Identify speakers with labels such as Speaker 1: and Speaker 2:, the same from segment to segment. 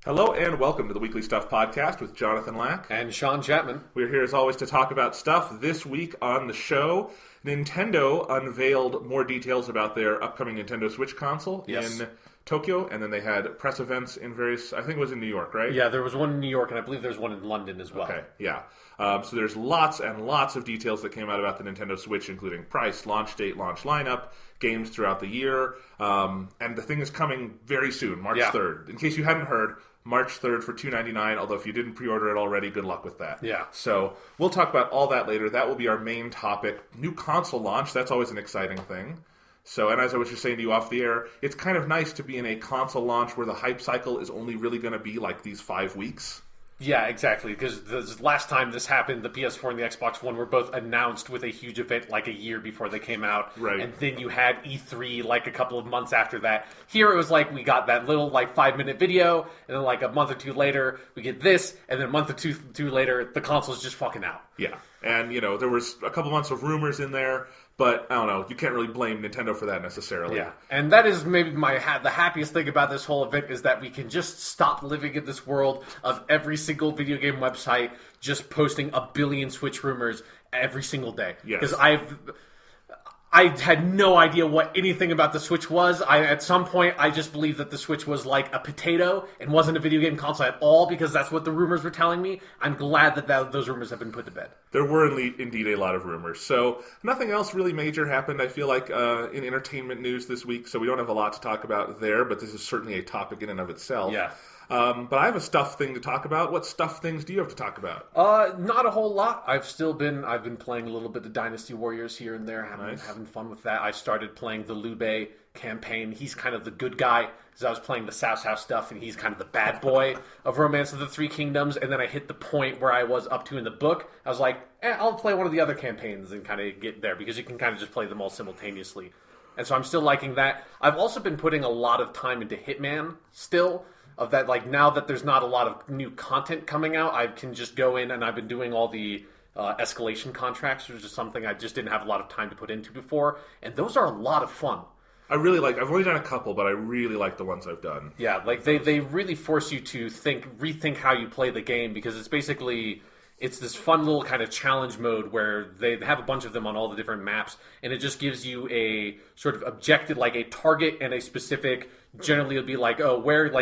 Speaker 1: Hello and welcome to the Weekly Stuff Podcast with Jonathan Lack.
Speaker 2: And Sean Chapman.
Speaker 1: We're here as always to talk about stuff. This week on the show, Nintendo unveiled more details about their upcoming Nintendo Switch console in Tokyo, and then they had press events in various, I think it was in New York, right?
Speaker 2: Yeah, there was one in New York, and I believe there's one in London as well.
Speaker 1: Okay, yeah. So there's lots and lots of details that came out about the Nintendo Switch, including price, launch date, launch lineup, games throughout the year, and the thing is coming very soon, March 3rd. In case you hadn't heard, March 3rd for $299, although if you didn't pre-order it already, good luck with that.
Speaker 2: Yeah.
Speaker 1: So we'll talk about all that later. That will be our main topic. New console launch, that's always an exciting thing. So, and as I was just saying to you off the air, it's kind of nice to be in a console launch where the hype cycle is only really going to be like these 5 weeks.
Speaker 2: Yeah, exactly, because the last time this happened, the PS4 and the Xbox One were both announced with a huge event like a year before they came out.
Speaker 1: Right.
Speaker 2: And then you had E3 like a couple of months after that. Here it was like we got that little like 5-minute video, and then like a month or two later, we get this, and then a month or two later, the console's just fucking out.
Speaker 1: Yeah, and you know, there was a couple months of rumors in there, but I don't know, you can't really blame Nintendo for that necessarily.
Speaker 2: Yeah, and that is maybe the happiest thing about this whole event is that we can just stop living in this world of every single video game website just posting a billion Switch rumors every single day.
Speaker 1: Yes.
Speaker 2: Because I had no idea what anything about the Switch was. At some point, I just believed that the Switch was like a potato and wasn't a video game console at all because that's what the rumors were telling me. I'm glad that those rumors have been put to bed.
Speaker 1: There were indeed a lot of rumors. So nothing else really major happened, I feel like, in entertainment news this week. So we don't have a lot to talk about there, but this is certainly a topic in and of itself.
Speaker 2: Yeah.
Speaker 1: But I have a stuff thing to talk about. What stuff things do you have to talk about?
Speaker 2: Not a whole lot. I've been playing a little bit of Dynasty Warriors here and there, having fun with that. I started playing the Liu Bei campaign. He's kind of the good guy, because I was playing the Cao Cao stuff, and he's kind of the bad boy of Romance of the Three Kingdoms. And then I hit the point where I was up to in the book. I was like, I'll play one of the other campaigns and kind of get there, because you can kind of just play them all simultaneously. And so I'm still liking that. I've also been putting a lot of time into Hitman still. Of that, like, now that there's not a lot of new content coming out, I can just go in, and I've been doing all the escalation contracts, which is something I just didn't have a lot of time to put into before, and those are a lot of fun.
Speaker 1: I've only done a couple, but I really like the ones I've done.
Speaker 2: Yeah, like, they really force you to rethink how you play the game, because it's this fun little kind of challenge mode where they have a bunch of them on all the different maps, and it just gives you a sort of objective, like a target and a specific, generally it'll be like,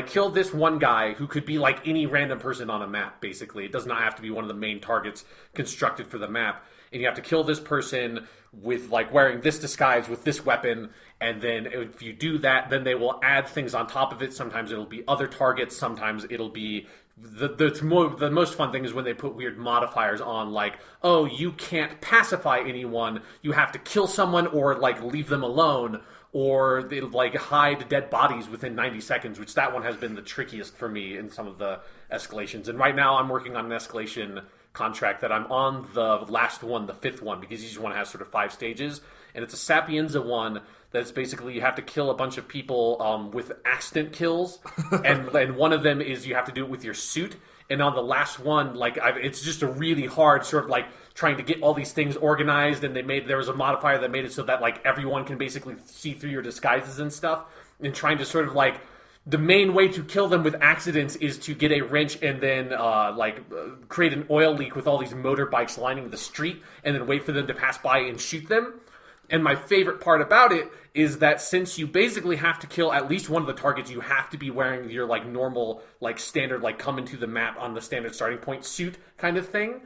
Speaker 2: kill this one guy who could be like any random person on a map, basically. It does not have to be one of the main targets constructed for the map. And you have to kill this person with like wearing this disguise with this weapon, and then if you do that, then they will add things on top of it. Sometimes it'll be other targets, sometimes it'll be the most fun thing is when they put weird modifiers on, like, oh, you can't pacify anyone, you have to kill someone or like leave them alone, or they like hide dead bodies within 90 seconds, which that one has been the trickiest for me in some of the escalations. And right now I'm working on an escalation contract that I'm on the last one, the 5th one, because each one has sort of 5 stages, and it's a Sapienza one that's basically you have to kill a bunch of people with accident kills, and one of them is you have to do it with your suit. And on the last one, it's just a really hard sort of like trying to get all these things organized, and there was a modifier that made it so that like everyone can basically see through your disguises and stuff, and trying to sort of like the main way to kill them with accidents is to get a wrench and then create an oil leak with all these motorbikes lining the street, and then wait for them to pass by and shoot them. And my favorite part about it is that since you basically have to kill at least one of the targets, you have to be wearing your like normal, like standard, like come into the map on the standard starting point suit kind of thing,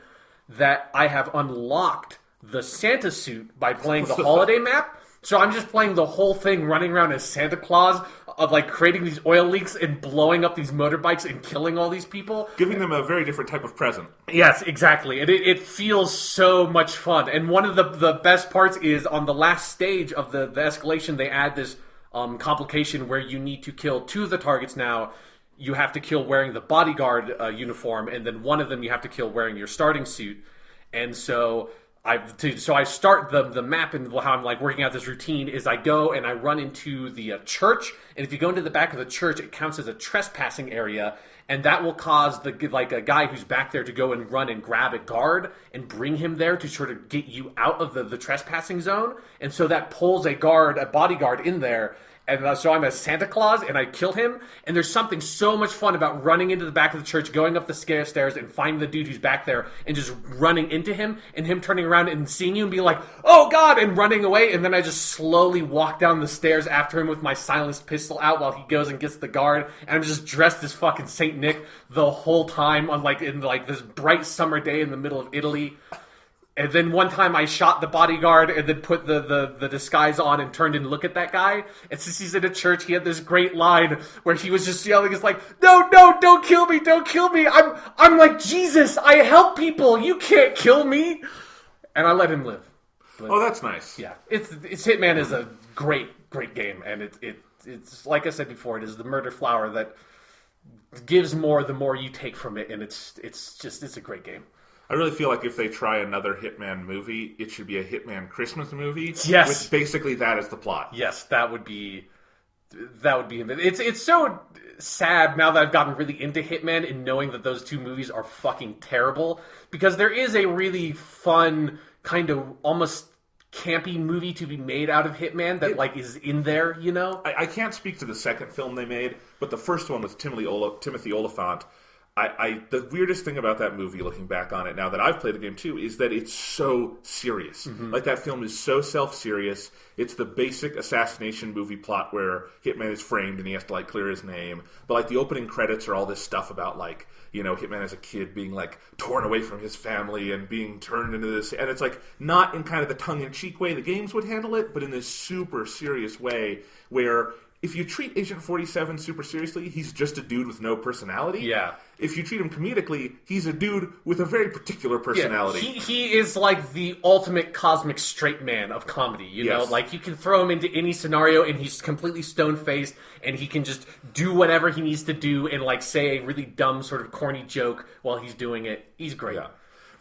Speaker 2: that I have unlocked the Santa suit by playing the holiday map. So I'm just playing the whole thing running around as Santa Claus, of like creating these oil leaks and blowing up these motorbikes and killing all these people.
Speaker 1: Giving them a very different type of present.
Speaker 2: Yes, exactly. And it feels so much fun. And one of the best parts is on the last stage of the escalation, they add this complication where you need to kill 2 of the targets now. You have to kill wearing the bodyguard uniform, and then one of them you have to kill wearing your starting suit. And so I start the map, and how I'm like working out this routine is I go and I run into the church, and if you go into the back of the church, it counts as a trespassing area, and that will cause a guy who's back there to go and run and grab a guard and bring him there to sort of get you out of the trespassing zone, and so that pulls a bodyguard in there. And so I'm a Santa Claus, and I kill him. And there's something so much fun about running into the back of the church, going up the stairs, and finding the dude who's back there, and just running into him, and him turning around and seeing you and being like, "Oh God!" and running away. And then I just slowly walk down the stairs after him with my silenced pistol out while he goes and gets the guard. And I'm just dressed as fucking Saint Nick the whole time on in this bright summer day in the middle of Italy. And then one time I shot the bodyguard and then put the disguise on and turned and looked at that guy. And since he's in a church, he had this great line where he was just yelling, it's like, no, don't kill me, don't kill me. I'm like Jesus, I help people. You can't kill me. And I let him live.
Speaker 1: Oh, that's nice.
Speaker 2: Yeah. It's Hitman is a great game. And it's like I said before, it is the murder flower that gives more the more you take from it. And it's a great game.
Speaker 1: I really feel like if they try another Hitman movie, it should be a Hitman Christmas movie.
Speaker 2: Yes.
Speaker 1: With basically that as the plot.
Speaker 2: Yes, that would be. It's so sad now that I've gotten really into Hitman and knowing that those 2 movies are fucking terrible, because there is a really fun kind of almost campy movie to be made out of Hitman that is in there, you know?
Speaker 1: I can't speak to the second film they made, but the first one with Timothy Olyphant. The weirdest thing about that movie, looking back on it now that I've played the game too, is that it's so serious. Mm-hmm. Like, that film is so self-serious. It's the basic assassination movie plot where Hitman is framed and he has to clear his name. But the opening credits are all this stuff about Hitman as a kid being torn away from his family and being turned into this, and it's not in kind of the tongue-in-cheek way the games would handle it, but in this super serious way where if you treat Agent 47 super seriously, he's just a dude with no personality.
Speaker 2: Yeah.
Speaker 1: If you treat him comedically, he's a dude with a very particular personality.
Speaker 2: Yeah, he is the ultimate cosmic straight man of comedy, you know? You can throw him into any scenario and he's completely stone-faced and he can just do whatever he needs to do and say a really dumb sort of corny joke while he's doing it. He's great.
Speaker 1: Yeah.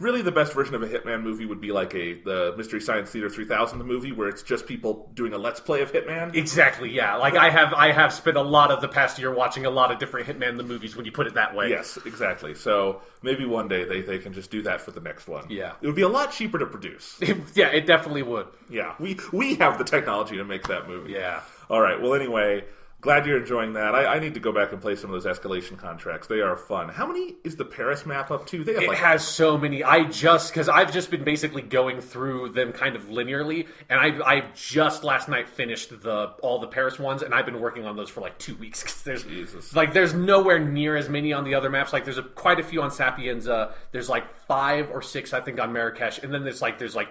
Speaker 1: Really, the best version of a Hitman movie would be the Mystery Science Theater 3000 movie, where it's just people doing a let's play of Hitman.
Speaker 2: Exactly, yeah. I have spent a lot of the past year watching a lot of different Hitman the movies when you put it that way.
Speaker 1: Yes, exactly. So maybe one day they can just do that for the next one.
Speaker 2: Yeah.
Speaker 1: It would be a lot cheaper to produce.
Speaker 2: Yeah, it definitely would.
Speaker 1: Yeah, we have the technology to make that movie.
Speaker 2: Yeah.
Speaker 1: All right, well, anyway, glad you're enjoying that. I need to go back and play some of those escalation contracts. They are fun. How many is the Paris map up to?
Speaker 2: It has so many. Because I've just been basically going through them kind of linearly, and I just last night finished all the Paris ones, and I've been working on those for 2 weeks. Cause there's nowhere near as many on the other maps. There's quite a few on Sapienza. There's 5 or 6, I think, on Marrakesh, and then there's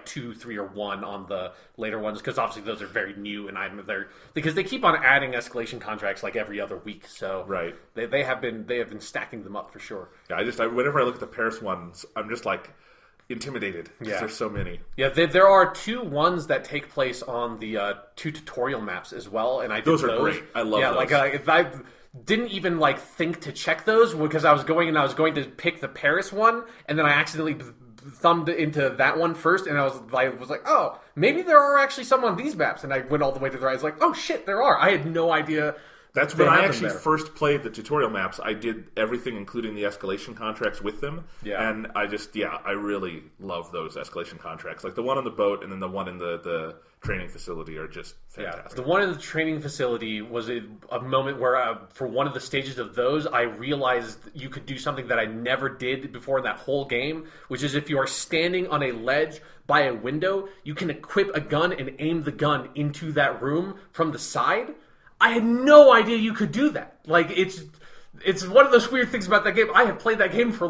Speaker 2: 2, 3, or 1 on the later ones, because obviously those are very new, and because they keep on adding escalation contracts every other week, so
Speaker 1: right.
Speaker 2: They have been stacking them up for sure.
Speaker 1: Yeah, whenever I look at the Paris ones, I'm just intimidated because there's so many.
Speaker 2: Yeah, there are 2 ones that take place on the 2 tutorial maps as well, and those
Speaker 1: are great. I love those.
Speaker 2: If I didn't even think to check those because I was going to pick the Paris one, and then I accidentally thumbed into that one first, and I was like, oh, maybe there are actually some on these maps, and I went all the way to the right. I was like, oh shit, there are. I had no idea.
Speaker 1: That's when I actually first played the tutorial maps. I did everything, including the escalation contracts, with them. Yeah. And I really love those escalation contracts. The one on the boat and then the one in the training facility are just fantastic.
Speaker 2: Yeah. The one in the training facility was a moment where, for one of the stages of those, I realized you could do something that I never did before in that whole game, which is if you are standing on a ledge by a window, you can equip a gun and aim the gun into that room from the side. I had no idea you could do that. It's one of those weird things about that game. I have played that game for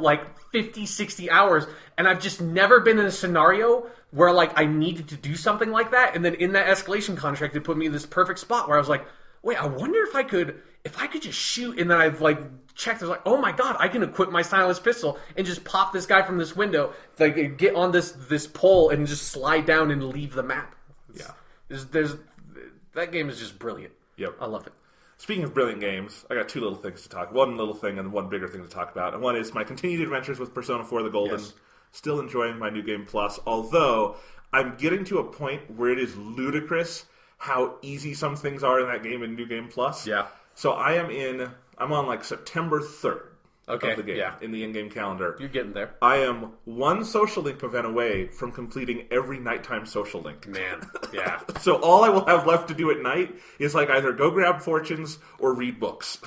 Speaker 2: 50, 60 hours, and I've just never been in a scenario where I needed to do something like that. And then in that escalation contract, it put me in this perfect spot where I was like, wait, I wonder if I could just shoot. And then I've checked. I was like, oh my god, I can equip my silenced pistol and just pop this guy from this window, get on this pole and just slide down and leave the map. That game is just brilliant.
Speaker 1: Yep.
Speaker 2: I love it.
Speaker 1: Speaking of brilliant games, I got two little things to talk. One little thing and one bigger thing to talk about. And one is my continued adventures with Persona 4 the Golden.
Speaker 2: Yes.
Speaker 1: Still enjoying my New Game Plus, although I'm getting to a point where it is ludicrous how easy some things are in that game in New Game Plus.
Speaker 2: Yeah.
Speaker 1: So I'm on like September 3rd of the game in the in-game calendar.
Speaker 2: You're getting there.
Speaker 1: I am one social link event away from completing every nighttime social link.
Speaker 2: Man, yeah.
Speaker 1: So all I will have left to do at night is like either go grab fortunes or read books.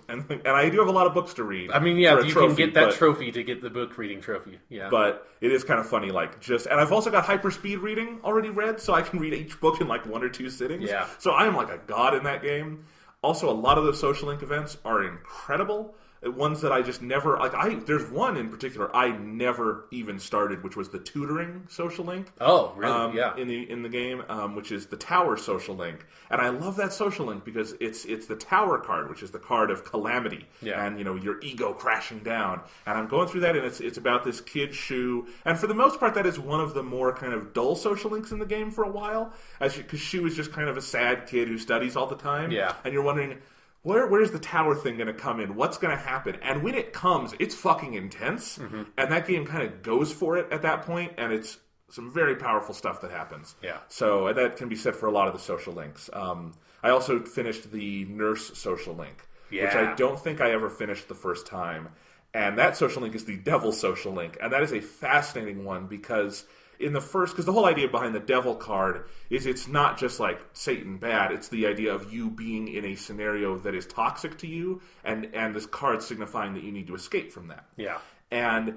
Speaker 1: and I do have a lot of books to read.
Speaker 2: I mean, yeah, you can get that trophy to get the book reading trophy. Yeah.
Speaker 1: But it is kind of funny, and I've also got hyperspeed reading already read, so I can read each book in like 1 or 2 sittings.
Speaker 2: Yeah.
Speaker 1: So I am like a god in that game. Also, a lot of those social link events are incredible. Ones that I just never there's one in particular I never even started, which was the tutoring social link.
Speaker 2: Oh, really? Yeah.
Speaker 1: In the game, which is the tower social link, and I love that social link because it's the tower card, which is the card of calamity, and your ego crashing down. And I'm going through that, and it's about this kid Shu, and for the most part, that is one of the more kind of dull social links in the game for a while, because Shu is just kind of a sad kid who studies all the time, and you're wondering, where's the tower thing going to come in? What's going to happen? And when it comes, it's fucking intense. Mm-hmm. And that game kind of goes for it at that point, and it's some very powerful stuff that happens.
Speaker 2: Yeah.
Speaker 1: So that can be said for a lot of the social links. I also finished the nurse social link, which I don't think I ever finished the first time. And that social link is the devil social link. And that is a fascinating one because because the whole idea behind the devil card is it's not just like Satan bad, it's the idea of you being in a scenario that is toxic to you, and this card signifying that you need to escape from that.
Speaker 2: Yeah.
Speaker 1: And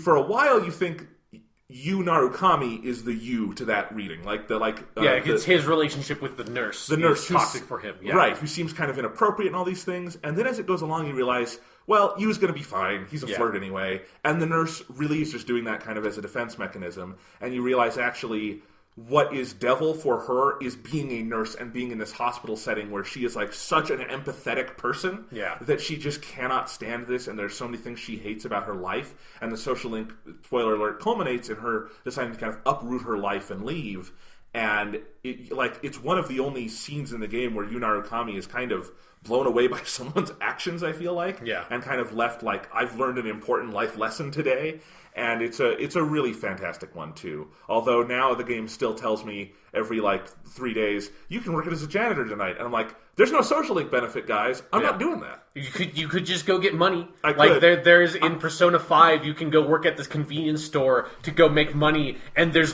Speaker 1: for a while you think you Narukami is the you to that reading,
Speaker 2: it's his relationship with the nurse.
Speaker 1: The nurse
Speaker 2: toxic for him,
Speaker 1: right? Who seems kind of inappropriate and all these things, and then as it goes along, you realize, well, Yu's going to be fine. He's a flirt anyway, and the nurse really is just doing that kind of as a defense mechanism. And you realize actually, what is devil for her is being a nurse and being in this hospital setting where she is like such an empathetic person that she just cannot stand this, and there's so many things she hates about her life. And the social link, spoiler alert, culminates in her deciding to kind of uproot her life and leave. And it's one of the only scenes in the game where Yu Narukami is kind of blown away by someone's actions, I feel like, and kind of left like, I've learned an important life lesson today. And it's a really fantastic one too. Although now the game still tells me every 3 days, you can work as a janitor tonight, and I'm like, there's no social link benefit, guys. I'm not doing that.
Speaker 2: You could just go get money.
Speaker 1: I could.
Speaker 2: There's in Persona 5, you can go work at this convenience store to go make money, and there's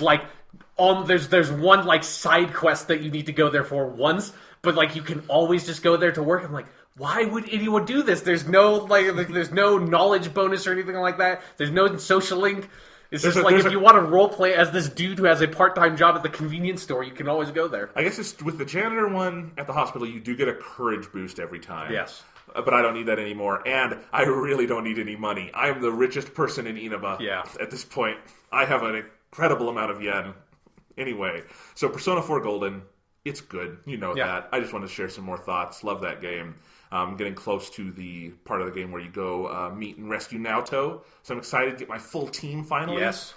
Speaker 2: there's one side quest that you need to go there for once, but you can always just go there to work. I'm like, why would anyone do this? There's no there's no knowledge bonus or anything like that. There's no social link. It's just if you want to role play as this dude who has a part-time job at the convenience store, you can always go there.
Speaker 1: I guess it's with the janitor one at the hospital, you do get a courage boost every time.
Speaker 2: Yes.
Speaker 1: But I don't need that anymore, and I really don't need any money. I am the richest person in Inaba at this point. I have an incredible amount of yen. Anyway, so Persona 4 Golden, it's good. You know that. I just want to share some more thoughts. Love that game. Getting close to the part of the game where you go meet and rescue Naoto. So I'm excited to get my full team finally.
Speaker 2: Yes.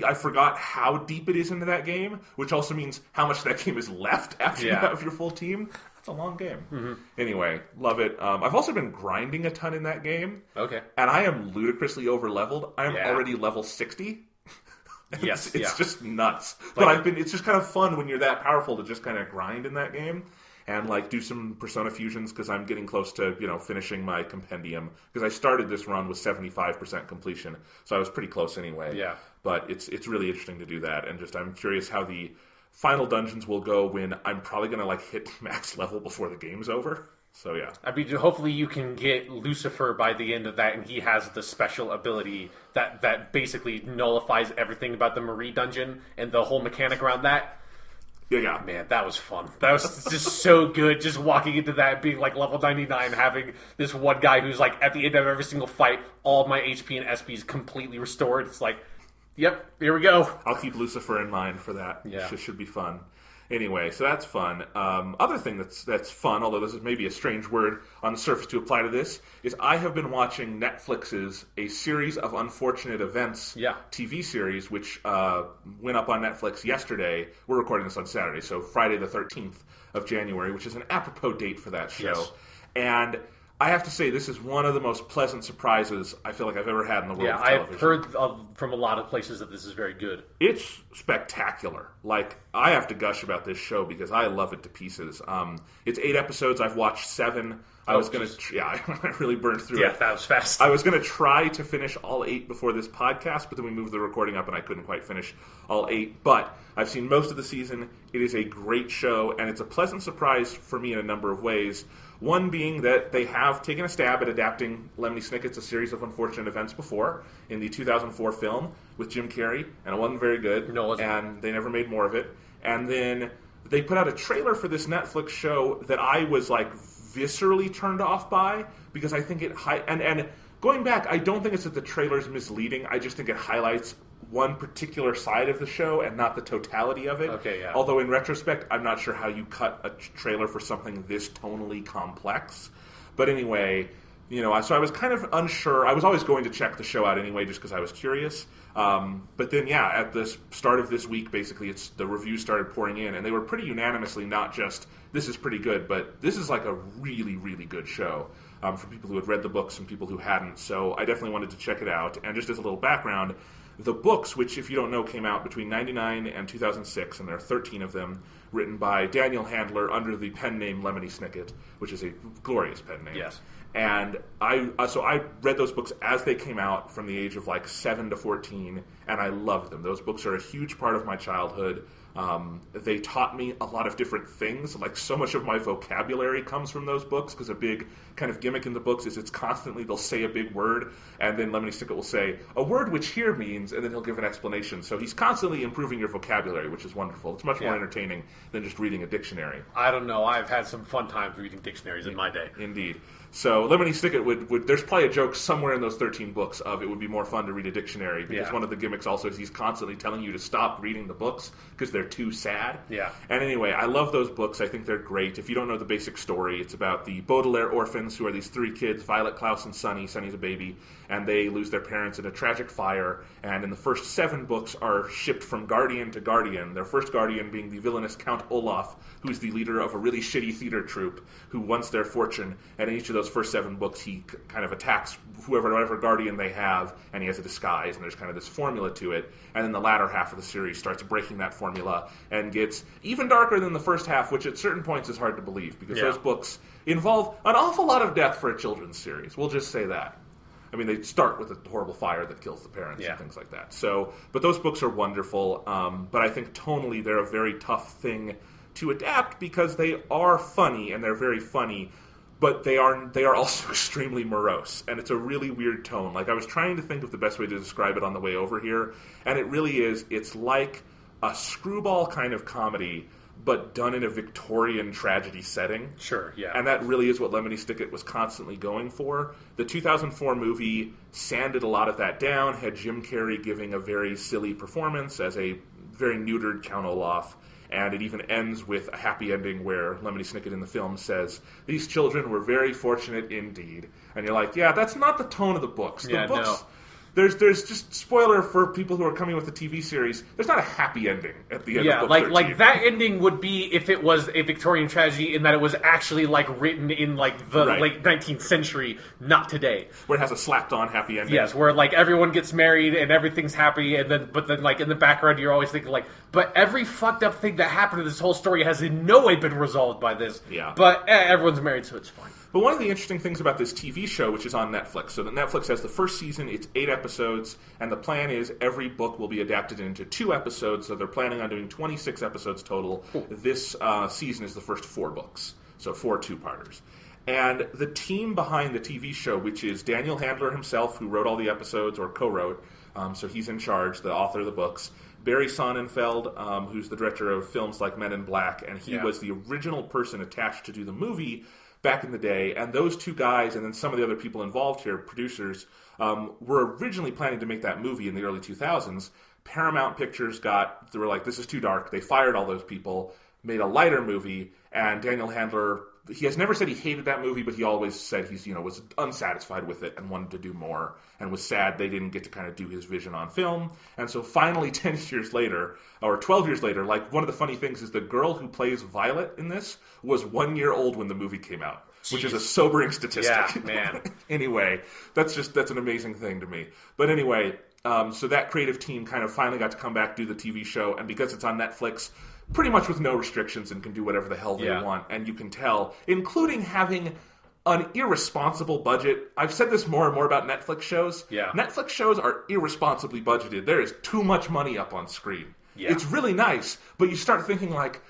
Speaker 1: I forgot how deep it is into that game, which also means how much that game is left after you have your full team. It's a long game. Mm-hmm. Anyway, love it. I've also been grinding a ton in that game.
Speaker 2: Okay.
Speaker 1: And I am ludicrously over-leveled. I am already level 60.
Speaker 2: Yes,
Speaker 1: it's just nuts. But it's just kind of fun when you're that powerful to just kind of grind in that game. And do some Persona fusions because I'm getting close to finishing my compendium, because I started this run with 75% completion, so I was pretty close anyway.
Speaker 2: Yeah.
Speaker 1: But it's really interesting to do that, and I'm curious how the final dungeons will go when I'm probably gonna hit max level before the game's over. So yeah.
Speaker 2: I mean, hopefully you can get Lucifer by the end of that, and he has the special ability that basically nullifies everything about the Marie dungeon and the whole mechanic around that.
Speaker 1: Yeah.
Speaker 2: Man, that was fun. That was just so good. Just walking into that, being level 99, having this one guy who's at the end of every single fight, all of my HP and SP is completely restored. It's yep, here we go.
Speaker 1: I'll keep Lucifer in mind for that.
Speaker 2: Yeah.
Speaker 1: It should be fun. Anyway, so that's fun. Other thing that's fun, although this is maybe a strange word on the surface to apply to this, is I have been watching Netflix's A Series of Unfortunate Events TV series, which went up on Netflix yesterday. We're recording this on Saturday, so Friday the 13th of January, which is an apropos date for that show. Yes. And I have to say, this is one of the most pleasant surprises I feel like I've ever had in the world of television.
Speaker 2: I've heard from a lot of places that this is very good.
Speaker 1: It's spectacular. Like, I have to gush about this show because I love it to pieces. It's 8 episodes. I've watched 7. I really burned through it.
Speaker 2: Yeah, that was fast.
Speaker 1: I was going to try to finish all 8 before this podcast, but then we moved the recording up and I couldn't quite finish all 8. But I've seen most of the season. It is a great show, and it's a pleasant surprise for me in a number of ways. One being that they have taken a stab at adapting Lemony Snicket's A Series of Unfortunate Events before in the 2004 film with Jim Carrey, and it wasn't very good.
Speaker 2: No, it wasn't.
Speaker 1: And they never made more of it. And then they put out a trailer for this Netflix show that I was like viscerally turned off by because I think it and going back, I don't think it's that the trailer's misleading. I just think it highlights one particular side of the show and not the totality of it.
Speaker 2: Okay, yeah.
Speaker 1: Although in retrospect, I'm not sure how you cut a trailer for something this tonally complex. But anyway, so I was kind of unsure. I was always going to check the show out anyway just because I was curious. But then, at the start of this week, basically, the reviews started pouring in, and they were pretty unanimously not just, this is pretty good, but this is like a really, really good show for people who had read the books and people who hadn't. So I definitely wanted to check it out. And just as a little background, the books, which, if you don't know, came out between 1999 and 2006, and there are 13 of them, written by Daniel Handler under the pen name Lemony Snicket, which is a glorious pen name.
Speaker 2: Yes.
Speaker 1: And I read those books as they came out from the age of like 7 to 14, and I loved them. Those books are a huge part of my childhood. They taught me a lot of different things. Like, so much of my vocabulary comes from those books, because a big kind of gimmick in the books is they'll say a big word, and then Lemony Snicket will say, a word which here means, and then he'll give an explanation. So he's constantly improving your vocabulary, which is wonderful. It's much more entertaining than just reading a dictionary.
Speaker 2: I don't know. I've had some fun times reading dictionaries in my day.
Speaker 1: Indeed. So Lemony Snicket would there's probably a joke somewhere in those 13 books of it would be more fun to read a dictionary, because one of the gimmicks also is he's constantly telling you to stop reading the books because they're too sad.
Speaker 2: Yeah.
Speaker 1: And anyway, I love those books. I think they're great. If you don't know the basic story, it's about the Baudelaire orphans, who are these 3 kids, Violet, Klaus, and Sunny. Sunny's a baby, and they lose their parents in a tragic fire. And in the first 7 books are shipped from guardian to guardian. Their first guardian being the villainous Count Olaf, who's the leader of a really shitty theater troupe who wants their fortune. And in each of those first 7 books, he kind of attacks whatever guardian they have, and he has a disguise, and there's kind of this formula to it. And then the latter half of the series starts breaking that formula and gets even darker than the first half, which at certain points is hard to believe, because those books involve an awful lot of death for a children's series. We'll just say that. I mean, they start with a horrible fire that kills the parents and things like that. So, but those books are wonderful. But I think tonally they're a very tough thing to adapt, because they are funny, and they're very funny, but they are also extremely morose, and it's a really weird tone. Like, I was trying to think of the best way to describe it on the way over here, and it really is. It's like a screwball kind of comedy, but done in a Victorian tragedy setting.
Speaker 2: Sure, yeah.
Speaker 1: And that really is what Lemony Snicket was constantly going for. The 2004 movie sanded a lot of that down, had Jim Carrey giving a very silly performance as a very neutered Count Olaf, and it even ends with a happy ending where Lemony Snicket in the film says, "These children were very fortunate indeed." And you're like, yeah, that's not the tone of the books. The books... No. There's just, spoiler for people who are coming with the TV series, there's not a happy ending at the end of book 13.
Speaker 2: like that ending would be if it was a Victorian tragedy, in that it was actually written in the late 19th century, not today.
Speaker 1: Where it has a slapped-on happy ending.
Speaker 2: Yes, where everyone gets married and everything's happy, and then in the background you're always thinking but every fucked up thing that happened to this whole story has in no way been resolved by this.
Speaker 1: Yeah.
Speaker 2: But everyone's married, so it's fine.
Speaker 1: But one of the interesting things about this TV show, which is on Netflix, so that Netflix has the first season, it's 8 episodes, and the plan is every book will be adapted into 2 episodes, so they're planning on doing 26 episodes total. Cool. This season is the first 4 books, so 4 two-parters. And the team behind the TV show, which is Daniel Handler himself, who wrote all the episodes, or co-wrote, so he's in charge, the author of the books, Barry Sonnenfeld, who's the director of films like Men in Black, and he was the original person attached to do the movie back in the day, and those 2 guys, and then some of the other people involved here, producers, were originally planning to make that movie in the early 2000s. Paramount Pictures they were like, this is too dark. They fired all those people. made a lighter movie, and Daniel Handler, he has never said he hated that movie, but he always said he's, was unsatisfied with it and wanted to do more, and was sad they didn't get to kind of do his vision on film. And so finally, 10 years later, or 12 years later, like, one of the funny things is the girl who plays Violet in this was 1 year old when the movie came out. Jeez. Which is a sobering statistic.
Speaker 2: Yeah, man.
Speaker 1: Anyway, that's an amazing thing to me. But anyway, so that creative team kind of finally got to come back, do the TV show, and because it's on Netflix, pretty much with no restrictions and can do whatever the hell they want. And you can tell, including having an irresponsible budget. I've said this more and more about Netflix shows.
Speaker 2: Yeah.
Speaker 1: Netflix shows are irresponsibly budgeted. There is too much money up on screen. Yeah. It's really nice, but you start thinking like,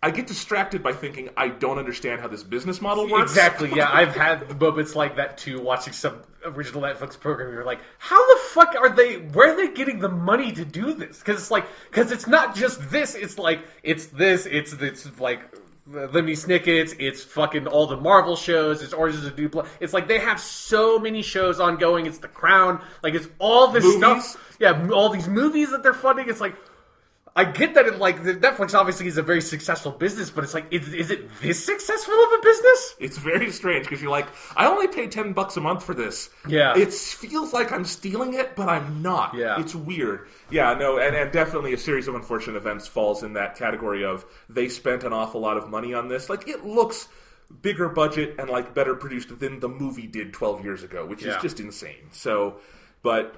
Speaker 1: I get distracted by thinking I don't understand how this business model works.
Speaker 2: Exactly, yeah. I've had moments like that too, watching some original Netflix program. You're like, how the fuck are they, where are they getting the money to do this? Because it's not just this, it's like, it's like Lemony Snicket, it's fucking all the Marvel shows, it's Orange is the New Black. It's like they have so many shows ongoing, it's The Crown, like it's all this stuff. Yeah, all these movies that they're funding, it's like, I get that Netflix obviously is a very successful business, but it's like, is it this successful of a business?
Speaker 1: It's very strange because you're like, I only pay $10 a month for this.
Speaker 2: Yeah.
Speaker 1: It feels like I'm stealing it, but I'm not.
Speaker 2: Yeah.
Speaker 1: It's weird. Yeah, no, and definitely a series of unfortunate events falls in that category of they spent an awful lot of money on this. Like, it looks bigger budget and like better produced than the movie did 12 years ago, which is just insane. So, but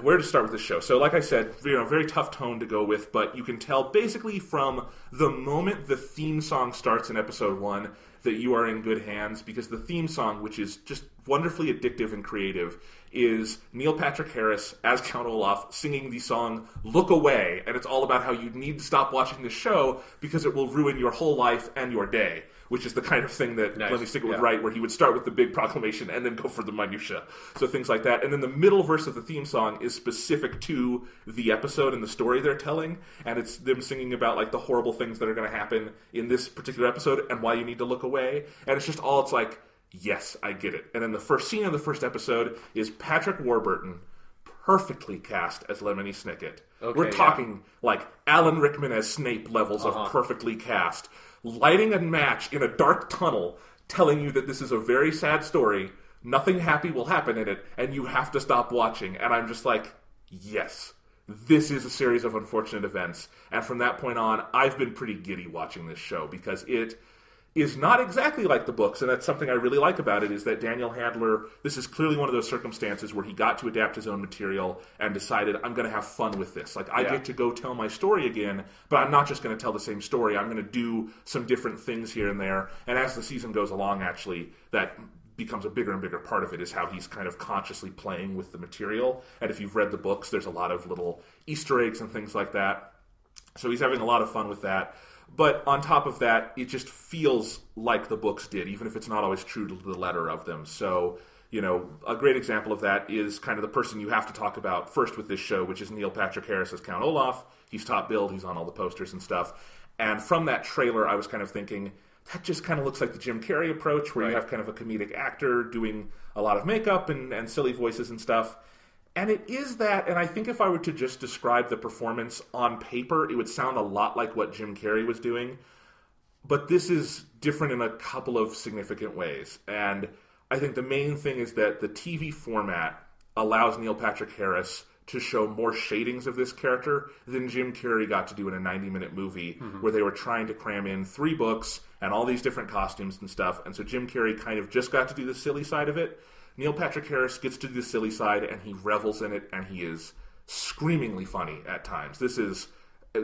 Speaker 1: where to start with this show? So, like I said, very tough tone to go with, but you can tell basically from the moment the theme song starts in episode 1 that you are in good hands, because the theme song, which is just wonderfully addictive and creative, is Neil Patrick Harris as Count Olaf singing the song Look Away, and it's all about how you need to stop watching this show because it will ruin your whole life and your day, which is the kind of thing that Lemony Snicket would write, where he would start with the big proclamation and then go for the minutia. So things like that. And then the middle verse of the theme song is specific to the episode and the story they're telling, and it's them singing about like the horrible things that are going to happen in this particular episode and why you need to look away. And it's just all, it's like, yes, I get it. And then the first scene of the first episode is Patrick Warburton, perfectly cast as Lemony Snicket. Okay, we're talking like Alan Rickman as Snape levels of perfectly cast, lighting a match in a dark tunnel, telling you that this is a very sad story, nothing happy will happen in it, and you have to stop watching. And I'm just like, yes, this is a series of unfortunate events. And from that point on, I've been pretty giddy watching this show, because it is not exactly like the books, and that's something I really like about it, is that Daniel Handler, this is clearly one of those circumstances where he got to adapt his own material and decided, I'm going to have fun with this. Like, I get to go tell my story again, but I'm not just going to tell the same story. I'm going to do some different things here and there, and as the season goes along, actually, that becomes a bigger and bigger part of it, is how he's kind of consciously playing with the material. And if you've read the books, there's a lot of little Easter eggs and things like that. So he's having a lot of fun with that. But on top of that, it just feels like the books did, even if it's not always true to the letter of them. So, a great example of that is kind of the person you have to talk about first with this show, which is Neil Patrick Harris as Count Olaf. He's top billed, he's on all the posters and stuff. And from that trailer, I was kind of thinking, that just kind of looks like the Jim Carrey approach, where you have kind of a comedic actor doing a lot of makeup and silly voices and stuff. And it is that, and I think if I were to just describe the performance on paper, it would sound a lot like what Jim Carrey was doing. But this is different in a couple of significant ways. And I think the main thing is that the TV format allows Neil Patrick Harris to show more shadings of this character than Jim Carrey got to do in a 90-minute movie, where they were trying to cram in 3 books and all these different costumes and stuff. And so Jim Carrey kind of just got to do the silly side of it. Neil Patrick Harris gets to do the silly side, and he revels in it, and he is screamingly funny at times. This is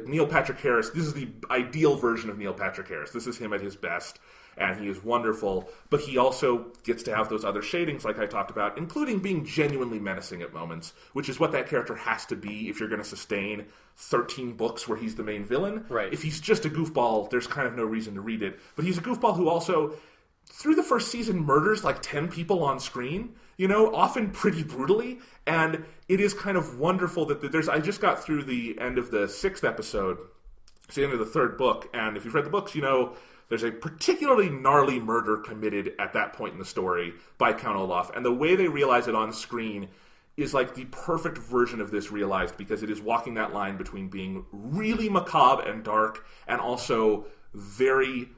Speaker 1: Neil Patrick Harris. This is the ideal version of Neil Patrick Harris. This is him at his best, and he is wonderful. But he also gets to have those other shadings, like I talked about, including being genuinely menacing at moments, which is what that character has to be if you're going to sustain 13 books where he's the main villain.
Speaker 2: Right.
Speaker 1: If he's just a goofball, there's kind of no reason to read it. But he's a goofball who also, through the first season, murders like 10 people on screen, often pretty brutally. And it is kind of wonderful that I just got through the end of the 6th episode. It's the end of the 3rd book. And if you've read the books, there's a particularly gnarly murder committed at that point in the story by Count Olaf. And the way they realize it on screen is like the perfect version of this realized, because it is walking that line between being really macabre and dark and also very,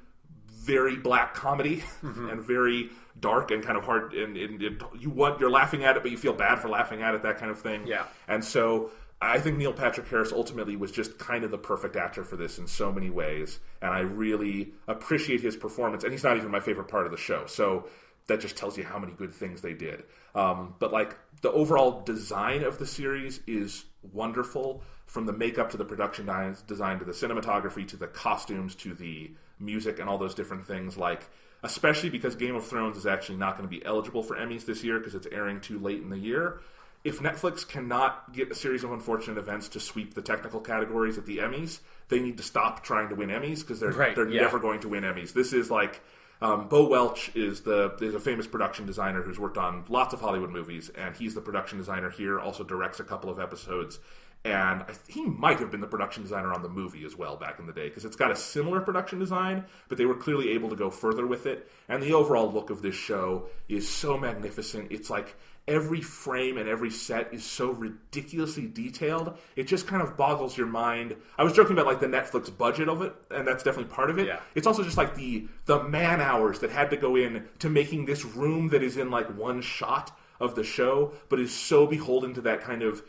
Speaker 1: very black comedy and very dark and kind of hard. And you're laughing at it, but you feel bad for laughing at it, that kind of thing.
Speaker 2: Yeah.
Speaker 1: And so I think Neil Patrick Harris ultimately was just kind of the perfect actor for this in so many ways. And I really appreciate his performance. And he's not even my favorite part of the show. So that just tells you how many good things they did. But like the overall design of the series is wonderful, from the makeup to the production design to the cinematography to the costumes to the music and all those different things. Like, especially because Game of Thrones is actually not going to be eligible for Emmys this year because it's airing too late in the year. If Netflix cannot get a series of unfortunate events to sweep the technical categories at the Emmys, they need to stop trying to win Emmys because they're never going to win Emmys. This is like Bo Welch is a famous production designer who's worked on lots of Hollywood movies, and he's the production designer here, also directs a couple of episodes. And he might have been the production designer on the movie as well back in the day, because it's got a similar production design, but they were clearly able to go further with it. And the overall look of this show is so magnificent. It's like every frame and every set is so ridiculously detailed. It just kind of boggles your mind. I was joking about like the Netflix budget of it, and that's definitely part of it.
Speaker 2: Yeah.
Speaker 1: It's also just like the man hours that had to go in to making this room that is in like one shot of the show, but is so beholden to that kind of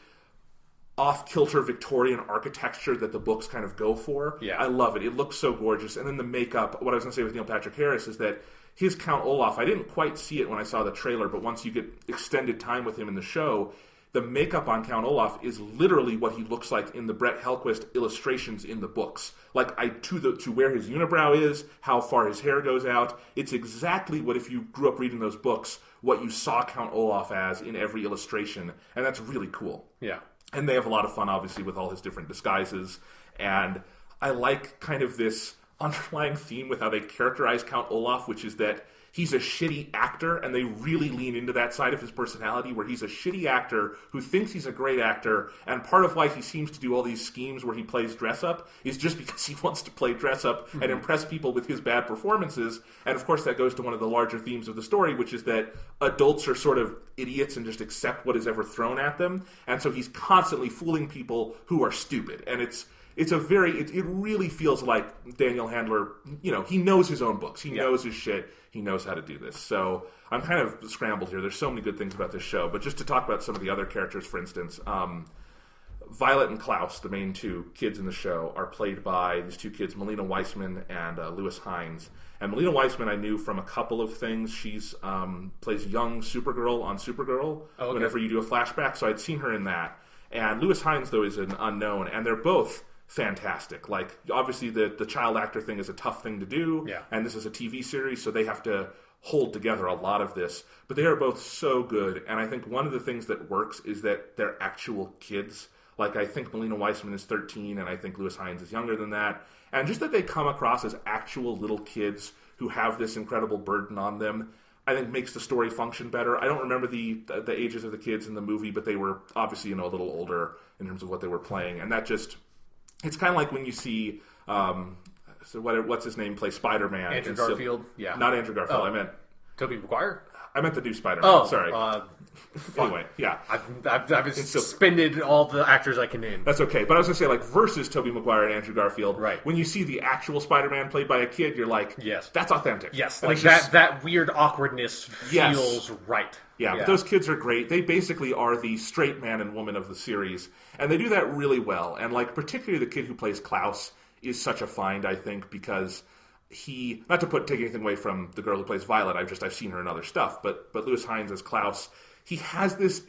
Speaker 1: off-kilter Victorian architecture that the books kind of go for.
Speaker 2: Yeah.
Speaker 1: I love it. It looks so gorgeous. And then the makeup, what I was going to say with Neil Patrick Harris is that his Count Olaf, I didn't quite see it when I saw the trailer, but once you get extended time with him in the show, the makeup on Count Olaf is literally what he looks like in the Brett Hellquist illustrations in the books. Like, to where his unibrow is, how far his hair goes out, it's exactly what, if you grew up reading those books, what you saw Count Olaf as in every illustration, and that's really cool.
Speaker 2: Yeah.
Speaker 1: And they have a lot of fun, obviously, with all his different disguises. And I like kind of this underlying theme with how they characterize Count Olaf, which is that he's a shitty actor, and they really lean into that side of his personality, where he's a shitty actor who thinks he's a great actor, and part of why he seems to do all these schemes where he plays dress-up is just because he wants to play dress-up and impress people with his bad performances. And of course that goes to one of the larger themes of the story, which is that adults are sort of idiots and just accept what is ever thrown at them, and so he's constantly fooling people who are stupid. And it really feels like Daniel Handler, he knows his own books. He knows his shit. He knows how to do this. So I'm kind of scrambled here. There's so many good things about this show. But just to talk about some of the other characters, for instance, Violet and Klaus, the main two kids in the show, are played by these two kids, Melina Weissman and Lewis Hines. And Melina Weissman I knew from a couple of things. She's plays young Supergirl on Supergirl whenever you do a flashback. So I'd seen her in that. And Lewis Hines, though, is an unknown. And they're both fantastic. Like, obviously the child actor thing is a tough thing to do, and this is a TV series, so they have to hold together a lot of this, but they are both so good. And I think one of the things that works is that they're actual kids. Like, I think Melina Weissman is 13, and I think Lewis Hines is younger than that, and just that they come across as actual little kids who have this incredible burden on them, I think makes the story function better. I don't remember the ages of the kids in the movie, but they were obviously a little older in terms of what they were playing, and that just, it's kind of like when you see, what's his name play Spider-Man?
Speaker 2: Andrew Garfield? Yeah.
Speaker 1: Not Andrew Garfield, I meant
Speaker 2: Tobey Maguire?
Speaker 1: I meant the new Spider-Man, sorry. Anyway, yeah.
Speaker 2: I've suspended all the actors I can name.
Speaker 1: That's okay, but I was going to say, like, versus Tobey Maguire and Andrew Garfield,
Speaker 2: right?
Speaker 1: When you see the actual Spider-Man played by a kid, you're like,
Speaker 2: yes,
Speaker 1: that's authentic.
Speaker 2: Yes, like that weird awkwardness feels right.
Speaker 1: Yeah, but those kids are great. They basically are the straight man and woman of the series, and they do that really well. And like, particularly the kid who plays Klaus is such a find, I think, because he, not to take anything away from the girl who plays Violet, I've seen her in other stuff, but Lewis Hines as Klaus, he has this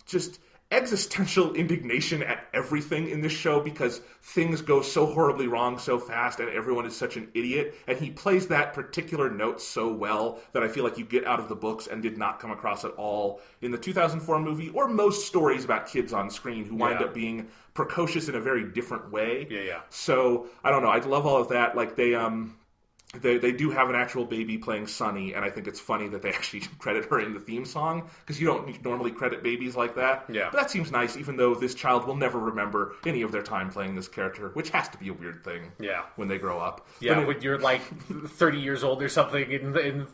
Speaker 1: just existential indignation at everything in this show because things go so horribly wrong so fast and everyone is such an idiot, and he plays that particular note so well that I feel like you get out of the books and did not come across at all in the 2004 movie or most stories about kids on screen who wind up being precocious in a very different way. So I don't know, I love all of that. Like, they do have an actual baby playing Sunny, and I think it's funny that they actually credit her in the theme song, because you don't normally credit babies like that.
Speaker 2: Yeah.
Speaker 1: But that seems nice, even though this child will never remember any of their time playing this character, which has to be a weird thing when they grow up.
Speaker 2: Yeah, when you're like 30 years old or something, and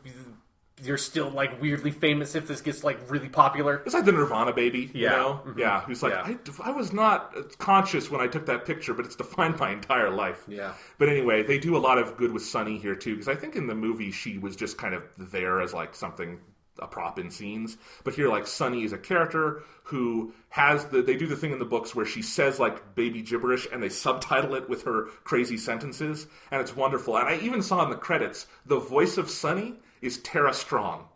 Speaker 2: you're still like weirdly famous if this gets like really popular.
Speaker 1: It's like the Nirvana baby, you know?
Speaker 2: Mm-hmm.
Speaker 1: Yeah, who's like, I was not conscious when I took that picture, but it's defined my entire life.
Speaker 2: Yeah.
Speaker 1: But anyway, they do a lot of good with Sunny here, too, because I think in the movie she was just kind of there as like something, a prop in scenes. But here, like, Sunny is a character who has they do the thing in the books where she says like baby gibberish and they subtitle it with her crazy sentences, and it's wonderful. And I even saw in the credits, the voice of Sunny is Tara Strong,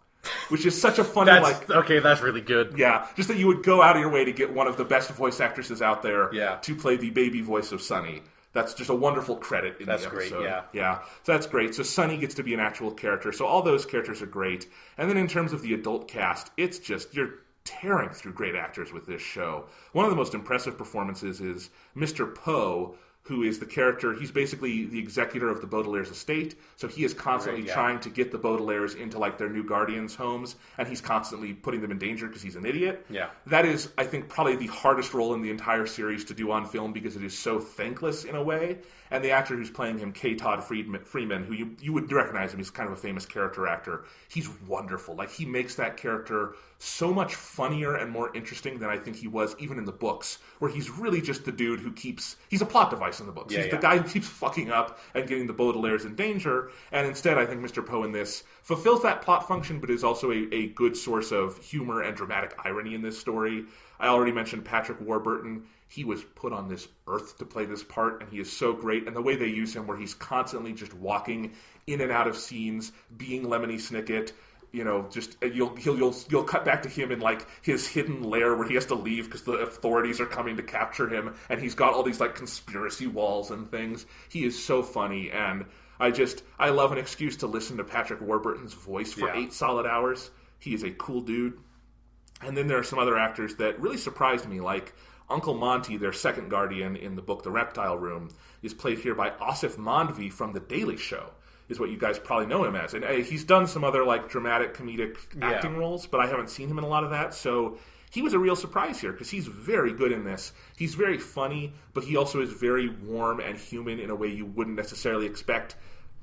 Speaker 1: which is such a funny,
Speaker 2: okay, that's really good.
Speaker 1: Yeah, just that you would go out of your way to get one of the best voice actresses out there
Speaker 2: Yeah.
Speaker 1: to play the baby voice of Sunny. That's just a wonderful credit in the episode.
Speaker 2: That's great, yeah.
Speaker 1: Yeah, so that's great. So Sunny gets to be an actual character. So all those characters are great. And then in terms of the adult cast, it's just, you're tearing through great actors with this show. One of the most impressive performances is Mr. Poe, who is the character, he's basically the executor of the Baudelaire's estate, so he is constantly trying to get the Baudelaires into like their new guardians' homes, and he's constantly putting them in danger because he's an idiot.
Speaker 2: Yeah.
Speaker 1: That is, I think, probably the hardest role in the entire series to do on film because it is so thankless in a way, and the actor who's playing him, K. Todd Freeman, who you would recognize him, he's kind of a famous character actor, he's wonderful. Like, he makes that character so much funnier and more interesting than I think he was even in the books, where he's really just the dude who he's a plot device in the books. He's the guy who keeps fucking up and getting the Baudelaires in danger, and instead I think Mr. Poe in this fulfills that plot function, but is also a good source of humor and dramatic irony in this story. I already mentioned Patrick Warburton. He was put on this earth to play this part, and he is so great. And the way they use him, where he's constantly just walking in and out of scenes, being Lemony Snicket, you know, just you'll cut back to him in like his hidden lair where he has to leave because the authorities are coming to capture him, and he's got all these like conspiracy walls and things. He is so funny, and I love an excuse to listen to Patrick Warburton's voice for 8 solid hours. He is a cool dude. And then there are some other actors that really surprised me, like Uncle Monty, their second guardian in the book The Reptile Room, is played here by Asif Mandvi from The Daily Show, is what you guys probably know him as. And he's done some other like dramatic comedic acting roles, but I haven't seen him in a lot of that. So he was a real surprise here because he's very good in this. He's very funny, but he also is very warm and human in a way you wouldn't necessarily expect,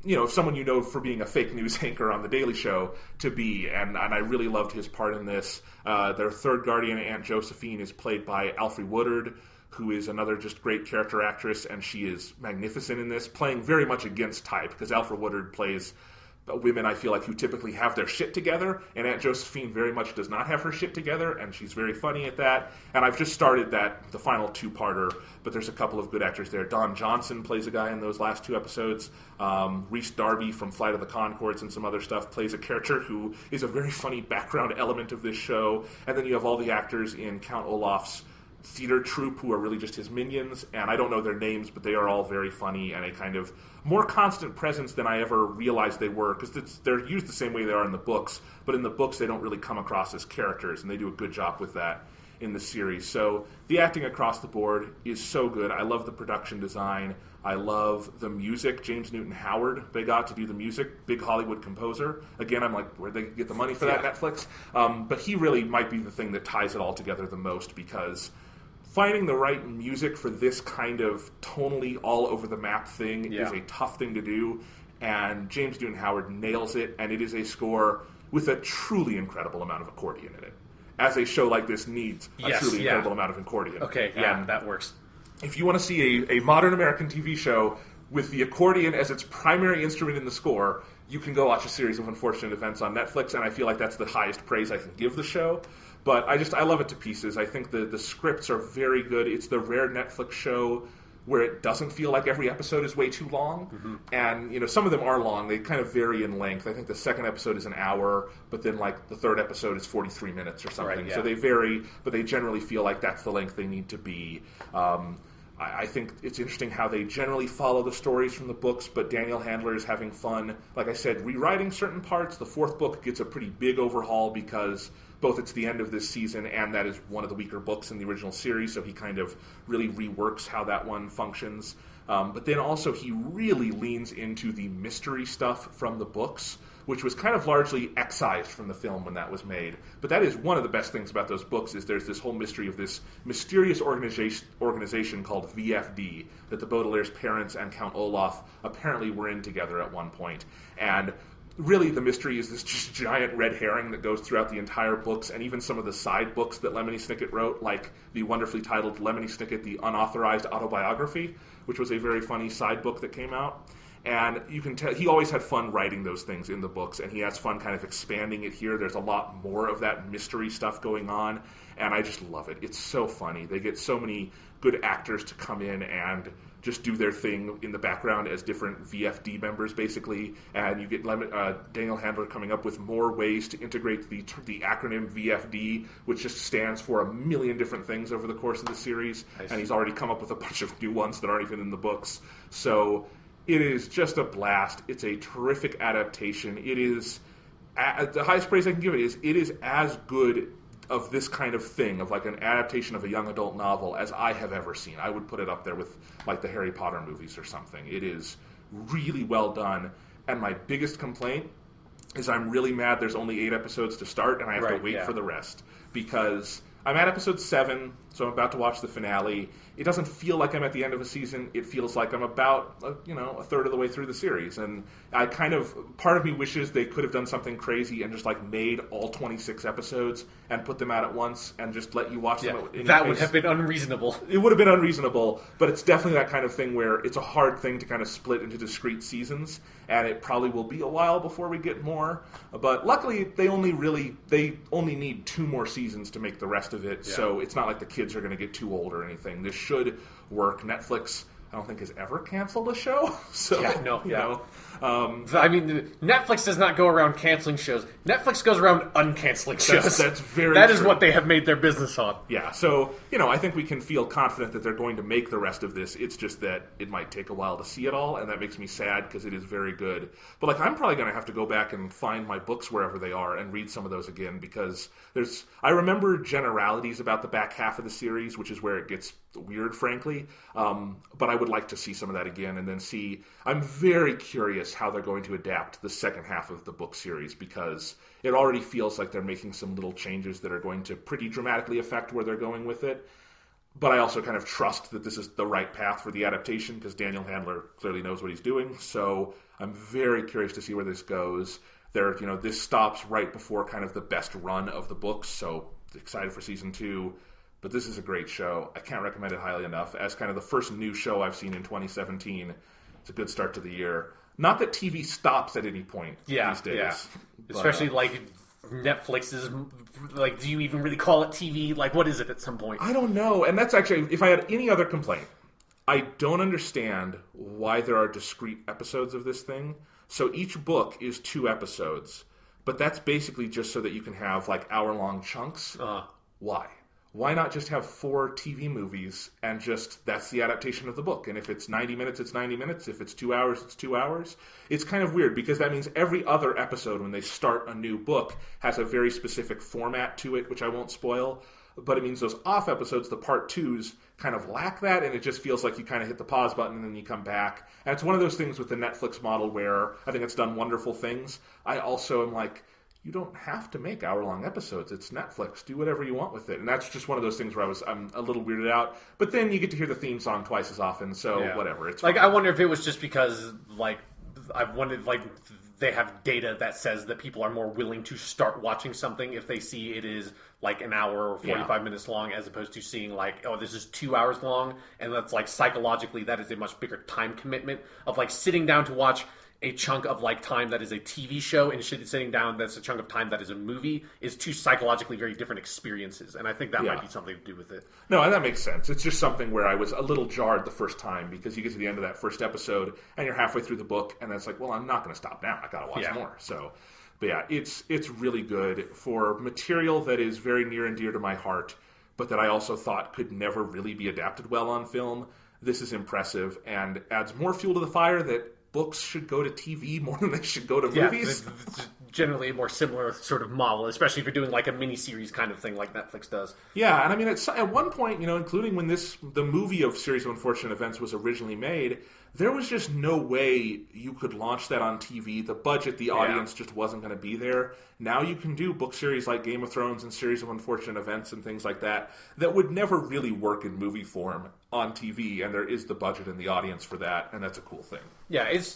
Speaker 1: you know, someone you know for being a fake news anchor on The Daily Show to be. And I really loved his part in this. Their third guardian, Aunt Josephine, is played by Alfre Woodard, who is another just great character actress, and she is magnificent in this, playing very much against type, because Alfre Woodard plays women, I feel like, who typically have their shit together, and Aunt Josephine very much does not have her shit together, and she's very funny at that. And I've just started the final 2-parter, but there's a couple of good actors there. Don Johnson plays a guy in those last 2 episodes. Rhys Darby from Flight of the Conchords and some other stuff plays a character who is a very funny background element of this show. And then you have all the actors in Count Olaf's theater troupe who are really just his minions, and I don't know their names, but they are all very funny and a kind of more constant presence than I ever realized they were, because they're used the same way they are in the books, but in the books they don't really come across as characters, and they do a good job with that in the series. So the acting across the board is so good. I love the production design. I love the music. James Newton Howard, they got to do the music. Big Hollywood composer. Again, I'm like, where'd they get the money for that, Netflix? But he really might be the thing that ties it all together the most, because finding the right music for this kind of tonally all-over-the-map thing is a tough thing to do, and James Newton Howard nails it, and it is a score with a truly incredible amount of accordion in it, as a show like this needs a truly incredible amount of accordion.
Speaker 2: Okay, yeah, that works.
Speaker 1: If you want to see a modern American TV show with the accordion as its primary instrument in the score, you can go watch A Series of Unfortunate Events on Netflix, and I feel like that's the highest praise I can give the show. But I love it to pieces. I think the scripts are very good. It's the rare Netflix show where it doesn't feel like every episode is way too long. Mm-hmm. And, you know, some of them are long. They kind of vary in length. I think the second episode is an hour, but then, like, the third episode is 43 minutes or something. Right, yeah. So they vary, but they generally feel like that's the length they need to be. I think it's interesting how they generally follow the stories from the books, but Daniel Handler is having fun, like I said, rewriting certain parts. The fourth book gets a pretty big overhaul because both it's the end of this season and that is one of the weaker books in the original series, so he kind of really reworks how that one functions. But then also he really leans into the mystery stuff from the books, which was kind of largely excised from the film when that was made. But that is one of the best things about those books, is there's this whole mystery of this mysterious organization called VFD that the Baudelaire's parents and Count Olaf apparently were in together at one point. And really the mystery is this just giant red herring that goes throughout the entire books, and even some of the side books that Lemony Snicket wrote, like the wonderfully titled Lemony Snicket, The Unauthorized Autobiography, which was a very funny side book that came out. And you can tell he always had fun writing those things in the books, and he has fun kind of expanding it here. There's a lot more of that mystery stuff going on, and I just love it. It's so funny. They get so many good actors to come in and just do their thing in the background as different VFD members, basically. And you get Daniel Handler coming up with more ways to integrate the acronym VFD, which just stands for a million different things over the course of the series. And he's already come up with a bunch of new ones that aren't even in the books. So it is just a blast. It's a terrific adaptation. It is, the highest praise I can give it is as good of this kind of thing, of like an adaptation of a young adult novel, as I have ever seen. I would put it up there with like the Harry Potter movies or something. It is really well done. And my biggest complaint is I'm really mad there's only 8 episodes to start, and I have to wait for the rest. Because I'm at episode 7, so I'm about to watch the finale. It doesn't feel like I'm at the end of a season. It feels like I'm about, a third of the way through the series. And I part of me wishes they could have done something crazy and just like made all 26 episodes and put them out at once and just let you watch them.
Speaker 2: That would have been unreasonable.
Speaker 1: It would have been unreasonable, but it's definitely that kind of thing where it's a hard thing to kind of split into discrete seasons, and it probably will be a while before we get more. But luckily, they only need 2 more seasons to make the rest of it, so it's not like the kids are going to get too old or anything. This should work. Netflix, I don't think, has ever canceled a show. So,
Speaker 2: I mean, Netflix does not go around canceling shows. Netflix goes around uncanceling shows.
Speaker 1: That's very
Speaker 2: That
Speaker 1: true.
Speaker 2: is what they have made their business on.
Speaker 1: Yeah, so, I think we can feel confident that they're going to make the rest of this. It's just that it might take a while to see it all, and that makes me sad because it is very good. But, I'm probably going to have to go back and find my books wherever they are and read some of those again, because I remember generalities about the back half of the series, which is where it gets weird, frankly. But I would like to see some of that again and then see. I'm very curious how they're going to adapt the second half of the book series, because it already feels like they're making some little changes that are going to pretty dramatically affect where they're going with it. But I also kind of trust that this is the right path for the adaptation, because Daniel Handler clearly knows what he's doing. So I'm very curious to see where this goes. This stops right before kind of the best run of the books, so excited for season 2. But this is a great show. I can't recommend it highly enough. As kind of the first new show I've seen in 2017, it's a good start to the year. Not that TV stops at any point these days. Yeah.
Speaker 2: But, especially Netflix is, do you even really call it TV? What is it at some point?
Speaker 1: I don't know. And that's actually, if I had any other complaint, I don't understand why there are discrete episodes of this thing. So each book is 2 episodes, but that's basically just so that you can have hour-long chunks. Why? Why not just have 4 TV movies and that's the adaptation of the book? And if it's 90 minutes, it's 90 minutes. If it's 2 hours, it's 2 hours. It's kind of weird, because that means every other episode when they start a new book has a very specific format to it, which I won't spoil. But it means those off episodes, the part 2s, kind of lack that, and it just feels like you kind of hit the pause button and then you come back. And it's one of those things with the Netflix model where I think it's done wonderful things. I also am you don't have to make hour-long episodes. It's Netflix. Do whatever you want with it. And that's just one of those things where I'm a little weirded out. But then you get to hear the theme song twice as often, so whatever. It's fine.
Speaker 2: I wonder if it was just because, I've wondered, they have data that says that people are more willing to start watching something if they see it is, an hour or 45 minutes long, as opposed to seeing, this is 2 hours long. And that's, psychologically, that is a much bigger time commitment of, sitting down to watch a chunk of time that is a TV show and sitting down that's a chunk of time that is a movie is 2 psychologically very different experiences, and I think that might be something to do with it.
Speaker 1: No, and that makes sense. It's just something where I was a little jarred the first time, because you get to the end of that first episode and you're halfway through the book, and it's well, I'm not going to stop now. I got to watch more. So, but yeah, it's really good for material that is very near and dear to my heart, but that I also thought could never really be adapted well on film. This is impressive and adds more fuel to the fire that books should go to TV more than they should go to movies.
Speaker 2: It's generally a more similar sort of model, especially if you're doing a mini-series kind of thing like Netflix does.
Speaker 1: Yeah, and I mean, at one point, including when the movie of Series of Unfortunate Events was originally made, there was just no way you could launch that on TV. The budget, the audience just wasn't going to be there. Now you can do book series like Game of Thrones and Series of Unfortunate Events and things like that would never really work in movie form on TV, and there is the budget and the audience for that, and that's a cool thing.
Speaker 2: Yeah, it's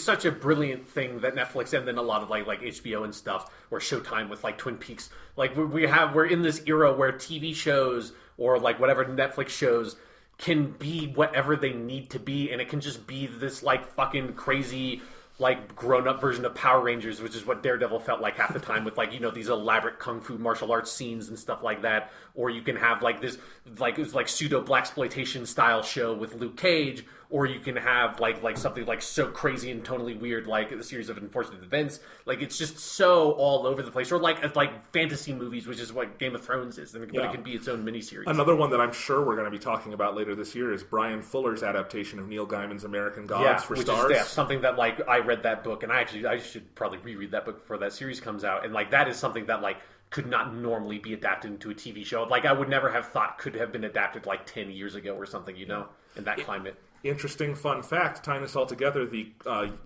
Speaker 2: such a brilliant thing that Netflix and then a lot of like HBO and stuff, or Showtime with like Twin Peaks. Like we're in this era where TV shows or like whatever Netflix shows can be whatever they need to be, and it can just be this like fucking crazy like grown-up version of Power Rangers, which is what Daredevil felt like half the time, with like, you know, these elaborate kung fu martial arts scenes and stuff like that. Or you can have like this like it's like pseudo blaxploitation style show with Luke Cage, or you can have like something like so crazy and totally weird like the Series of Unfortunate Events. Like it's just so all over the place. Or like fantasy movies, which is what Game of Thrones is, but it can be its own miniseries.
Speaker 1: Another one that I'm sure we're going to be talking about later this year is Brian Fuller's adaptation of Neil Gaiman's American Gods for Stars.
Speaker 2: Is something that like I read that book, and I should probably reread that book before that series comes out. And like that is something that like could not normally be adapted into a TV show. Like I would never have thought could have been adapted like 10 years ago or something, you know, in that climate.
Speaker 1: Interesting fun fact, tying this all together, the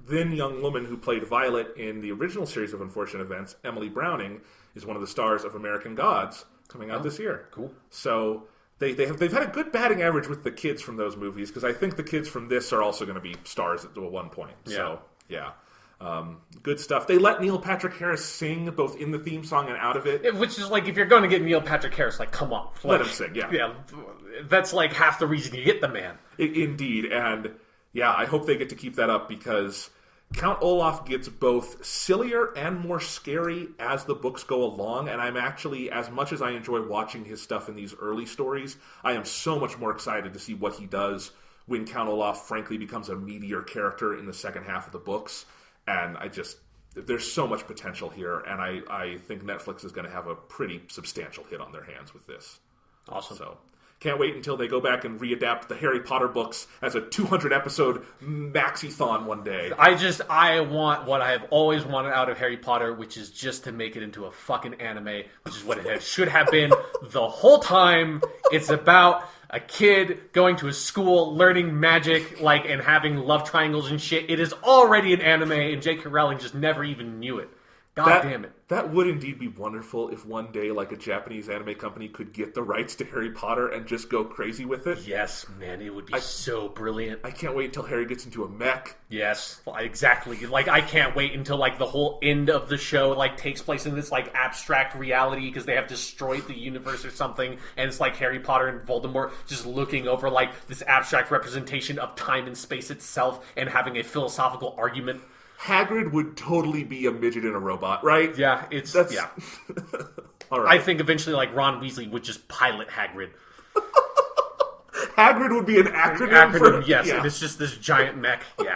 Speaker 1: then young woman who played Violet in the original Series of Unfortunate Events, Emily Browning, is one of the stars of American Gods coming out this year.
Speaker 2: Cool.
Speaker 1: So they've had a good batting average with the kids from those movies, because I think the kids from this are also going to be stars at one point.
Speaker 2: Yeah.
Speaker 1: So, yeah. Good stuff. They let Neil Patrick Harris sing both in the theme song and out of it.
Speaker 2: Which is like, if you're going to get Neil Patrick Harris, like, come on.
Speaker 1: Let him sing, yeah.
Speaker 2: Yeah, that's like half the reason you get the man.
Speaker 1: Indeed. And yeah, I hope they get to keep that up, because Count Olaf gets both sillier and more scary as the books go along. And I'm actually, as much as I enjoy watching his stuff in these early stories, I am so much more excited to see what he does when Count Olaf frankly becomes a meatier character in the second half of the books. And there's so much potential here, and I think Netflix is going to have a pretty substantial hit on their hands with this.
Speaker 2: Awesome.
Speaker 1: So, can't wait until they go back and readapt the Harry Potter books as a 200-episode maxi-thon one day.
Speaker 2: I want what I have always wanted out of Harry Potter, which is just to make it into a fucking anime, which is what it should have been the whole time. It's about a kid going to a school, learning magic, and having love triangles and shit. It is already an anime, and J.K. Rowling just never even knew it. God damn it.
Speaker 1: That would indeed be wonderful if one day, a Japanese anime company could get the rights to Harry Potter and just go crazy with it.
Speaker 2: Yes, man, it would be so brilliant.
Speaker 1: I can't wait until Harry gets into a mech.
Speaker 2: Yes, exactly. I can't wait until, the whole end of the show, takes place in this, abstract reality because they have destroyed the universe or something, and it's Harry Potter and Voldemort just looking over, this abstract representation of time and space itself and having a philosophical argument.
Speaker 1: Hagrid would totally be a midget and a robot, right?
Speaker 2: Yeah, yeah.
Speaker 1: All right.
Speaker 2: I think eventually, Ron Weasley would just pilot Hagrid.
Speaker 1: Hagrid would be an acronym
Speaker 2: yes.
Speaker 1: Yeah.
Speaker 2: And it's just this giant mech. Yeah.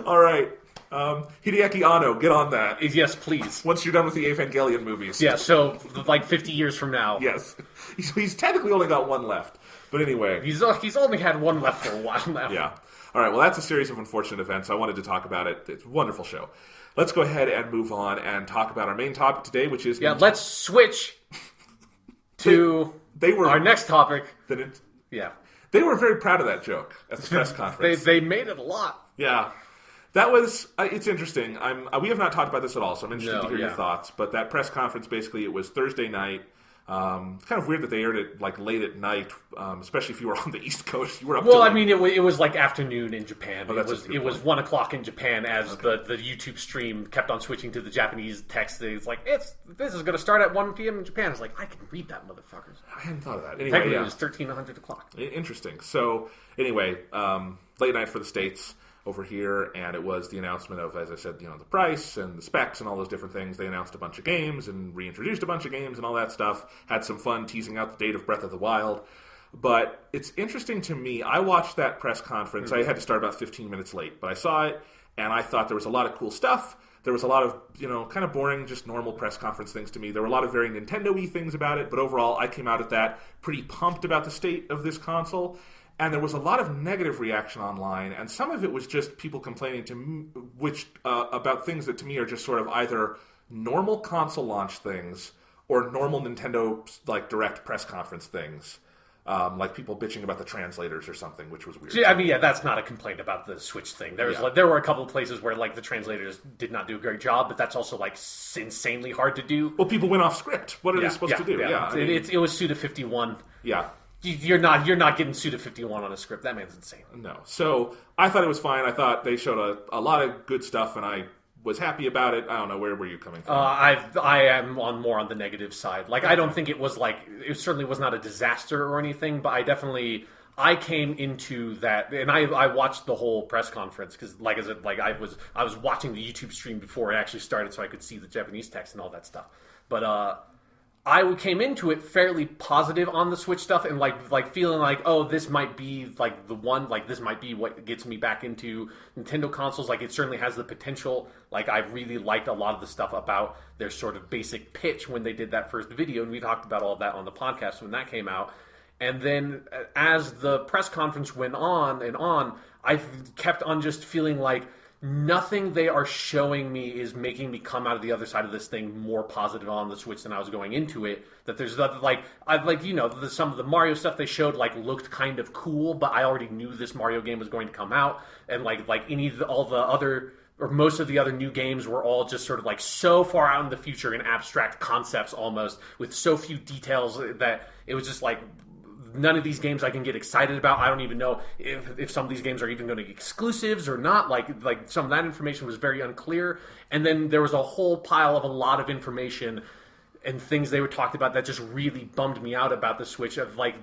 Speaker 1: All right. Hideaki Anno, get on that.
Speaker 2: Yes, please.
Speaker 1: Once you're done with the Evangelion movies.
Speaker 2: Yeah, so 50 years from now.
Speaker 1: Yes. He's technically only got one left. But anyway.
Speaker 2: He's only had one left for a while now.
Speaker 1: Yeah. All right, well, that's a series of unfortunate events. I wanted to talk about it. It's a wonderful show. Let's go ahead and move on and talk about our main topic today, which is...
Speaker 2: Yeah, let's switch to our next topic. Yeah.
Speaker 1: They were very proud of that joke at the press conference.
Speaker 2: They made it a lot.
Speaker 1: Yeah. That was... it's interesting. We have not talked about this at all, so I'm interested to hear your thoughts. But that press conference, basically, it was Thursday night. It's kind of weird that they aired it late at night, especially if you were on the East Coast. You were up.
Speaker 2: Well, it was afternoon in Japan.
Speaker 1: Oh,
Speaker 2: it was 1 o'clock in Japan as the YouTube stream kept on switching to the Japanese text. It's this is going to start at 1 p.m. in Japan. It's I can read that, motherfuckers.
Speaker 1: I hadn't thought of that. Anyway,
Speaker 2: technically, it was 1300 o'clock.
Speaker 1: Interesting. So anyway, late night for the States over here, and it was the announcement of, as I said, the price and the specs and all those different things. They announced a bunch of games and reintroduced a bunch of games and all that stuff. Had some fun teasing out the date of Breath of the Wild. But it's interesting to me. I watched that press conference. I had to start about 15 minutes late, but I saw it, and I thought there was a lot of cool stuff. There was a lot of, kind of boring, just normal press conference things to me. There were a lot of very Nintendo-y things about it, but overall, I came out at that pretty pumped about the state of this console. And there was a lot of negative reaction online, and some of it was just people complaining to me, about things that to me are just sort of either normal console launch things or normal Nintendo Direct press conference things. like people bitching about the translators or something, which was weird.
Speaker 2: I mean, yeah, that's not a complaint about the Switch thing. There were a couple of places where like the translators did not do a great job, but that's also like insanely hard to do.
Speaker 1: Well, people went off script. What are they supposed to do?
Speaker 2: Yeah. I mean, it was Suda 51.
Speaker 1: Yeah.
Speaker 2: You're not getting Suda 51 on a script. That man's insane.
Speaker 1: No. So I thought it was fine. I thought they showed a lot of good stuff, and I was happy about it. I don't know, where were you coming from?
Speaker 2: I am more on the negative side. Like, I don't think it was like, it certainly was not a disaster or anything, but I came into that, and I watched the whole press conference because, like I said, like I was watching the YouTube stream before it actually started, so I could see the Japanese text and all that stuff. But I came into it fairly positive on the Switch stuff, and like feeling like, oh, this might be like the one, like this might be what gets me back into Nintendo consoles. Like, it certainly has the potential. Like, I really liked a lot of the stuff about their sort of basic pitch when they did that first video, and we talked about all of that on the podcast when that came out. And then as the press conference went on and on, I kept on just feeling like nothing they are showing me is making me come out of the other side of this thing more positive on the Switch than I was going into it. That there's some of the Mario stuff they showed like looked kind of cool, but I already knew this Mario game was going to come out, and most of the other new games were all just sort of like so far out in the future in abstract concepts almost, with so few details that it was just like, none of these games I can get excited about. I don't even know if some of these games are even going to be exclusives or not. Like some of that information was very unclear. And then there was a whole pile of a lot of information and things they were talked about that just really bummed me out about the Switch. Of like,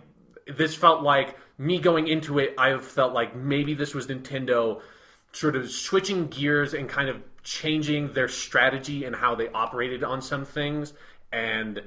Speaker 2: this felt like me going into it, I felt like maybe this was Nintendo sort of switching gears and kind of changing their strategy and how they operated on some things. And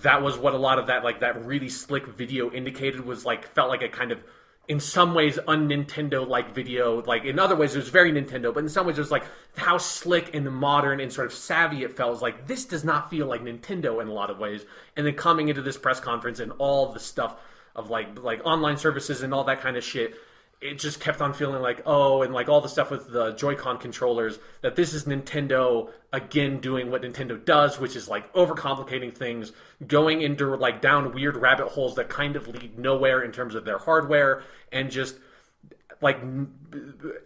Speaker 2: that was what a lot of that, like that really slick video indicated, was like, felt like a kind of, in some ways, un-Nintendo-like video. Like, in other ways, it was very Nintendo, but in some ways, it was like how slick and modern and sort of savvy it felt. It was like, this does not feel like Nintendo in a lot of ways. And then coming into this press conference and all the stuff of like online services and all that kind of shit, it just kept on feeling like, oh, and like all the stuff with the Joy-Con controllers, that this is Nintendo again doing what Nintendo does, which is like overcomplicating things, going into like down weird rabbit holes that kind of lead nowhere in terms of their hardware, and just like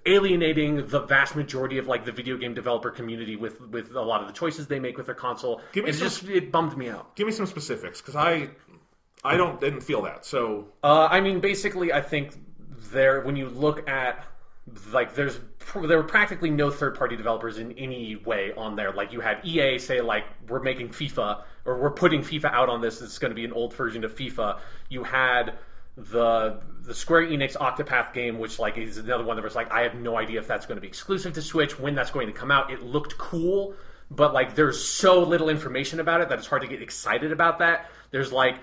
Speaker 2: alienating the vast majority of like the video game developer community with a lot of the choices they make with their console. It bummed me out.
Speaker 1: Give me some specifics, because I didn't feel that. So
Speaker 2: I mean, basically, I think when you look at, like, there were practically no third-party developers in any way on there. Like, you had EA say, like, we're making FIFA, or we're putting FIFA out on this. It's going to be an old version of FIFA. You had the Square Enix Octopath game, which, like, is another one that was like, I have no idea if that's going to be exclusive to Switch, when that's going to come out. It looked cool, but, like, there's so little information about it that it's hard to get excited about that. There's, like,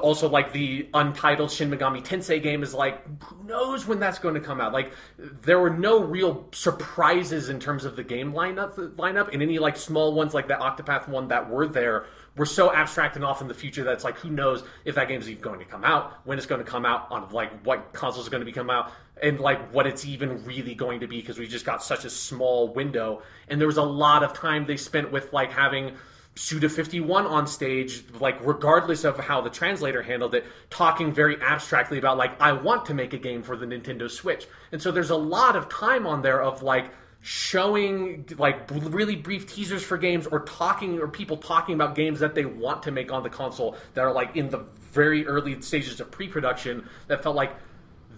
Speaker 2: also, like, the untitled Shin Megami Tensei game is like, who knows when that's going to come out? Like, there were no real surprises in terms of the game lineup, and any like small ones like that Octopath one that were there were so abstract and off in the future that it's like, who knows if that game's even going to come out, when it's going to come out, on like what consoles are going to be come out, and like what it's even really going to be, because we just got such a small window. And there was a lot of time they spent with like having Suda 51 on stage, like, regardless of how the translator handled it, talking very abstractly about, like, I want to make a game for the Nintendo Switch. And so there's a lot of time on there of, like, showing, like, really brief teasers for games, or people talking about games that they want to make on the console that are, like, in the very early stages of pre-production, that felt like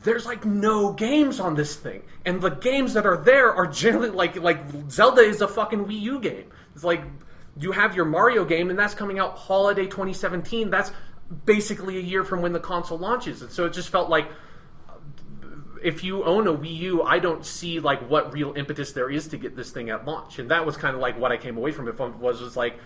Speaker 2: there's, like, no games on this thing. And the games that are there are generally, like Zelda is a fucking Wii U game. It's like, you have your Mario game, and that's coming out holiday 2017. That's basically a year from when the console launches. And so it just felt like, if you own a Wii U, I don't see like what real impetus there is to get this thing at launch. And that was kind of like what I came away from it from, was like,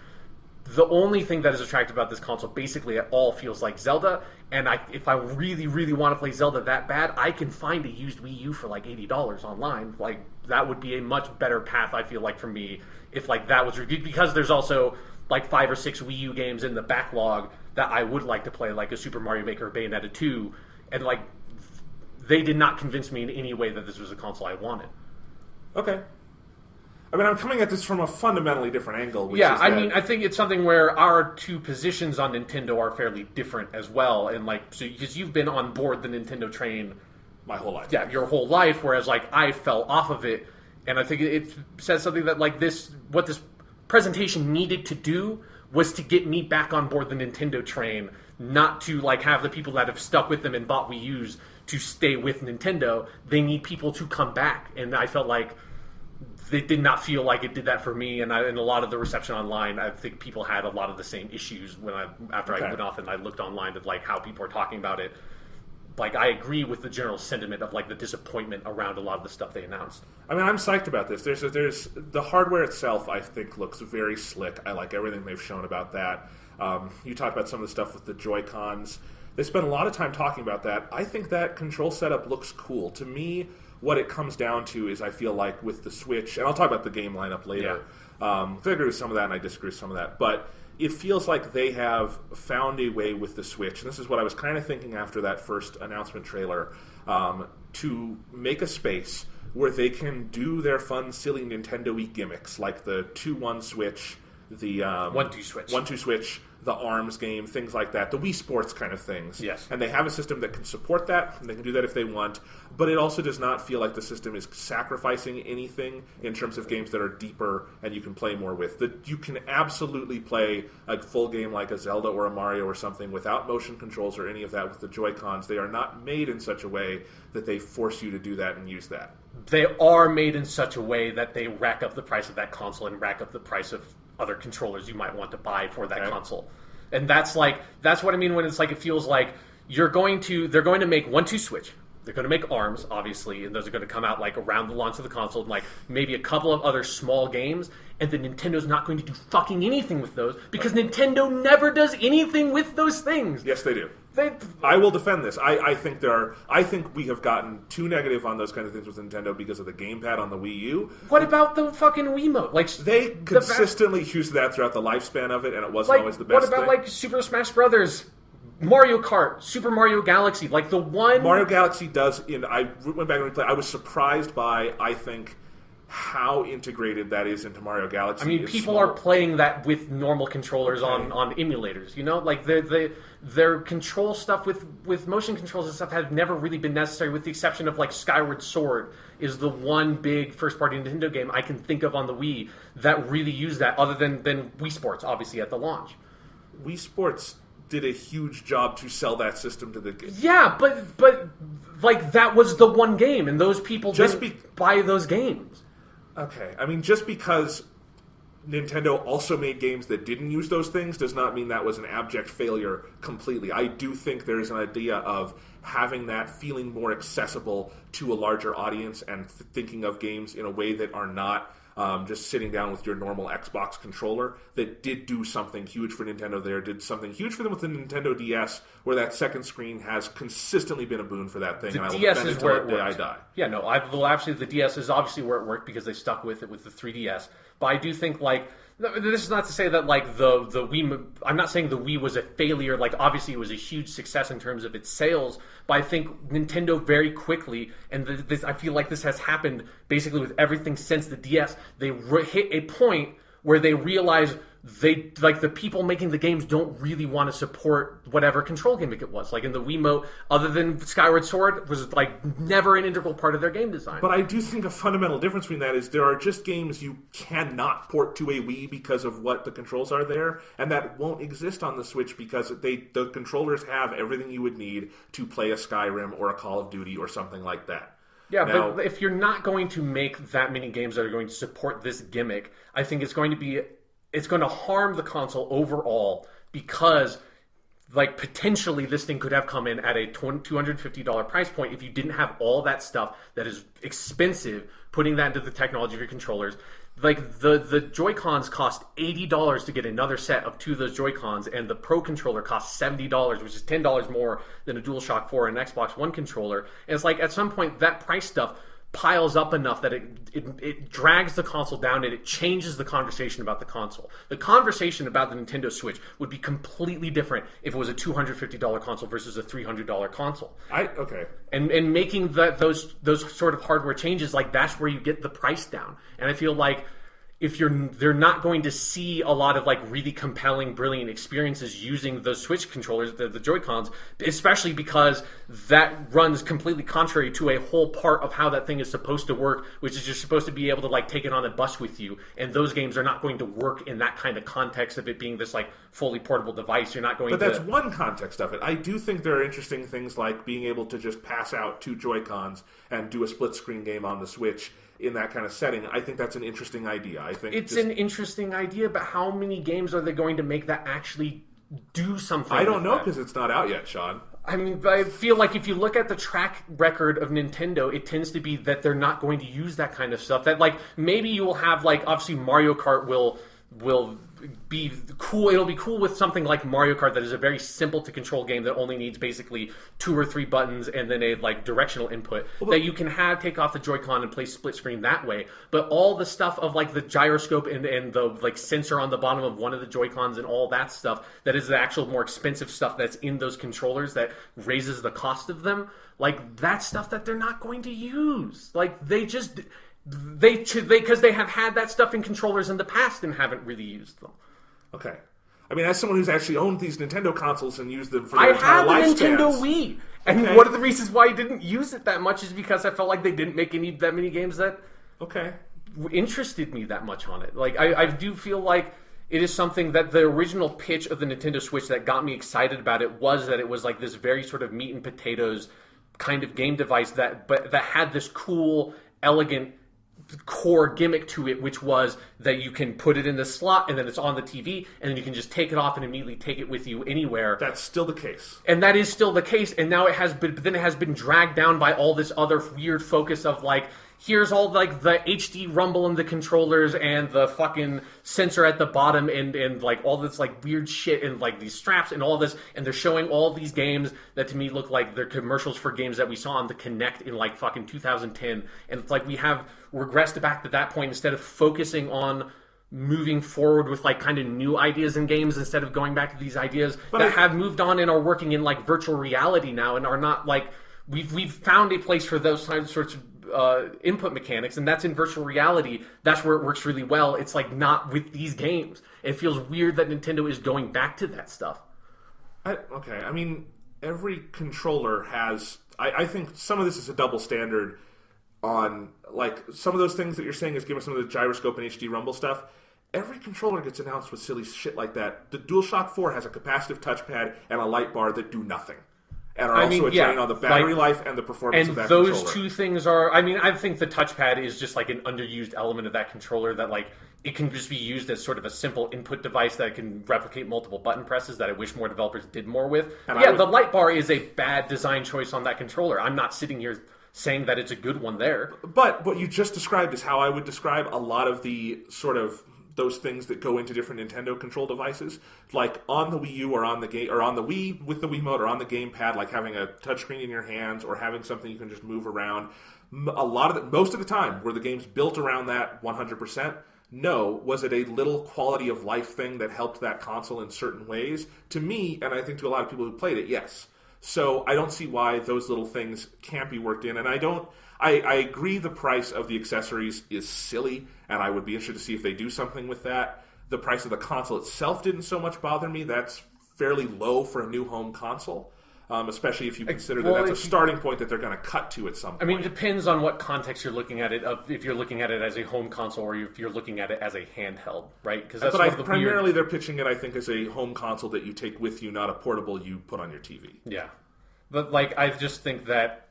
Speaker 2: the only thing that is attractive about this console basically at all feels like Zelda. And if I really, really want to play Zelda that bad, I can find a used Wii U for like $80 online. Like, that would be a much better path, I feel like, for me, if like that was reviewed, because there's also like 5 or 6 Wii U games in the backlog that I would like to play, like a Super Mario Maker or Bayonetta 2, and like, they did not convince me in any way that this was a console I wanted.
Speaker 1: Okay. I mean, I'm coming at this from a fundamentally different angle. Which
Speaker 2: Yeah,
Speaker 1: is
Speaker 2: I
Speaker 1: that,
Speaker 2: mean, I think it's something where our two positions on Nintendo are fairly different as well, and like, so because you've been on board the Nintendo train
Speaker 1: my whole life.
Speaker 2: Yeah, your whole life, whereas like I fell off of it, and I think it says something that like what this presentation needed to do was to get me back on board the Nintendo train, not to like have the people that have stuck with them and bought Wii U's to stay with Nintendo. They need people to come back, and I felt like they did not feel like it did that for me, and a lot of the reception online, I think people had a lot of the same issues after I went off and I looked online at like how people are talking about it. Like, I agree with the general sentiment of like the disappointment around a lot of the stuff they announced.
Speaker 1: I mean, I'm psyched about this. There's the hardware itself, I think, looks very slick. I like everything they've shown about that. You talked about some of the stuff with the Joy-Cons. They spent a lot of time talking about that. I think that control setup looks cool. To me, what it comes down to is I feel like with the Switch, and I'll talk about the game lineup later. I agree with some of that and I disagree with some of that. But it feels like they have found a way with the Switch, and this is what I was kind of thinking after that first announcement trailer, to make a space where they can do their fun, silly Nintendo-y gimmicks, like the 2-1 Switch, the 1-2 Switch, the ARMS game, things like that, the Wii Sports kind of things.
Speaker 2: Yes.
Speaker 1: And they have a system that can support that, and they can do that if they want, but it also does not feel like the system is sacrificing anything in terms of games that are deeper and you can play more with. You can absolutely play a full game like a Zelda or a Mario or something without motion controls or any of that with the Joy-Cons. They are not made in such a way that they force you to do that and use that.
Speaker 2: They are made in such a way that they rack up the price of that console and rack up the price of other controllers you might want to buy for that console. And that's what I mean when it's like, it feels like they're going to make 1-2 Switch. They're going to make ARMS, obviously, and those are going to come out like around the launch of the console, and like maybe a couple of other small games, and then Nintendo's not going to do fucking anything with those because Nintendo never does anything with those things.
Speaker 1: Yes, they do. I will defend this. I think we have gotten too negative on those kind of things with Nintendo because of the gamepad on the Wii U.
Speaker 2: What about the fucking Wiimote? Like,
Speaker 1: they consistently used that throughout the lifespan of it, and it wasn't always the best thing.
Speaker 2: What about like Super Smash Brothers, Mario Kart, Super Mario Galaxy? Like the one
Speaker 1: Mario Galaxy does. I went back and replayed. I was surprised by how integrated that is into Mario Galaxy.
Speaker 2: I mean, people are playing that with normal controllers on emulators, you know? Like, their control stuff with motion controls and stuff have never really been necessary, with the exception of, like, Skyward Sword is the one big first-party Nintendo game I can think of on the Wii that really used that, other than Wii Sports, obviously, at the launch.
Speaker 1: Wii Sports did a huge job to sell that system to the game.
Speaker 2: Yeah, but like, that was the one game, and those people didn't buy those games.
Speaker 1: Okay, I mean, just because Nintendo also made games that didn't use those things does not mean that was an abject failure completely. I do think there's an idea of having that feeling more accessible to a larger audience and thinking of games in a way that are not just sitting down with your normal Xbox controller, that did do something huge for Nintendo there, did something huge for them with the Nintendo DS, where that second screen has consistently been a boon for that thing.
Speaker 2: The
Speaker 1: and I will
Speaker 2: DS
Speaker 1: defend
Speaker 2: is
Speaker 1: it
Speaker 2: where
Speaker 1: till
Speaker 2: it
Speaker 1: the day I
Speaker 2: worked.
Speaker 1: die.
Speaker 2: Yeah, no, absolutely, the DS is obviously where it worked because they stuck with it with the 3DS. But I do think, like, this is not to say that, like, the Wii... I'm not saying the Wii was a failure. Like, obviously it was a huge success in terms of its sales, but I think Nintendo very quickly, and I feel like this has happened basically with everything since the DS, they hit a point where they realize the people making the games don't really want to support whatever control gimmick it was. Like in the Wiimote, other than Skyward Sword, was like never an integral part of their game design.
Speaker 1: But I do think a fundamental difference between that is there are just games you cannot port to a Wii because of what the controls are there, and that won't exist on the Switch because the controllers have everything you would need to play a Skyrim or a Call of Duty or something like that.
Speaker 2: Yeah, now, but if you're not going to make that many games that are going to support this gimmick, I think it's going to harm the console overall, because like potentially this thing could have come in at a $250 price point if you didn't have all that stuff that is expensive, putting that into the technology of your controllers. Like the Joy-Cons cost $80 to get another set of two of those Joy-Cons, and the Pro controller costs $70, which is $10 more than a DualShock 4 and an Xbox One controller. And it's like at some point that price stuff piles up enough that it drags the console down, and it changes the conversation about the console. The conversation about the Nintendo Switch would be completely different if it was a $250 console versus a $300 console.
Speaker 1: Okay.
Speaker 2: And making those sort of hardware changes, like that's where you get the price down. And I feel like they're not going to see a lot of like really compelling, brilliant experiences using the Switch controllers, the Joy-Cons, especially because that runs completely contrary to a whole part of how that thing is supposed to work, which is you're supposed to be able to like take it on a bus with you, and those games are not going to work in that kind of context of it being this like fully portable device. You're not going
Speaker 1: But that's one context of it. I do think there are interesting things like being able to just pass out 2 Joy-Cons and do a split-screen game on the Switch in that kind of setting. I think that's an interesting idea. I think
Speaker 2: it's an interesting idea, but how many games are they going to make that actually do something?
Speaker 1: I don't know because it's not out yet, Sean.
Speaker 2: I mean, I feel like if you look at the track record of Nintendo, it tends to be that they're not going to use that kind of stuff. That like maybe you will have like obviously Mario Kart will be cool. It'll be cool with something like Mario Kart that is a very simple to control game that only needs basically 2 or 3 buttons and then a like directional input that you can take off the Joy-Con and play split screen that way. But all the stuff of like the gyroscope and the like sensor on the bottom of one of the Joy-Cons and all that stuff that is the actual more expensive stuff that's in those controllers that raises the cost of them. Like that's stuff that they're not going to use. Like because they have had that stuff in controllers in the past and haven't really used them.
Speaker 1: Okay. I mean, as someone who's actually owned these Nintendo consoles and used them for their entire lifespans...
Speaker 2: I have a Nintendo Wii, and one of the reasons why I didn't use it that much is because I felt like they didn't make that many games that interested me that much on it. Like, I do feel like it is something that the original pitch of the Nintendo Switch that got me excited about it was that it was like this very sort of meat and potatoes kind of game device that had this cool, elegant core gimmick to it, which was that you can put it in the slot and then it's on the TV and then you can just take it off and immediately take it with you anywhere.
Speaker 1: That's still the case.
Speaker 2: And that is still the case. And now it has been dragged down by all this other weird focus of like, here's all like the HD rumble in the controllers and the fucking sensor at the bottom and like all this like weird shit and like these straps and all this, and they're showing all these games that to me look like they're commercials for games that we saw on the Kinect in like fucking 2010. And it's like we have regressed back to that point instead of focusing on moving forward with like kind of new ideas in games instead of going back to these ideas that have moved on and are working in like virtual reality now and are not like we've found a place for those sorts of input mechanics, and that's in virtual reality. That's where it works really well. It's like not with these games. It feels weird that Nintendo is going back to that stuff.
Speaker 1: I mean, every controller has... I think some of this is a double standard on, like, some of those things that you're saying is giving some of the gyroscope and HD rumble stuff. Every controller gets announced with silly shit like that. The DualShock 4 has a capacitive touchpad and a light bar that do nothing. And are also a drain on the battery life and the performance of that controller. And
Speaker 2: those two things are... I mean, I think the touchpad is just like an underused element of that controller that like it can just be used as sort of a simple input device that can replicate multiple button presses that I wish more developers did more with. And the light bar is a bad design choice on that controller. I'm not sitting here saying that it's a good one there.
Speaker 1: But what you just described is how I would describe a lot of the sort of those things that go into different Nintendo control devices, like on the Wii U or on the game or on the Wii with the Wiimote or on the gamepad, like having a touchscreen in your hands or having something you can just move around. Most of the time, were the games built around that 100%? No. Was it a little quality of life thing that helped that console in certain ways? To me, and I think to a lot of people who played it, yes. So I don't see why those little things can't be worked in, and I agree the price of the accessories is silly, and I would be interested to see if they do something with that. The price of the console itself didn't so much bother me. That's fairly low for a new home console, especially if you consider that that's a starting point that they're going to cut to at some point.
Speaker 2: I mean, it depends on what context you're looking at it, if you're looking at it as a home console or if you're looking at it as a handheld, right? Because that's
Speaker 1: primarily they're pitching it, I think, as a home console that you take with you, not a portable you put on your TV.
Speaker 2: Yeah. But, like, I just think that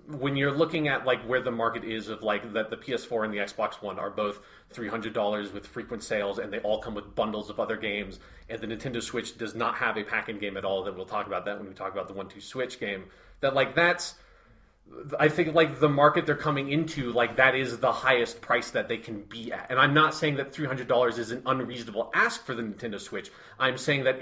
Speaker 2: when you're looking at like where the market is of like that the PS4 and the Xbox One are both $300 with frequent sales and they all come with bundles of other games, and the Nintendo Switch does not have a pack-in game at all, then we'll talk about that when we talk about the 1-2 Switch game, that like that's I think like the market they're coming into, like that is the highest price that they can be at. And I'm not saying that $300 is an unreasonable ask for the Nintendo Switch. I'm saying that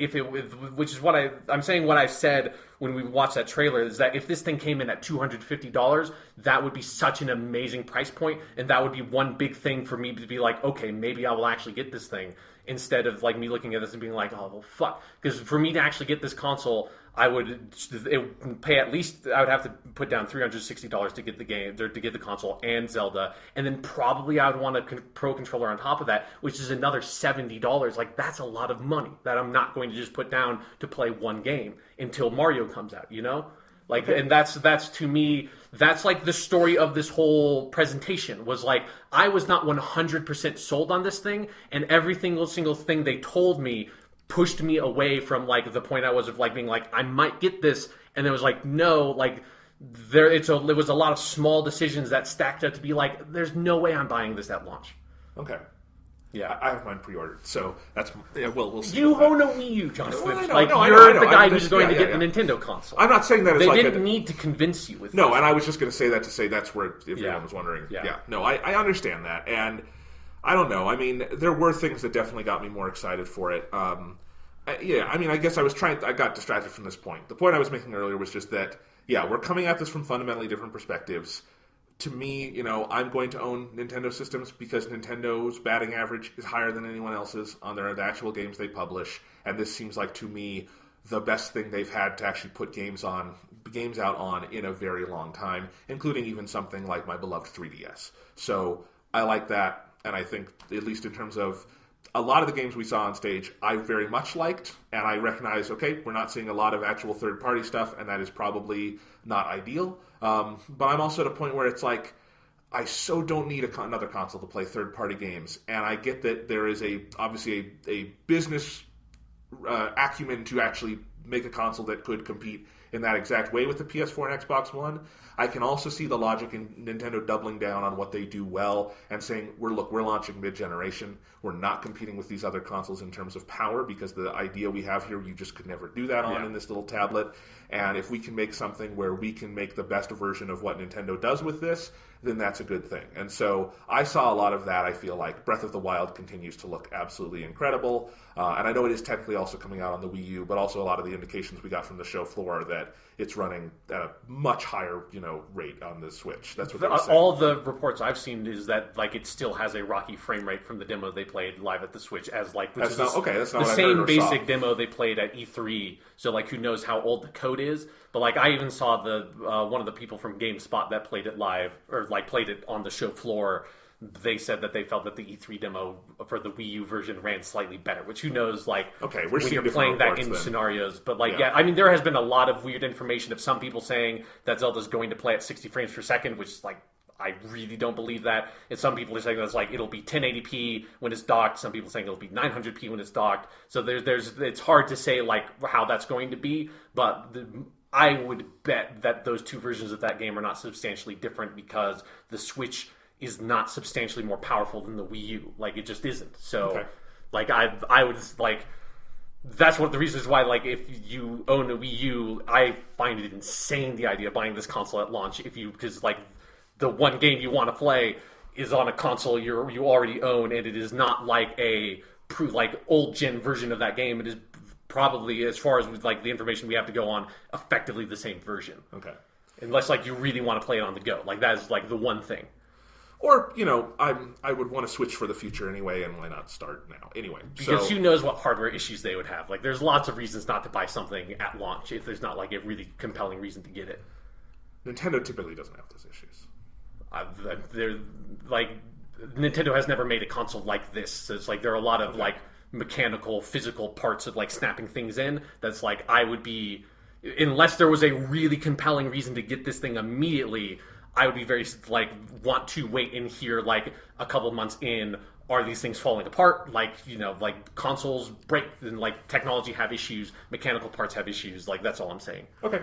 Speaker 2: which is what I'm saying what I said when we watched that trailer is that if this thing came in at $250, that would be such an amazing price point, and that would be one big thing for me to be like, okay, maybe I will actually get this thing, instead of like me looking at this and being like, oh well, fuck. Because for me to actually get this console, I would pay at least, I would have to put down $360 to get the game, to get the console and Zelda, and then probably I would want a Pro Controller on top of that, which is another $70. Like, that's a lot of money that I'm not going to just put down to play one game until Mario comes out, you know? Like, and that's to me, that's like the story of this whole presentation, was like, I was not 100% sold on this thing, and every single thing they told me pushed me away from like the point I was of like being like, I might get this, and it was like, no, like there was a lot of small decisions that stacked up to be like, there's no way I'm buying this at launch.
Speaker 1: Okay.
Speaker 2: Yeah,
Speaker 1: I have mine pre-ordered, so that's we'll see.
Speaker 2: You own a Wii U, John Switch.
Speaker 1: I know,
Speaker 2: like
Speaker 1: I
Speaker 2: you're
Speaker 1: know.
Speaker 2: the guy who's going to get the Nintendo console.
Speaker 1: I'm not saying that
Speaker 2: they
Speaker 1: like
Speaker 2: didn't need to convince you with
Speaker 1: no,
Speaker 2: this.
Speaker 1: and I was just going to say that to say that's where if anyone was wondering. Yeah. No, I understand that, and I don't know. I mean, there were things that definitely got me more excited for it. I mean, I guess I got distracted from this point. The point I was making earlier was just that, we're coming at this from fundamentally different perspectives. To me, I'm going to own Nintendo systems because Nintendo's batting average is higher than anyone else's on the actual games they publish, and this seems like, to me, the best thing they've had to actually put games out on in a very long time, including even something like my beloved 3DS. So I like that, and I think, at least in terms of a lot of the games we saw on stage, I very much liked, and I recognize, okay, we're not seeing a lot of actual third-party stuff, and that is probably not ideal. But I'm also at a point where it's like, I so don't need another console to play third-party games, and I get that there is obviously a business acumen to actually make a console that could compete in that exact way with the PS4 and Xbox One. I can also see the logic in Nintendo doubling down on what they do well and saying, we're launching mid-generation. We're not competing with these other consoles in terms of power, because the idea we have here, you just could never do that on in this little tablet. And if we can make something where we can make the best version of what Nintendo does with this, then that's a good thing. And so I saw a lot of that. I feel like Breath of the Wild continues to look absolutely incredible. And I know it is technically also coming out on the Wii U, but also a lot of the indications we got from the show floor that it's running at a much higher, rate on the Switch. That's what they were saying.
Speaker 2: All the reports I've seen is that like it still has a rocky frame rate from the demo they played live at the Switch, as like
Speaker 1: that's not
Speaker 2: the same basic demo they played at E3. So like, who knows how old the code is? But like, I even saw the one of the people from GameSpot that played it live, or like played it on the show floor. They said that they felt that the E3 demo for the Wii U version ran slightly better, which who knows, like,
Speaker 1: we're
Speaker 2: when you're playing that in scenarios. But like, I mean, there has been a lot of weird information of some people saying that Zelda's going to play at 60 frames per second, which is like, I really don't believe that. And some people are saying that it's like it'll be 1080p when it's docked. Some people are saying it'll be 900p when it's docked. So there's it's hard to say like how that's going to be, but I would bet that those two versions of that game are not substantially different, because the Switch is not substantially more powerful than the Wii U. Like, it just isn't. So, like, I would, like, that's one of the reasons why, like, if you own a Wii U, I find it insane, the idea of buying this console at launch, because, like, the one game you want to play is on a console you already own, and it is not like a, like, old-gen version of that game. It is probably, as far as, like, the information we have to go on, effectively the same version.
Speaker 1: Okay.
Speaker 2: Unless, like, you really want to play it on the go. Like, that is, like, the one thing.
Speaker 1: Or, I would want to switch for the future anyway, and why not start now? Anyway.
Speaker 2: Because who knows what hardware issues they would have. Like, there's lots of reasons not to buy something at launch if there's not, like, a really compelling reason to get it.
Speaker 1: Nintendo typically doesn't have those issues.
Speaker 2: They're, like, Nintendo has never made a console like this. So it's like there are a lot of, like, mechanical, physical parts of, like, snapping things in. That's, like, I would be... Unless there was a really compelling reason to get this thing immediately... I would be very, like, want to wait and hear, like, a couple months in, are these things falling apart? Like, like, consoles break, and, like, technology have issues, mechanical parts have issues. Like, that's all I'm saying.
Speaker 1: Okay.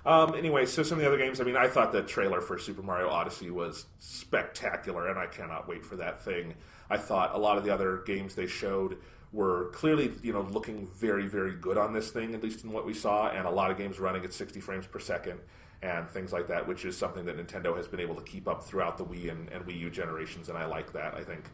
Speaker 1: Anyway, so some of the other games, I mean, I thought the trailer for Super Mario Odyssey was spectacular, and I cannot wait for that thing. I thought a lot of the other games they showed were clearly, looking very, very good on this thing, at least in what we saw, and a lot of games running at 60 frames per second. And things like that, which is something that Nintendo has been able to keep up throughout the Wii and Wii U generations, and I like that. I think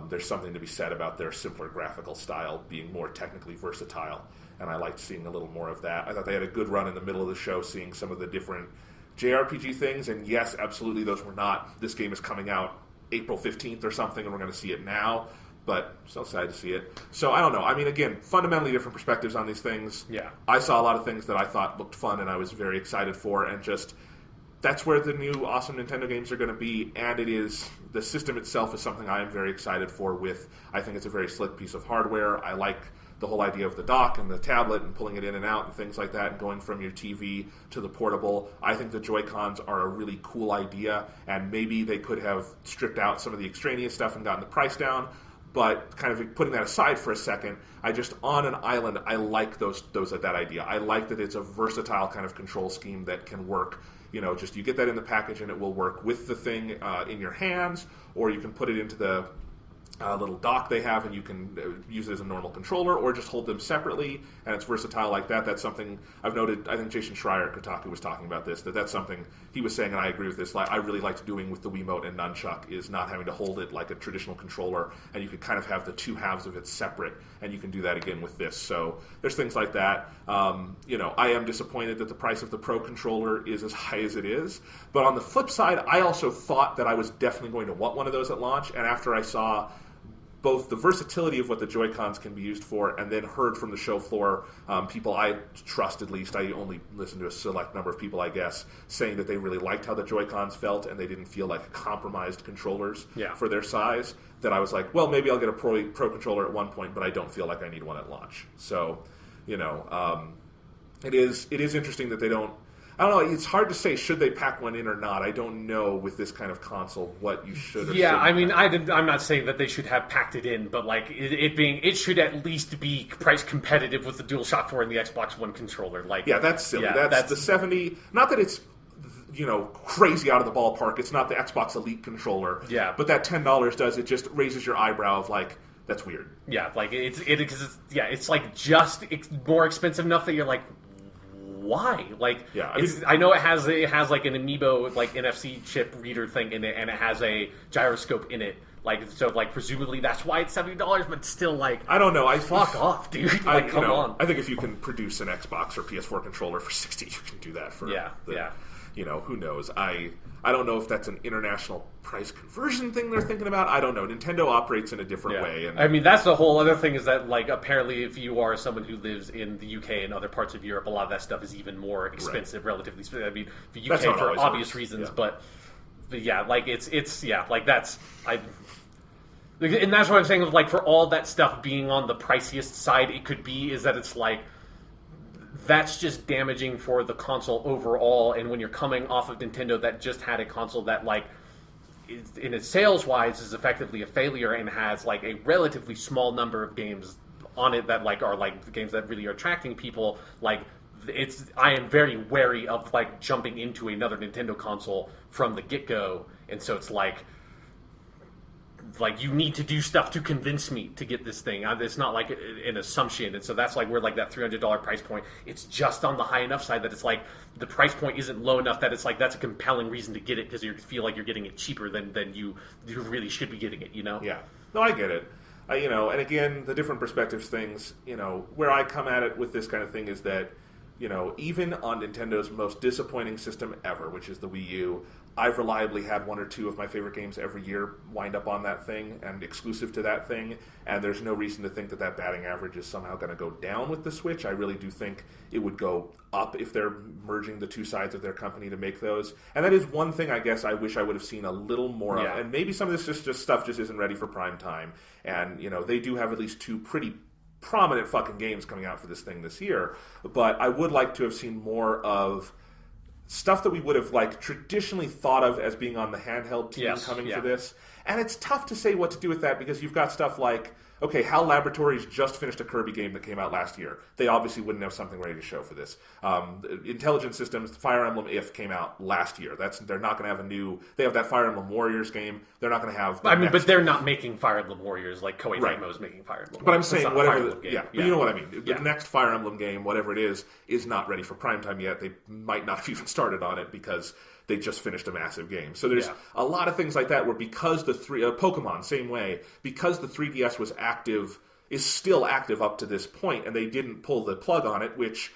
Speaker 1: there's something to be said about their simpler graphical style being more technically versatile, and I liked seeing a little more of that. I thought they had a good run in the middle of the show, seeing some of the different JRPG things, and yes, absolutely, those were not, this game is coming out April 15th or something, and we're going to see it now, but so excited to see it. So I don't know. I mean, again, fundamentally different perspectives on these things.
Speaker 2: Yeah.
Speaker 1: I saw a lot of things that I thought looked fun and I was very excited for, and just that's where the new awesome Nintendo games are going to be, and it is, the system itself is something I am very excited for with, I think it's a very slick piece of hardware. I like the whole idea of the dock and the tablet and pulling it in and out and things like that and going from your TV to the portable. I think the Joy-Cons are a really cool idea, and maybe they could have stripped out some of the extraneous stuff and gotten the price down. But kind of putting that aside for a second, I just, on an island, I like that idea. I like that it's a versatile kind of control scheme that can work. You know, just you get that in the package and it will work with the thing in your hands, or you can put it into the little dock they have and you can use it as a normal controller, or just hold them separately, and it's versatile like that. That's something I've noted. I think Jason Schreier at Kotaku was talking about this, that's something he was saying, and I agree with this. Like, I really liked doing with the Wiimote and Nunchuck is not having to hold it like a traditional controller, and you can kind of have the two halves of it separate, and you can do that again with this. So there's things like that. You know, I am disappointed that the price of the Pro controller is as high as it is, but on the flip side, I also thought that I was definitely going to want one of those at launch, and after I saw both the versatility of what the Joy-Cons can be used for, and then heard from the show floor people I trust, at least, I only listened to a select number of people, I guess, saying that they really liked how the Joy-Cons felt and they didn't feel like compromised controllers for their size, that I was like, well, maybe I'll get a Pro controller at one point, but I don't feel like I need one at launch. So, you know, it is interesting that they don't, I don't know, it's hard to say, should they pack one in or not? I don't know with this kind of console what you should or
Speaker 2: Yeah, I mean,
Speaker 1: pack.
Speaker 2: I'm not saying that they should have packed it in, but like it should at least be price competitive with the DualShock 4 and the Xbox One controller. Like,
Speaker 1: yeah, that's silly.
Speaker 2: Yeah,
Speaker 1: that's the 70. Not that it's, you know, crazy out of the ballpark. It's not the Xbox Elite controller.
Speaker 2: Yeah.
Speaker 1: But that $10 does, it just raises your eyebrow of like, that's weird.
Speaker 2: Yeah, like it's like just more expensive enough that you're like, why? Like,
Speaker 1: yeah,
Speaker 2: I know it has like an Amiibo like NFC chip reader thing in it, and it has a gyroscope in it. Like, so like presumably that's why it's $70, but still, like,
Speaker 1: I don't know.
Speaker 2: Fuck off, dude. Like, come on.
Speaker 1: I think if you can produce an Xbox or PS4 controller for $60, you can do that for You know, who knows? I don't know if that's an international price conversion thing they're thinking about. I don't know. Nintendo operates in a different way. And
Speaker 2: I mean, that's the whole other thing is that, like, apparently if you are someone who lives in the UK and other parts of Europe, a lot of that stuff is even more expensive, relatively speaking. I mean, the UK for obvious reasons, but yeah, like, it's like, that's... And that's what I'm saying, like, for all that stuff being on the priciest side it could be, is that it's like, that's just damaging for the console overall. And when you're coming off of Nintendo that just had a console that, like, in its sales-wise is effectively a failure and has, like, a relatively small number of games on it that, like, are, like, the games that really are attracting people, like, I am very wary of, like, jumping into another Nintendo console from the get-go. And so it's like, you need to do stuff to convince me to get this thing. It's not like an assumption. And so that's like where, like, that $300 price point, it's just on the high enough side that it's like the price point isn't low enough that it's like that's a compelling reason to get it because you feel like you're getting it cheaper than you really should be getting it, you know?
Speaker 1: Yeah. No, I get it. You know, and again, the different perspectives things, you know, where I come at it with this kind of thing is that, you know, even on Nintendo's most disappointing system ever, which is the Wii U, I've reliably had one or two of my favorite games every year wind up on that thing and exclusive to that thing, and there's no reason to think that that batting average is somehow going to go down with the Switch. I really do think it would go up if they're merging the two sides of their company to make those. And that is one thing I guess I wish I would have seen a little more of. And maybe some of this just stuff just isn't ready for prime time. And, you know, they do have at least two pretty prominent fucking games coming out for this thing this year. But I would like to have seen more of stuff that we would have, like, traditionally thought of as being on the handheld team coming for this. And it's tough to say what to do with that because you've got stuff like, okay, HAL Laboratories just finished a Kirby game that came out last year. They obviously wouldn't have something ready to show for this. Intelligent Systems, Fire Emblem If came out last year. They're not going to have a new... They have that Fire Emblem Warriors game. They're not going to have...
Speaker 2: but they're not making Fire Emblem Warriors like Koei Tecmo is making Fire Emblem.
Speaker 1: But I'm saying whatever... But you know what I mean. The next Fire Emblem game, whatever it is not ready for primetime yet. They might not have even started on it because they just finished a massive game. So there's a lot of things like that where because the Pokemon, same way, because the 3DS was active, is still active up to this point, and they didn't pull the plug on it, which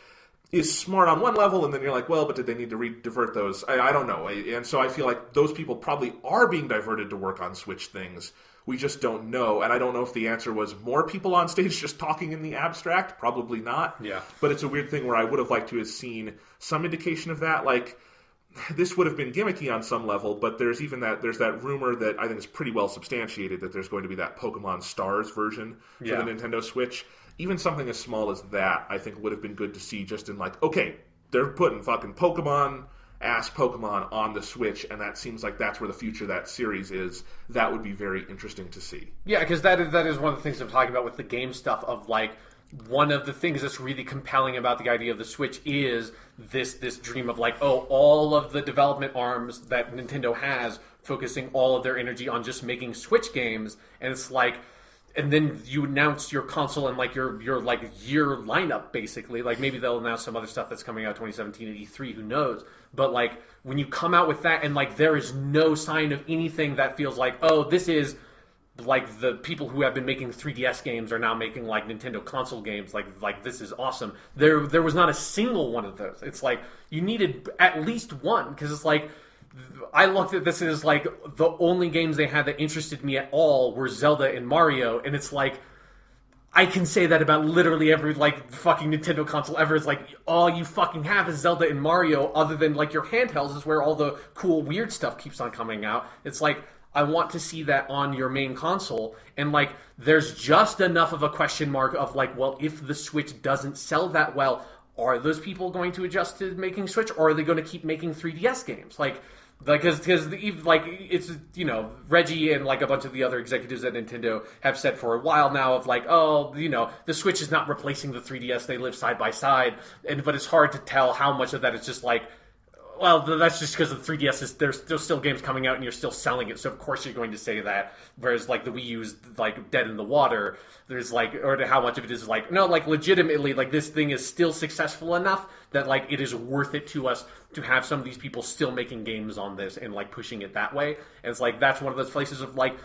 Speaker 1: is smart on one level, and then you're like, well, but did they need to divert those? I don't know. And so I feel like those people probably are being diverted to work on Switch things. We just don't know. And I don't know if the answer was more people on stage just talking in the abstract. Probably not.
Speaker 2: Yeah.
Speaker 1: But it's a weird thing where I would have liked to have seen some indication of that. Like, this would have been gimmicky on some level, but there's that rumor that I think is pretty well substantiated that there's going to be that Pokemon Stars version for the Nintendo Switch. Even something as small as that, I think, would have been good to see just in like, okay, they're putting fucking Pokemon on the Switch, and that seems like that's where the future of that series is. That would be very interesting to see.
Speaker 2: Yeah, because that is one of the things I'm talking about with the game stuff of like, one of the things that's really compelling about the idea of the Switch is this dream of like, oh, all of the development arms that Nintendo has focusing all of their energy on just making Switch games, and it's like, and then you announce your console and like your like year lineup basically. Like maybe they'll announce some other stuff that's coming out 2017 at E3, who knows? But like when you come out with that and like there is no sign of anything that feels like, oh, this is like the people who have been making 3DS games are now making like Nintendo console games. Like this is awesome. There was not a single one of those. It's like you needed at least one, because it's like I looked at this as like the only games they had that interested me at all were Zelda and Mario, and it's like I can say that about literally every like fucking Nintendo console ever. It's like all you fucking have is Zelda and Mario, other than like your handhelds is where all the cool weird stuff keeps on coming out. It's like I want to see that on your main console, and like there's just enough of a question mark of like, well, if the Switch doesn't sell that well, are those people going to adjust to making Switch, or are they going to keep making 3DS games? Like because like it's, you know, Reggie and like a bunch of the other executives at Nintendo have said for a while now of like, oh, you know, the Switch is not replacing the 3DS, they live side by side, but it's hard to tell how much of that is just like, well, that's just because the 3DS is there's still games coming out and you're still selling it, so of course you're going to say that. Whereas like the Wii U's like dead in the water. There's like, or how much of it is like, no, like legitimately, like this thing is still successful enough that like it is worth it to us to have some of these people still making games on this and like pushing it that way. And it's like that's one of those places of like,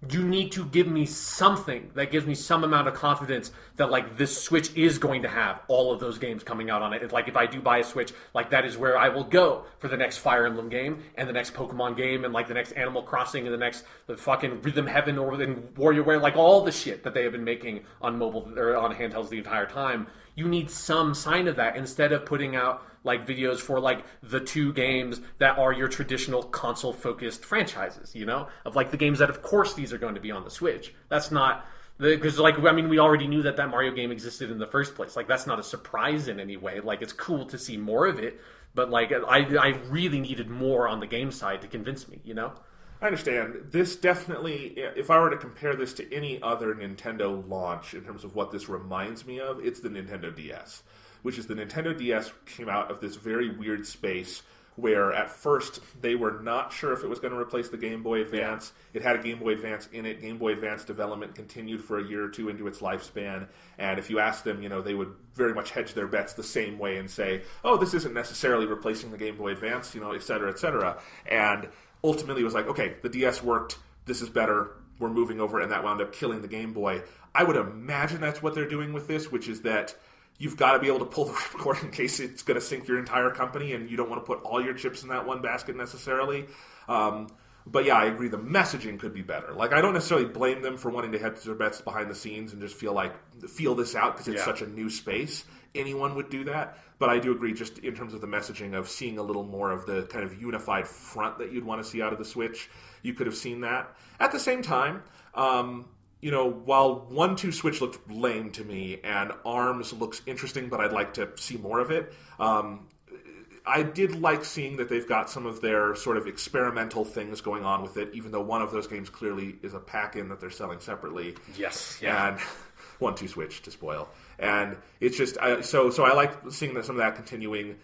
Speaker 2: you need to give me something that gives me some amount of confidence that like this Switch is going to have all of those games coming out on it. It's like if I do buy a Switch, like that is where I will go for the next Fire Emblem game and the next Pokemon game and like the next Animal Crossing and the fucking Rhythm Heaven or then WarioWare, like all the shit that they have been making on mobile or on handhelds the entire time. You need some sign of that instead of putting out like videos for like the two games that are your traditional console focused franchises, you know, of like the games that of course these are going to be on the Switch. That's not because like, I mean, we already knew that Mario game existed in the first place. Like that's not a surprise in any way. Like it's cool to see more of it, but like I really needed more on the game side to convince me, you know?
Speaker 1: I understand. This definitely, if I were to compare this to any other Nintendo launch in terms of what this reminds me of, it's the Nintendo DS, which is the Nintendo DS came out of this very weird space where at first they were not sure if it was going to replace the Game Boy Advance. It had a Game Boy Advance in it. Game Boy Advance development continued for a year or two into its lifespan, and if you asked them, you know, they would very much hedge their bets the same way and say, oh, this isn't necessarily replacing the Game Boy Advance, you know, et cetera, et cetera. And ultimately it was like, okay, the DS worked, this is better, we're moving over, and that wound up killing the Game Boy. I would imagine that's what they're doing with this, which is that you've got to be able to pull the ripcord in case it's going to sink your entire company, and you don't want to put all your chips in that one basket necessarily. But yeah, I agree, the messaging could be better. Like, I don't necessarily blame them for wanting to hedge their bets behind the scenes and just feel this out because it's such a new space. Anyone would do that. But I do agree, just in terms of the messaging of seeing a little more of the kind of unified front that you'd want to see out of the Switch, you could have seen that. At the same time, you know, while 1-2 Switch looked lame to me and ARMS looks interesting, but I'd like to see more of it, I did like seeing that they've got some of their sort of experimental things going on with it, even though one of those games clearly is a pack-in that they're selling separately.
Speaker 2: Yes, yeah.
Speaker 1: And 1-2 Switch, to spoil. And it's just, so I like seeing that some of that continuing.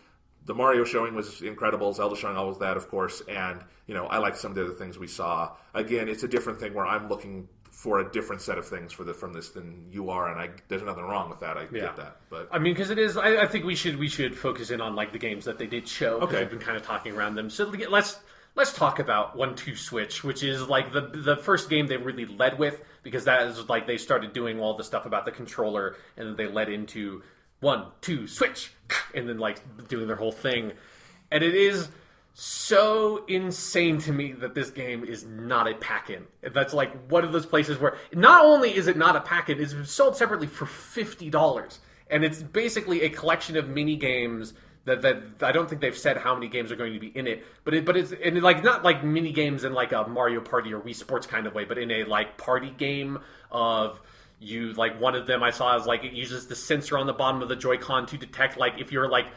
Speaker 1: The Mario showing was incredible. Zelda showing all of that, of course. And, you know, I like some of the other things we saw. Again, it's a different thing where I'm looking for a different set of things from this than you are, and there's nothing wrong with that. I get that, but
Speaker 2: I mean, because it is. I think we should focus in on like the games that they did show. Because we've been kind of talking around them. So let's talk about 1-2-Switch, which is like the first game they really led with, because that is like they started doing all the stuff about the controller, and then they led into 1-2-Switch, and then like doing their whole thing, and it is so insane to me that this game is not a pack-in. That's like one of those places where not only is it not a pack-in, it's sold separately for $50, and it's basically a collection of mini games that I don't think they've said how many games are going to be in it, but it's like not like mini games in like a Mario Party or Wii Sports kind of way, but in a like party game of you, like one of them I saw is like it uses the sensor on the bottom of the Joy-Con to detect like if you're like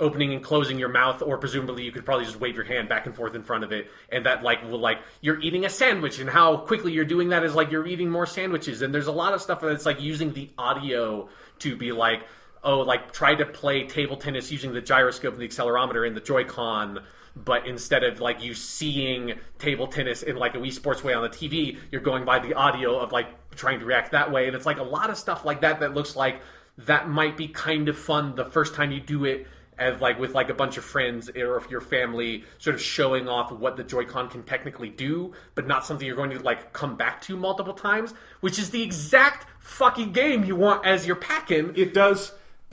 Speaker 2: opening and closing your mouth, or presumably you could probably just wave your hand back and forth in front of it, and that like will like you're eating a sandwich, and how quickly you're doing that is like you're eating more sandwiches. And there's a lot of stuff that's like using the audio to be like, oh, like try to play table tennis using the gyroscope and the accelerometer in the Joy-Con, but instead of like you seeing table tennis in like a Wii Sports way on the TV, you're going by the audio of like trying to react that way. And it's like a lot of stuff like that looks like that might be kind of fun the first time you do it, as like with like a bunch of friends or if your family, sort of showing off what the Joy-Con can technically do, but not something you're going to like come back to multiple times, which is the exact fucking game you want as your pack-in.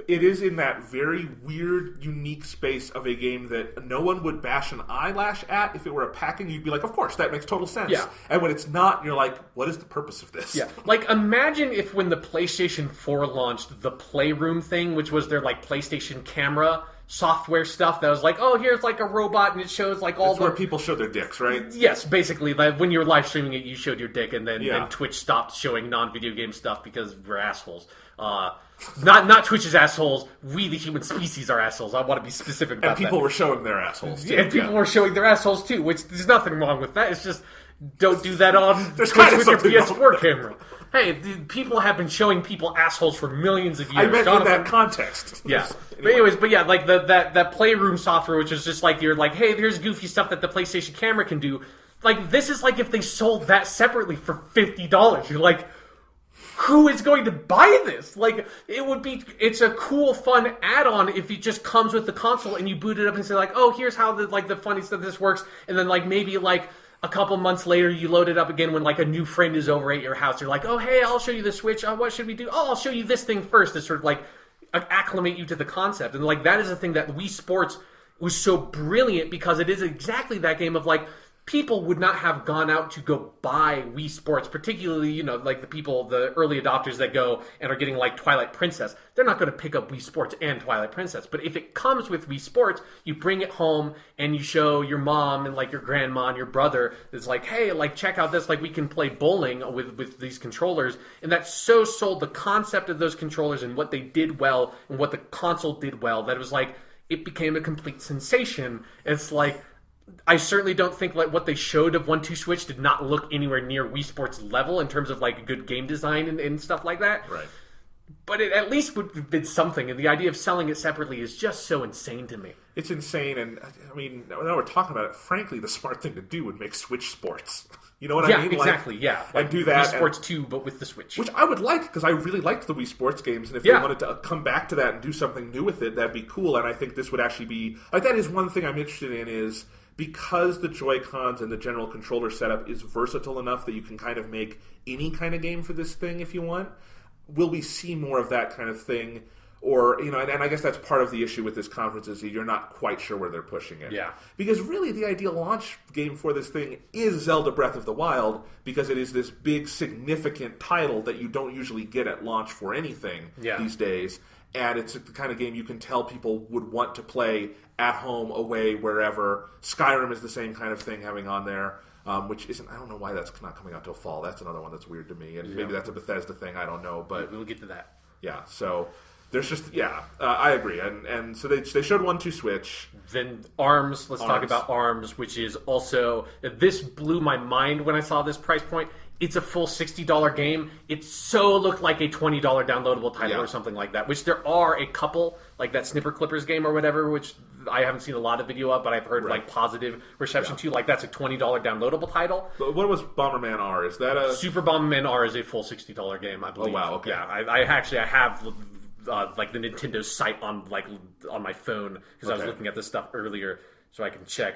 Speaker 1: It is in that very weird, unique space of a game that no one would bash an eyelash at. If it were a pack-in, you'd be like, of course, that makes total sense.
Speaker 2: Yeah.
Speaker 1: And when it's not, you're like, what is the purpose of this?
Speaker 2: Yeah. Like, imagine if when the PlayStation 4 launched, the Playroom thing, which was their, like, PlayStation camera software stuff that was like, oh, here's, like, a robot, and it shows, like, all
Speaker 1: where people show their dicks, right?
Speaker 2: Yes, basically. Like, when you were live streaming it, you showed your dick, and then Twitch stopped showing non-video game stuff because we're assholes. Not Twitch's assholes. We, the human species, are assholes. I want to be specific about that.
Speaker 1: And people were showing their assholes, too.
Speaker 2: And people were showing their assholes, too, which there's nothing wrong with that. It's just, don't do that on
Speaker 1: Twitch
Speaker 2: with your PS4 camera. Hey, people have been showing people assholes for millions of years.
Speaker 1: I meant in that context.
Speaker 2: Yeah. Anyway. But like that Playroom software, which is just like, you're like, hey, there's goofy stuff that the PlayStation camera can do. Like, this is like if they sold that separately for $50. You're like, who is going to buy this? Like, it's a cool, fun add-on if it just comes with the console and you boot it up and say like, oh, here's how the funny stuff this works, and then like maybe like a couple months later you load it up again when like a new friend is over at your house. You're like, oh, hey, I'll show you the Switch. Oh, what should we do? Oh, I'll show you this thing first to sort of like acclimate you to the concept. And like that is the thing that Wii Sports was so brilliant, because it is exactly that game of like, people would not have gone out to go buy Wii Sports, particularly, you know, like the early adopters that go and are getting like Twilight Princess. They're not going to pick up Wii Sports and Twilight Princess. But if it comes with Wii Sports, you bring it home and you show your mom and like your grandma and your brother. It's like, hey, like check out this. Like we can play bowling with these controllers. And that so sold the concept of those controllers and what they did well and what the console did well, that it was like, it became a complete sensation. It's like, I certainly don't think like what they showed of 1-2-Switch did not look anywhere near Wii Sports level in terms of like good game design and stuff like that.
Speaker 1: Right.
Speaker 2: But it at least would have been something, and the idea of selling it separately is just so insane to me.
Speaker 1: It's insane, and I mean, now we're talking about it, frankly, the smart thing to do would make Switch Sports. You know what I mean?
Speaker 2: Exactly,
Speaker 1: like, and do that.
Speaker 2: Wii Sports 2, but with the Switch.
Speaker 1: Which I would like, because I really liked the Wii Sports games, and if they wanted to come back to that and do something new with it, that'd be cool, and I think this would actually be... Like, that is one thing I'm interested in is... Because the Joy-Cons and the general controller setup is versatile enough that you can kind of make any kind of game for this thing if you want, will we see more of that kind of thing? Or, you know, and I guess that's part of the issue with this conference is that you're not quite sure where they're pushing it.
Speaker 2: Yeah.
Speaker 1: Because really the ideal launch game for this thing is Zelda Breath of the Wild, because it is this big, significant title that you don't usually get at launch for anything these days. And it's the kind of game you can tell people would want to play at home, away, wherever. Skyrim is the same kind of thing having on there, which isn't... I don't know why that's not coming out till fall. That's another one that's weird to me. And maybe that's a Bethesda thing. I don't know. But
Speaker 2: we'll get to that.
Speaker 1: Yeah, so there's just... Yeah, I agree. And so they showed 1-2-Switch.
Speaker 2: Then ARMS. Let's talk about ARMS, which is also... This blew my mind when I saw this price point. It's a full $60 game. It so looked like a $20 downloadable title or something like that, which there are a couple, like that Snipper Clippers game or whatever, which I haven't seen a lot of video of, but I've heard like positive reception to. Like that's a $20 downloadable title.
Speaker 1: But what was Bomberman R? Is that a
Speaker 2: Super Bomberman R is a full $60 game, I believe.
Speaker 1: Oh wow, okay.
Speaker 2: Yeah, I have like the Nintendo site on my phone because I was looking at this stuff earlier, so I can check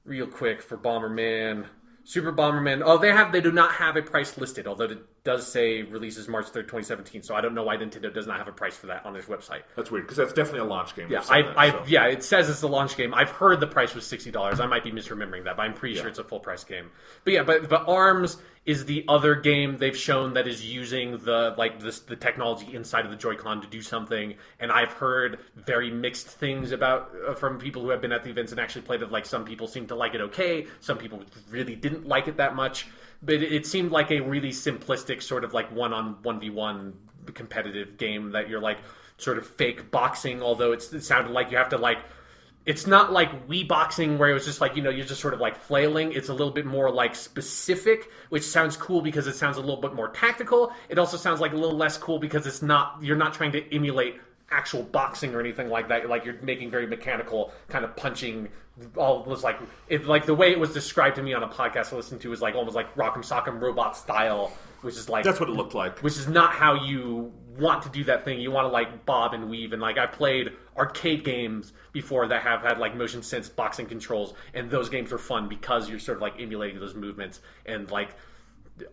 Speaker 2: real quick for Bomberman. Super Bomberman. Oh, they do not have a price listed, although it does say releases March 3rd, 2017. So I don't know why Nintendo does not have a price for that on their website.
Speaker 1: That's weird because that's definitely a launch game.
Speaker 2: Yeah, yeah, it says it's a launch game. I've heard the price was $60. I might be misremembering that, but I'm pretty sure it's a full price game. But yeah, but ARMS is the other game they've shown that is using the technology inside of the Joy-Con to do something. And I've heard very mixed things about from people who have been at the events and actually played it. Like some people seem to like it okay, some people really didn't like it that much. But it seemed like a really simplistic sort of like 1-on-1v1 competitive game that you're like sort of fake boxing, although it sounded like you have to like, it's not like Wii boxing where it was just like, you're just sort of like flailing. It's a little bit more like specific, which sounds cool because it sounds a little bit more tactical. It also sounds like a little less cool because you're not trying to emulate actual boxing or anything like that. Like you're making very mechanical kind of punching. All was like the way it was described to me on a podcast I listened to was like almost like Rock'em Sock'em Robot style, which is like
Speaker 1: that's what it looked like.
Speaker 2: Which is not how you want to do that thing. You want to like bob and weave, and like I played arcade games before that have had like motion sense boxing controls, and those games were fun because you're sort of like emulating those movements. And like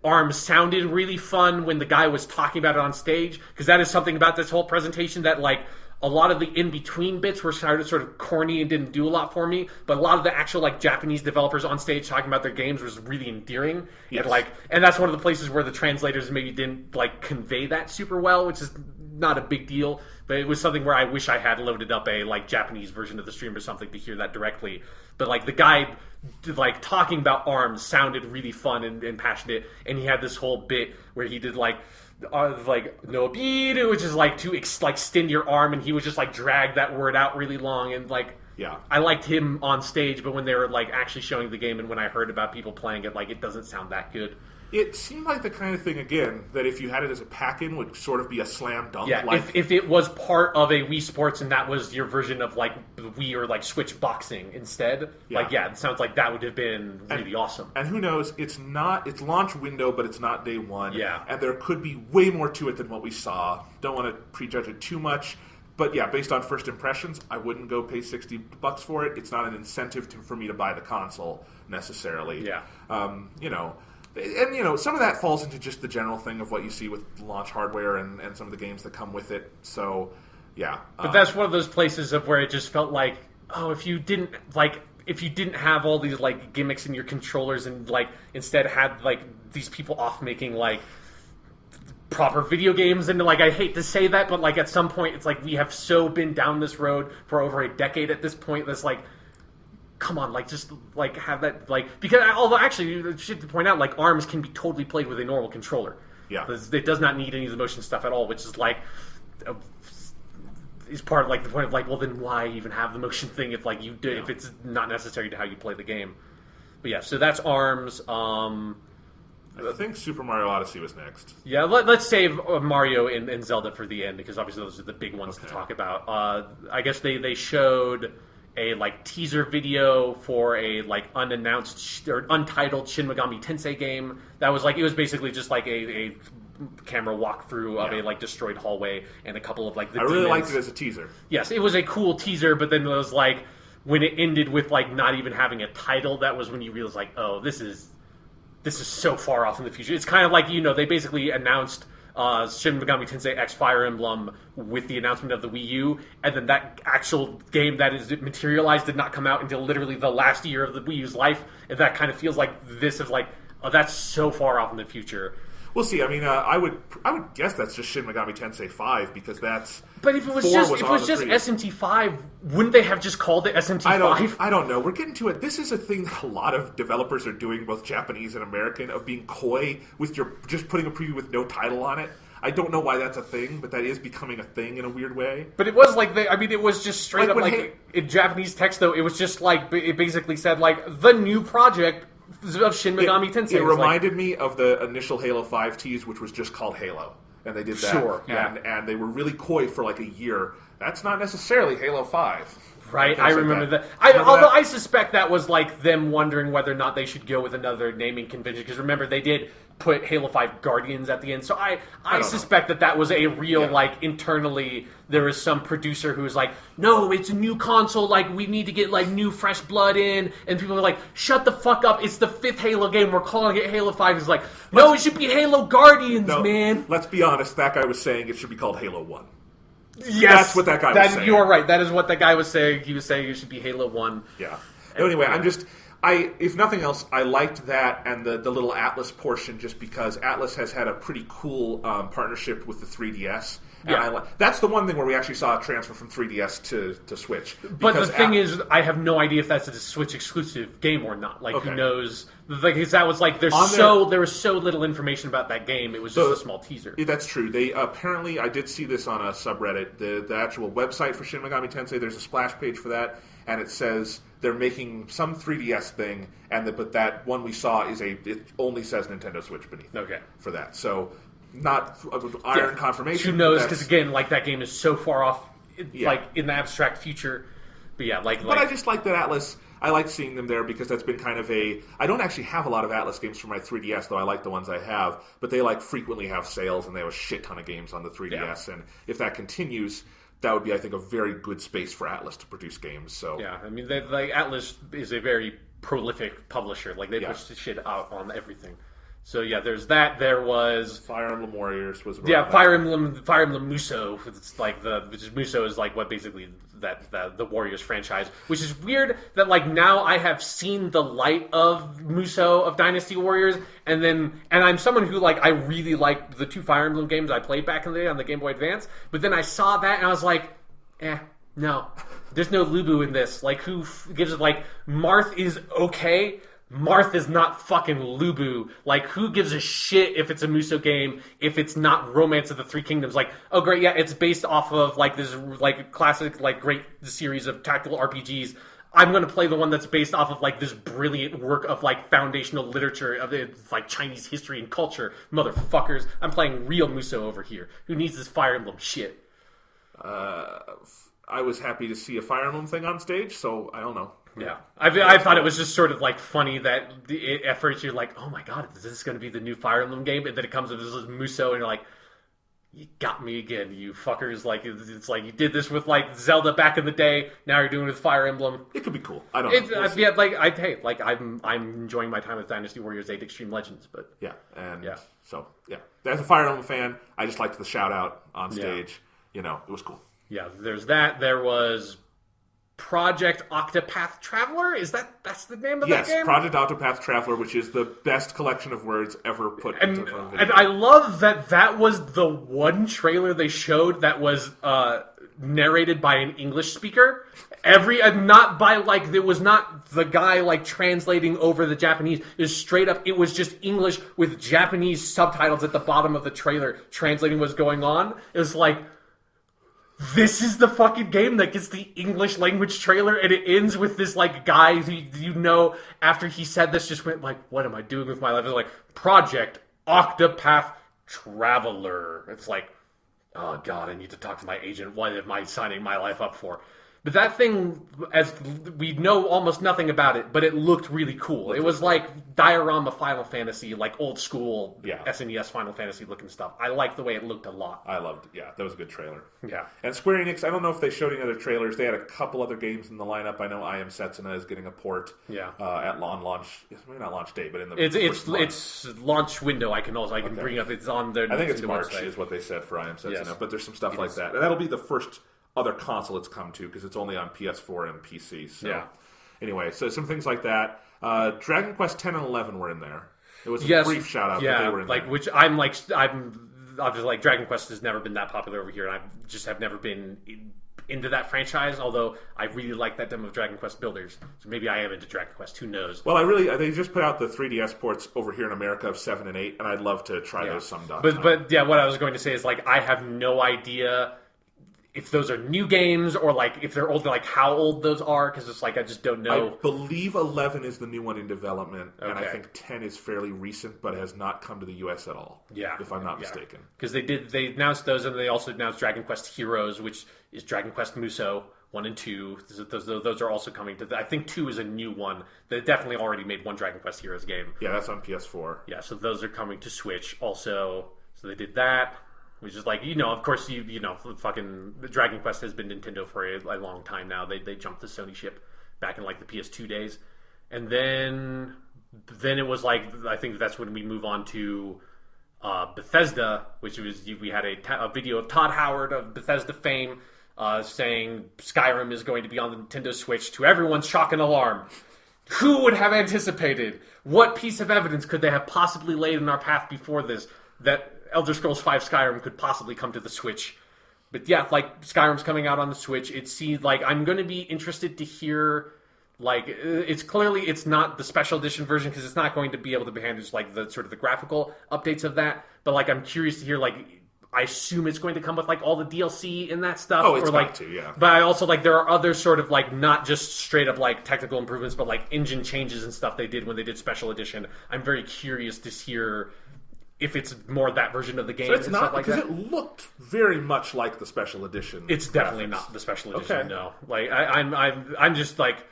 Speaker 2: ARMS sounded really fun when the guy was talking about it on stage, because that is something about this whole presentation that like a lot of the in-between bits were sort of corny and didn't do a lot for me, but a lot of the actual like Japanese developers on stage talking about their games was really endearing.
Speaker 1: Yes.
Speaker 2: And that's one of the places where the translators maybe didn't like convey that super well, which is not a big deal, but it was something where I wish I had loaded up a like Japanese version of the stream or something to hear that directly. But like the guy like talking about ARMS sounded really fun and passionate, and he had this whole bit where he did like nobiru, which is like to extend your arm, and he would just like drag that word out really long, and like I liked him on stage, but when they were like actually showing the game and when I heard about people playing it, like it doesn't sound that good.
Speaker 1: It seemed like the kind of thing, again, that if you had it as a pack-in would sort of be a slam dunk.
Speaker 2: Yeah,
Speaker 1: like,
Speaker 2: if it was part of a Wii Sports and that was your version of like Wii or like Switch boxing instead, it sounds like that would have been really awesome.
Speaker 1: And who knows, it's launch window, but it's not day one.
Speaker 2: Yeah.
Speaker 1: And there could be way more to it than what we saw. Don't want to prejudge it too much. But yeah, based on first impressions, I wouldn't go pay $60 for it. It's not an incentive for me to buy the console necessarily.
Speaker 2: Yeah.
Speaker 1: And, some of that falls into just the general thing of what you see with launch hardware and some of the games that come with it. So, yeah.
Speaker 2: But that's one of those places of where it just felt like, if you didn't have all these, like, gimmicks in your controllers and, like, instead had, like, these people off making, like, proper video games, and, like, I hate to say that, but, like, at some point, it's like we have so been down this road for over a decade at this point that's, like, come on, like, just, like, have that, like, because, although, actually, shit to point out, like, ARMS can be totally played with a normal controller.
Speaker 1: Yeah.
Speaker 2: It does not need any of the motion stuff at all, which is, like, is part of, like, the point of, like, well, then why even have the motion thing if, like, if it's not necessary to how you play the game. But, yeah, so that's ARMS.
Speaker 1: I think Super Mario Odyssey was next.
Speaker 2: Yeah, let's save Mario and Zelda for the end, because obviously those are the big ones to talk about. I guess they showed a like teaser video for a like unannounced or untitled Shin Megami Tensei game that was like, it was basically just like a camera walkthrough of a like destroyed hallway and a couple of like the
Speaker 1: I really
Speaker 2: demons.
Speaker 1: liked it as a teaser.
Speaker 2: Yes, it was a cool teaser, but then it was like when it ended with like not even having a title, that was when you realized like, oh, this is so far off in the future. It's kind of like, they basically announced Shin Megami Tensei X Fire Emblem with the announcement of the Wii U, and then that actual game that is materialized did not come out until literally the last year of the Wii U's life, and that kind of feels like this is like, oh, that's so far off in the future.
Speaker 1: We'll see. I mean, I would guess that's just Shin Megami Tensei 5 because that's.
Speaker 2: But if it was just SMT 5, wouldn't they have just called it SMT 5?
Speaker 1: I don't know. We're getting to it. This is a thing that a lot of developers are doing, both Japanese and American, of being coy with just putting a preview with no title on it. I don't know why that's a thing, but that is becoming a thing in a weird way.
Speaker 2: But it was like it was just straight up like in Japanese text though. It was just like it basically said like the new project of Shin Megami Tensei.
Speaker 1: It reminded me of the initial Halo 5 tease, which was just called Halo. And they did that.
Speaker 2: Sure, yeah.
Speaker 1: And they were really coy for like a year. That's not necessarily Halo 5.
Speaker 2: Right, I remember that. Although I suspect that was like them wondering whether or not they should go with another naming convention. Because remember, they did put Halo 5 Guardians at the end. So I suspect that was a real, like, internally, there was some producer who was like, no, it's a new console, like, we need to get, like, new fresh blood in. And people are like, shut the fuck up, it's the 5th Halo game, we're calling it Halo 5. It's like, no, it should be Halo Guardians, man.
Speaker 1: Let's be honest, that guy was saying it should be called Halo 1.
Speaker 2: Yes,
Speaker 1: that's what that guy was saying.
Speaker 2: You are right. That is what that guy was saying. He was saying it should be Halo 1.
Speaker 1: Yeah. Anyway, if nothing else, I liked that and the little Atlas portion just because Atlas has had a pretty cool partnership with the 3DS. And that's the one thing where we actually saw a transfer from 3DS to Switch.
Speaker 2: But the thing is, I have no idea if that's a Switch exclusive game or not. Like, who knows? Like, that was like, there was so little information about that game. It was just a small teaser.
Speaker 1: That's true. They apparently, I did see this on a subreddit. The actual website for Shin Megami Tensei, there's a splash page for that, and it says they're making some 3DS thing, but that one we saw it only says Nintendo Switch beneath.
Speaker 2: Okay.
Speaker 1: For that, so. Not iron confirmation.
Speaker 2: Who knows? Because again, like that game is so far off, like in the abstract future. But yeah, But
Speaker 1: I just like that Atlas. I like seeing them there because that's been kind of I don't actually have a lot of Atlas games for my 3DS, though I like the ones I have. But they frequently have sales, and they have a shit ton of games on the 3DS. And if that continues, that would be, I think, a very good space for Atlas to produce games. So
Speaker 2: yeah, I mean, Atlas is a very prolific publisher. Like they push the shit out on everything. So yeah, there's that. There was
Speaker 1: Fire Emblem Warriors was
Speaker 2: Fire Emblem Muso. It's like Muso is like what basically the Warriors franchise, which is weird that like now I have seen the light of Muso of Dynasty Warriors, and I'm someone who like I really liked the 2 Fire Emblem games I played back in the day on the Game Boy Advance, but then I saw that and I was like, no, there's no Lubu in this. Like who gives it like Marth is okay. Marth is not fucking Lubu. Like, who gives a shit if it's a Muso game, if it's not Romance of the Three Kingdoms? Like, oh great, yeah, it's based off of, like, this, like, classic, like, great series of tactical RPGs. I'm gonna play the one that's based off of, like, this brilliant work of, like, foundational literature of, like, Chinese history and culture. Motherfuckers, I'm playing real Muso over here. Who needs this Fire Emblem shit?
Speaker 1: I was happy to see a Fire Emblem thing on stage, so I don't know.
Speaker 2: Yeah, I thought it was just sort of like funny that at first you're like, oh my god, is this going to be the new Fire Emblem game? And then it comes with this Muso, and you're like, you got me again, you fuckers. Like it's like you did this with like Zelda back in the day. Now you're doing it with Fire Emblem.
Speaker 1: It could be cool. I don't know.
Speaker 2: We'll I'm enjoying my time with Dynasty Warriors 8 Extreme Legends, but
Speaker 1: so as a Fire Emblem fan, I just liked the shout out on stage. You know, it was cool.
Speaker 2: Yeah, there's that. There was Project Octopath Traveler? That's the name of that game?
Speaker 1: Yes, Project Octopath Traveler, which is the best collection of words ever put into a video.
Speaker 2: And I love that was the one trailer they showed that was narrated by an English speaker. Not by, like, it was not the guy, like, translating over the Japanese. It was straight up, it was just English with Japanese subtitles at the bottom of the trailer translating what's going on. It was like, this is the fucking game that gets the English language trailer, and it ends with this, like, guy who, you know, after he said this, just went, like, what am I doing with my life? It's like, Project Octopath Traveler. It's like, oh, God, I need to talk to my agent. What am I signing my life up for? But that thing, as we know almost nothing about it, but it looked really cool. It was like diorama Final Fantasy, like old school SNES Final Fantasy looking stuff. I liked the way it looked a lot.
Speaker 1: I loved it. Yeah, that was a good trailer.
Speaker 2: Yeah.
Speaker 1: And Square Enix, I don't know if they showed any other trailers. They had a couple other games in the lineup. I know I Am Setsuna is getting a port at launch. Maybe not launch date, but in the
Speaker 2: it's launch window. I can bring up. It's on their.
Speaker 1: I think it's March
Speaker 2: website.
Speaker 1: Is what they said for I Am Setsuna, but there's some stuff like that, and that'll be the first other console it's come to because it's only on PS4 and PC. So anyway, so some things like that. Dragon Quest 10 and 11 were in there. It was a brief shout out.
Speaker 2: Yeah,
Speaker 1: but they were in there.
Speaker 2: which I'm obviously like Dragon Quest has never been that popular over here, and I just have never been into that franchise. Although I really like that demo of Dragon Quest Builders, so maybe I am into Dragon Quest. Who knows?
Speaker 1: Well, they just put out the 3DS ports over here in America of 7 and 8, and I'd love to try those sometime.
Speaker 2: But what I was going to say is like I have no idea if those are new games or like if they're older, like how old those are, because it's like I just don't know.
Speaker 1: I believe 11 is the new one in development, and I think 10 is fairly recent, but has not come to the US at all.
Speaker 2: Yeah,
Speaker 1: if I'm not mistaken.
Speaker 2: Because they announced those, and they also announced Dragon Quest Heroes, which is Dragon Quest Musou 1 and 2. Those are also coming to. I think 2 is a new one. They definitely already made one Dragon Quest Heroes game.
Speaker 1: Yeah, that's on PS4.
Speaker 2: Yeah, so those are coming to Switch also. So they did that. Which is like, of course, fucking Dragon Quest has been Nintendo for a long time now. They jumped the Sony ship back in like the PS2 days, and then it was like I think that's when we move on to Bethesda, which was we had a video of Todd Howard of Bethesda fame saying Skyrim is going to be on the Nintendo Switch. To everyone's shock and alarm, who would have anticipated? What piece of evidence could they have possibly laid in our path before this that Elder Scrolls V Skyrim could possibly come to the Switch? But yeah, like Skyrim's coming out on the Switch. It seems like I'm going to be interested to hear. Like it's not the special edition version because it's not going to be able to handle just like the sort of the graphical updates of that. But like I'm curious to hear like. I assume it's going to come with like all the DLC and that stuff.
Speaker 1: Oh, it's
Speaker 2: got
Speaker 1: to, yeah.
Speaker 2: But I also like there are other sort of like not just straight up like technical improvements, but like engine changes and stuff they did when they did special edition. I'm very curious to hear if it's more that version of the game.
Speaker 1: So it's
Speaker 2: and
Speaker 1: not
Speaker 2: stuff like
Speaker 1: because
Speaker 2: that.
Speaker 1: It looked very much like the special edition.
Speaker 2: It's definitely not the special edition.
Speaker 1: Okay.
Speaker 2: No, like I'm just like.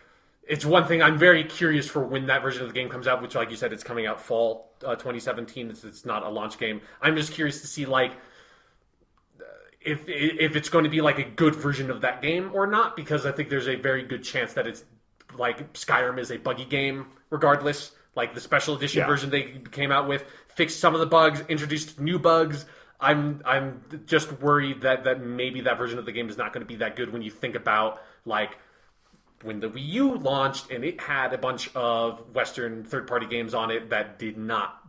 Speaker 2: It's one thing I'm very curious for when that version of the game comes out, which, like you said, it's coming out fall 2017. It's not a launch game. I'm just curious to see like if it's going to be like a good version of that game or not, because I think there's a very good chance that it's like Skyrim is a buggy game regardless. Like the special edition version they came out with fixed some of the bugs, introduced new bugs. I'm just worried that maybe that version of the game is not going to be that good when you think about like. When the Wii U launched and it had a bunch of Western third-party games on it that did not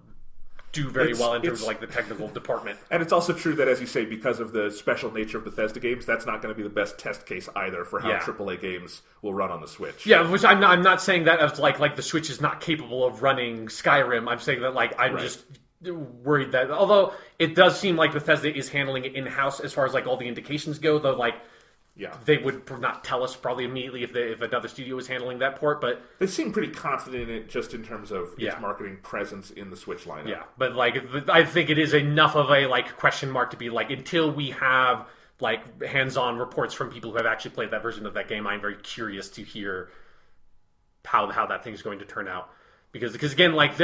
Speaker 2: do very well in terms of like the technical department.
Speaker 1: And it's also true that, as you say, because of the special nature of Bethesda games, that's not going to be the best test case either for how AAA games will run on the Switch.
Speaker 2: Yeah, which I'm not saying that as like the Switch is not capable of running Skyrim. I'm saying that like I'm just worried that although it does seem like Bethesda is handling it in-house as far as like all the indications go, though like. Yeah, they would not tell us probably immediately if another studio was handling that port, but
Speaker 1: they seem pretty confident in it just in terms of its marketing presence in the Switch lineup.
Speaker 2: Yeah, but like I think it is enough of a like question mark to be like until we have like hands-on reports from people who have actually played that version of that game. I'm very curious to hear how that thing's going to turn out because again like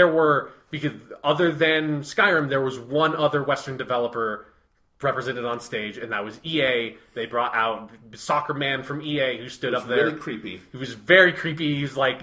Speaker 2: because other than Skyrim there was one other Western developer represented on stage, and that was EA. They brought out Soccer Man from EA, who stood up there.
Speaker 1: Really creepy.
Speaker 2: He was very creepy. He was like,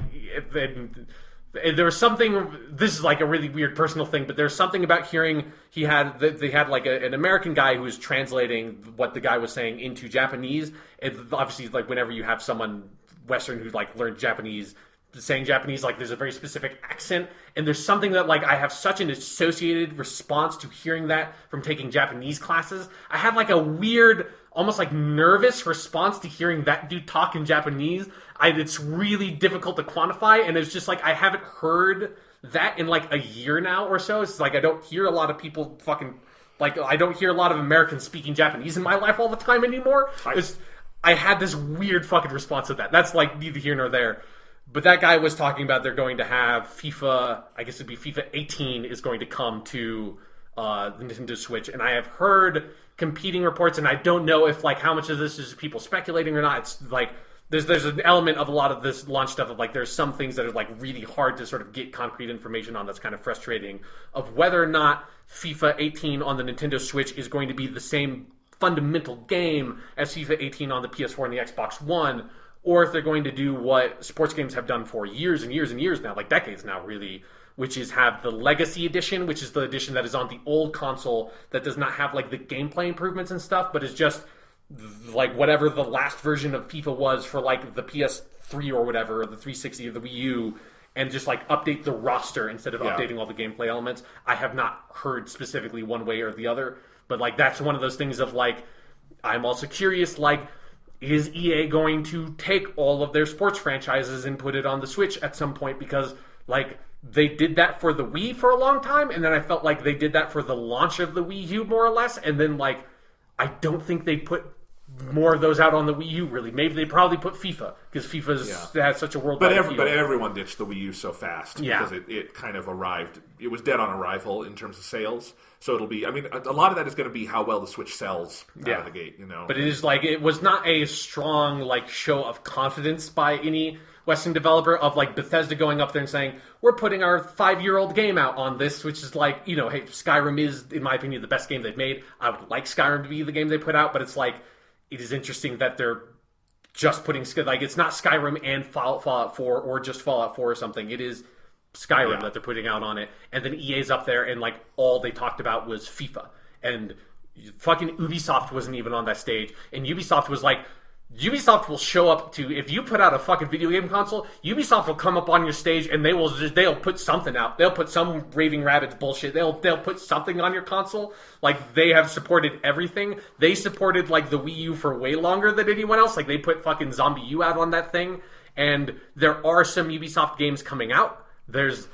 Speaker 2: there was something. This is like a really weird personal thing, but there's something about hearing they had like an American guy who was translating what the guy was saying into Japanese. And obviously, like whenever you have someone Western who like learned Japanese. Saying Japanese, like there's a very specific accent, and there's something that like I have such an associated response to hearing that from taking Japanese classes. I had like a weird, almost like nervous response to hearing that dude talk in Japanese. It's really difficult to quantify, and it's just like I haven't heard that in like a year now or so. It's like I don't hear a lot of people fucking like I don't hear a lot of Americans speaking Japanese in my life all the time anymore. I had this weird fucking response to that. That's like neither here nor there. But that guy was talking about they're going to have FIFA, I guess it'd be FIFA 18 is going to come to the Nintendo Switch. And I have heard competing reports, and I don't know if like how much of this is people speculating or not. It's like there's an element of a lot of this launch stuff of like there's some things that are like really hard to sort of get concrete information on that's kind of frustrating of whether or not FIFA 18 on the Nintendo Switch is going to be the same fundamental game as FIFA 18 on the PS4 and the Xbox One, or if they're going to do what sports games have done for years and years and years now, like decades now really, which is have the Legacy Edition, which is the edition that is on the old console that does not have like the gameplay improvements and stuff, but is just like whatever the last version of FIFA was for like the PS3 or whatever, or the 360 or the Wii U, and just like update the roster instead of updating all the gameplay elements. I have not heard specifically one way or the other, but like that's one of those things of like, I'm also curious, like, is EA going to take all of their sports franchises and put it on the Switch at some point? Because, like, they did that for the Wii for a long time, and then I felt like they did that for the launch of the Wii U, more or less, and then, like, I don't think they put more of those out on the Wii U, really. Maybe they probably put FIFA, because FIFA has such a worldwide appeal.
Speaker 1: But everyone ditched the Wii U so fast, because it kind of arrived. It was dead on arrival in terms of sales. So it'll be, I mean, a lot of that is going to be how well the Switch sells out of the gate,
Speaker 2: But it is like, it was not a strong, like, show of confidence by any Western developer of, like, Bethesda going up there and saying, we're putting our 5-year-old game out on this, which is like, hey, Skyrim is, in my opinion, the best game they've made. I would like Skyrim to be the game they put out, but it's like, it is interesting that they're just putting, like, it's not Skyrim and Fallout 4 or just Fallout 4 or something. It is Skyrim that they're putting out on it. And then EA's up there and, like, all they talked about was FIFA. And fucking Ubisoft wasn't even on that stage. And Ubisoft was like, Ubisoft will show up to, if you put out a fucking video game console, Ubisoft will come up on your stage and they'll put something out. They'll put some Raving Rabbids bullshit. They'll put something on your console. Like, they have supported everything. They supported, like, the Wii U for way longer than anyone else. Like, they put fucking Zombie U out on that thing. And there are some Ubisoft games coming out. There's,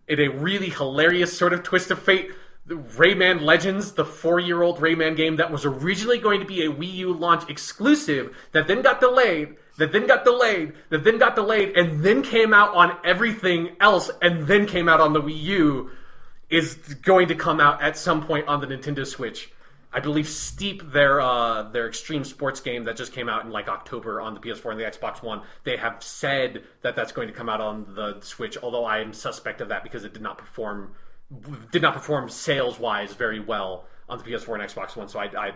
Speaker 2: in a really hilarious sort of twist of fate, Rayman Legends, the 4-year-old Rayman game that was originally going to be a Wii U launch exclusive, that then got delayed, and then came out on everything else, and then came out on the Wii U, is going to come out at some point on the Nintendo Switch. I believe Steep, their extreme sports game that just came out in like October on the PS4 and the Xbox One, they have said that that's going to come out on the Switch, although I am suspect of that because it did not perform sales-wise very well on the PS4 and Xbox One, so I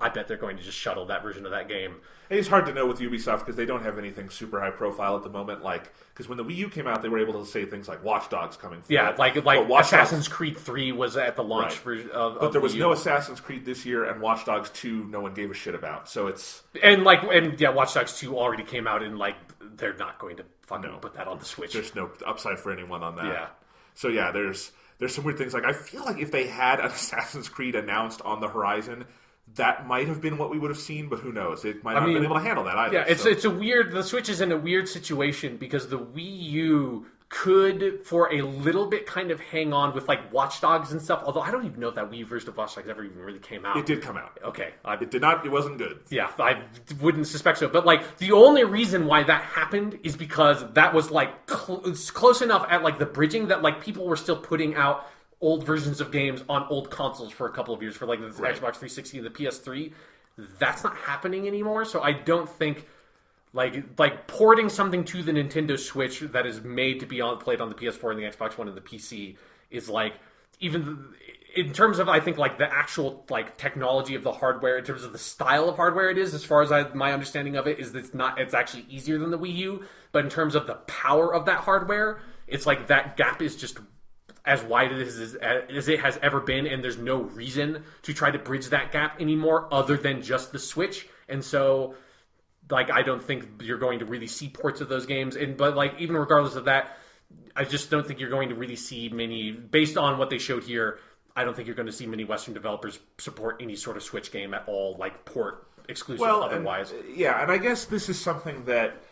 Speaker 2: bet they're going to just shuttle that version of that game.
Speaker 1: It's hard to know with Ubisoft because they don't have anything super high profile at the moment. Like, because when the Wii U came out, they were able to say things like Watch Dogs coming.
Speaker 2: Like Assassin's Creed 3 was at the launch version of
Speaker 1: but there was
Speaker 2: Wii U.
Speaker 1: no Assassin's Creed this year, and Watch Dogs 2, no one gave a shit about. So it's
Speaker 2: Watch Dogs 2 already came out, and like they're not going to fucking put that on the Switch.
Speaker 1: There's no upside for anyone on that.
Speaker 2: Yeah.
Speaker 1: So yeah, there's some weird things. Like, I feel like if they had an Assassin's Creed announced on the horizon, that might have been what we would have seen, but who knows? It might not have been able to handle that either.
Speaker 2: Yeah, it's a weird... The Switch is in a weird situation because the Wii U could, for a little bit, kind of hang on with, like, Watch Dogs and stuff, although I don't even know if that Wii U version of Watch Dogs ever even really came out.
Speaker 1: It did come out.
Speaker 2: Okay.
Speaker 1: It did not... It wasn't good.
Speaker 2: Yeah, I wouldn't suspect so. But, like, the only reason why that happened is because that was, like, close enough at, like, the bridging that, like, people were still putting out old versions of games on old consoles for a couple of years, for like the Xbox 360 and the PS3. That's not happening anymore, so I don't think like porting something to the Nintendo Switch that is made to be played on the PS4 and the Xbox One and the PC is like, even in terms of, I think, like the actual like technology of the hardware, in terms of the style of hardware it is, as far as my understanding of it is, it's actually easier than the Wii U, but in terms of the power of that hardware, it's like that gap is just as wide as it has ever been, and there's no reason to try to bridge that gap anymore other than just the Switch. And so, like, I don't think you're going to really see ports of those games. But, like, even regardless of that, I just don't think you're going to really see many, based on what they showed here, I don't think you're going to see many Western developers support any sort of Switch game at all, like port exclusive otherwise.
Speaker 1: And I guess this is something that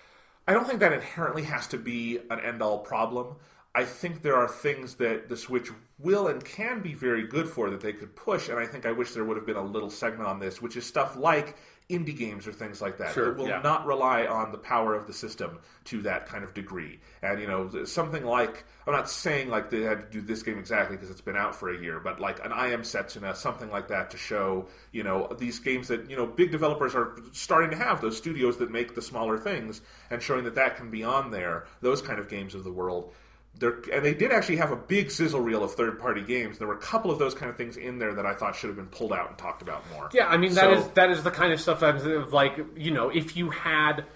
Speaker 1: I don't think that inherently has to be an end-all problem. I think there are things that the Switch will and can be very good for that they could push, and I wish there would have been a little segment on this, which is stuff like indie games or things like that.
Speaker 2: Sure,
Speaker 1: that will not rely on the power of the system to that kind of degree. And, something like, I'm not saying like they had to do this game exactly because it's been out for a year, but like an I Am Setsuna, something like that to show, these games that, big developers are starting to have, those studios that make the smaller things, and showing that can be on there, those kind of games of the world. And they did actually have a big sizzle reel of third-party games. There were a couple of those kind of things in there that I thought should have been pulled out and talked about more.
Speaker 2: Yeah, I mean, that is the kind of stuff that, like, if you had...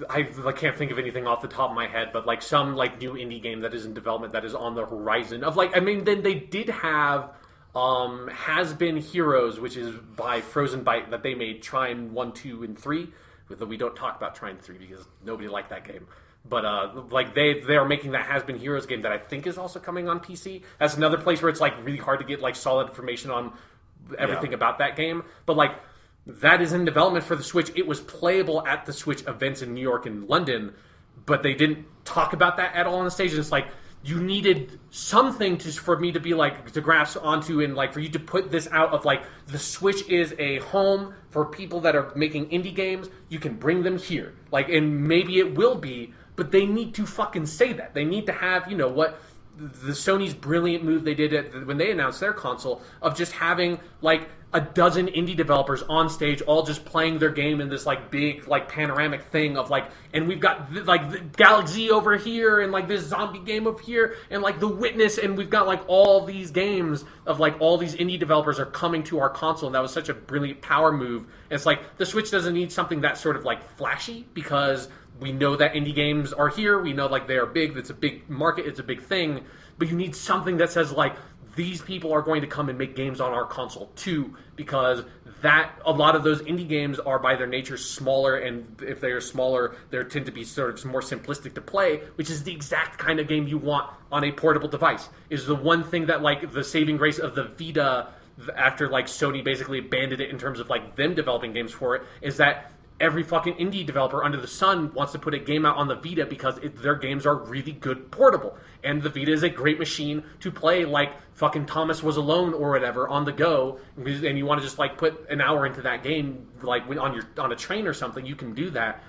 Speaker 2: I can't think of anything off the top of my head, but, like, some, like, new indie game that is in development that is on the horizon of, like... I mean, then they did have Has Been Heroes, which is by Frozen Byte, that they made Trine 1, 2, and 3. Though we don't talk about Trine 3 because nobody liked that game. But, like, they are making that Has Been Heroes game that I think is also coming on PC. That's another place where it's, like, really hard to get, like, solid information on everything about that game. But, like, that is in development for the Switch. It was playable at the Switch events in New York and London, but they didn't talk about that at all on the stage. And it's like, you needed something for me to be like to grasp onto and like for you to put this out of like the Switch is a home for people that are making indie games. You can bring them here, like, and maybe it will be, but they need to fucking say that. They need to have, you know, what the Sony's brilliant move they did when they announced their console of just having like a dozen indie developers on stage all just playing their game in this like big like panoramic thing of like, and we've got like the Galaxy over here and like this zombie game over here and like The Witness, and we've got like all these games of like all these indie developers are coming to our console, and that was such a brilliant power move. And it's like the Switch doesn't need something that's sort of like flashy because we know that indie games are here. We know like they are big. It's a big market. It's a big thing. But you need something that says like these people are going to come and make games on our console too, because that a lot of those indie games are by their nature smaller, and if they are smaller, they tend to be sort of more simplistic to play, which is the exact kind of game you want on a portable device. Is the one thing that like the saving grace of the Vita after like Sony basically abandoned it in terms of like them developing games for it, is that every fucking indie developer under the sun wants to put a game out on the Vita because their games are really good portable. And the Vita is a great machine to play like fucking Thomas Was Alone or whatever on the go. And you want to just like put an hour into that game like on a train or something, you can do that.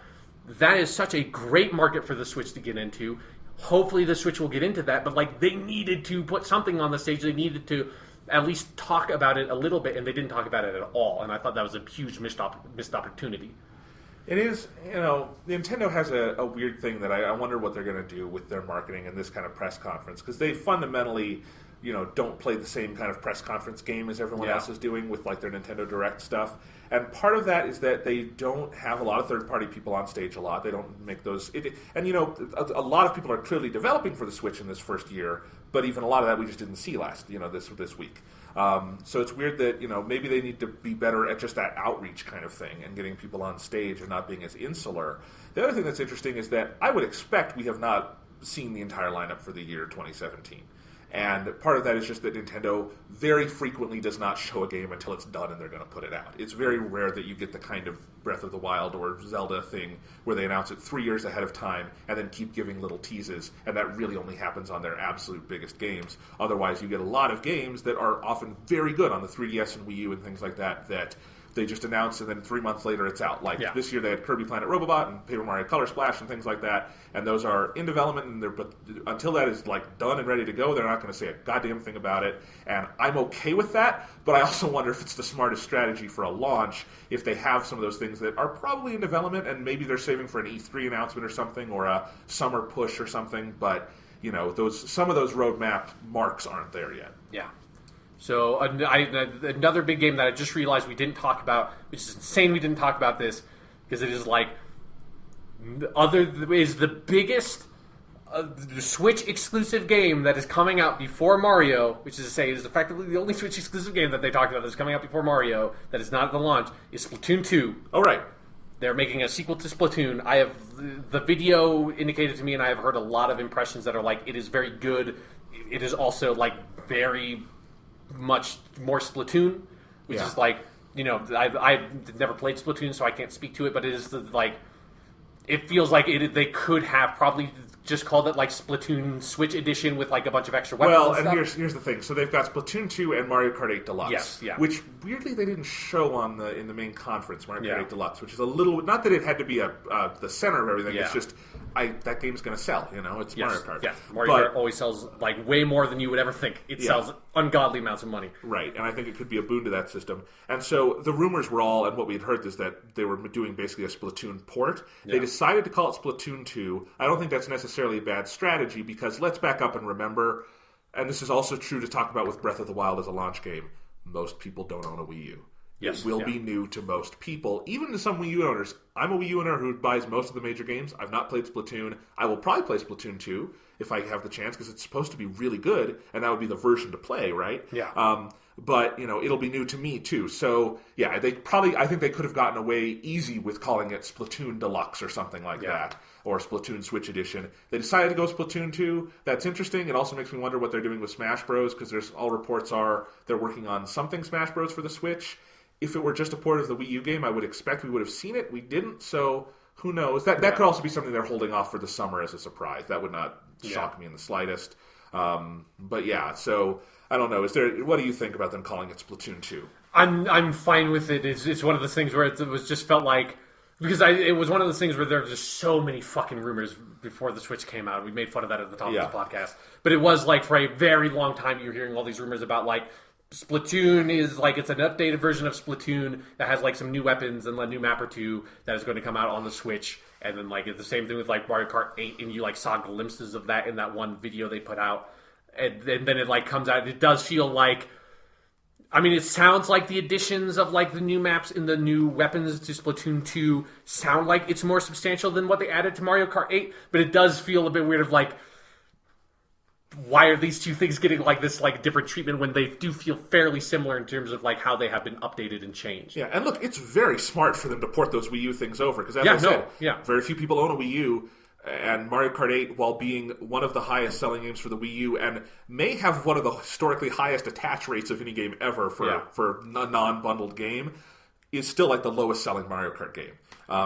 Speaker 2: That is such a great market for the Switch to get into. Hopefully the Switch will get into that, but like they needed to put something on the stage. They needed to at least talk about it a little bit, and they didn't talk about it at all. And I thought that was a huge missed opportunity.
Speaker 1: It is, you know, Nintendo has a weird thing that I wonder what they're going to do with their marketing in this kind of press conference, because they fundamentally, you know, don't play the same kind of press conference game as everyone else is doing with like their Nintendo Direct stuff. And part of that is that they don't have a lot of third-party people on stage a lot. They don't make those... and, you know, a lot of people are clearly developing for the Switch in this first year, but even a lot of that we just didn't see this week. So it's weird that, you know, maybe they need to be better at just that outreach kind of thing and getting people on stage and not being as insular. The other thing that's interesting is that I would expect we have not seen the entire lineup for the year 2017. And part of that is just that Nintendo very frequently does not show a game until it's done and they're going to put it out. It's very rare that you get the kind of Breath of the Wild or Zelda thing where they announce it 3 years ahead of time and then keep giving little teases, and that really only happens on their absolute biggest games. Otherwise, you get a lot of games that are often very good on the 3DS and Wii U and things like that they just announce, and then 3 months later it's out. Like this year they had Kirby Planet Robobot and Paper Mario Color Splash and things like that, and those are in development, and but until that is like done and ready to go, they're not going to say a goddamn thing about it. And I'm okay with that, but I also wonder if it's the smartest strategy for a launch if they have some of those things that are probably in development and maybe they're saving for an E3 announcement or something, or a summer push or something. But you know, some of those roadmap marks aren't there yet.
Speaker 2: Yeah. So another big game that I just realized we didn't talk about, which is insane we didn't talk about this, because it is like the biggest Switch exclusive game that is coming out before Mario, which is to say is effectively the only Switch exclusive game that they talked about that is coming out before Mario that is not at the launch, is Splatoon 2.
Speaker 1: Oh, right.
Speaker 2: They're making a sequel to Splatoon. The video indicated to me, and I have heard a lot of impressions that are like, it is very good. It is also like very much more Splatoon, which is like, you know, I've never played Splatoon, so I can't speak to it, but it is like, it feels like they could have probably just called it like Splatoon Switch Edition with like a bunch of extra weapons.
Speaker 1: Well,
Speaker 2: and
Speaker 1: here's the thing. So they've got Splatoon 2 and Mario Kart 8 Deluxe.
Speaker 2: Yes, yeah.
Speaker 1: Which weirdly they didn't show in the main conference, Mario Kart 8 Deluxe, which is a little, not that it had to be the center of everything. It's just that game's going to sell. You know, it's Mario Kart.
Speaker 2: Yeah, Mario Kart always sells like way more than you would ever think. It sells ungodly amounts of money.
Speaker 1: Right, and I think it could be a boon to that system. And so the rumors were all, and what we had heard is that they were doing basically a Splatoon port. Yeah. They decided to call it Splatoon 2. I don't think that's necessarily a bad strategy, because let's back up and remember, and this is also true to talk about with Breath of the Wild as a launch game, most people don't own a Wii U. Yes, it will be new to most people, even to some Wii U owners. I'm a Wii U owner who buys most of the major games. I've not played Splatoon. I will probably play Splatoon 2 if I have the chance, because it's supposed to be really good, and that would be the version to play, right?
Speaker 2: Yeah.
Speaker 1: But, you know, it'll be new to me, too. So, yeah, I think they could have gotten away easy with calling it Splatoon Deluxe or something like that, or Splatoon Switch Edition. They decided to go Splatoon 2. That's interesting. It also makes me wonder what they're doing with Smash Bros., because all reports are they're working on something Smash Bros. For the Switch. If it were just a port of the Wii U game, I would expect we would have seen it. We didn't, so who knows? That could also be something they're holding off for the summer as a surprise. That would not shock me in the slightest. But yeah, so I don't know. What do you think about them calling it Splatoon 2?
Speaker 2: I'm fine with it. It's one of those things where it was just felt like, because it was one of those things where there was just so many fucking rumors before the Switch came out. We made fun of that at the top of the podcast. But it was like for a very long time you were hearing all these rumors about like Splatoon is like it's an updated version of Splatoon that has like some new weapons and a new map or two that is going to come out on the Switch. And then like it's the same thing with like Mario Kart 8, and you like saw glimpses of that in that one video they put out. And then it like comes out. It does feel like, I mean, it sounds like the additions of like the new maps and the new weapons to Splatoon 2 sound like it's more substantial than what they added to Mario Kart 8, but it does feel a bit weird of like, why are these two things getting like this like different treatment when they do feel fairly similar in terms of like how they have been updated and changed?
Speaker 1: Yeah, and look, it's very smart for them to port those Wii U things over, because as I said, very few people own a Wii U. And Mario Kart 8, while being one of the highest selling games for the Wii U, and may have one of the historically highest attach rates of any game ever for a non-bundled game, is still like the lowest selling Mario Kart game.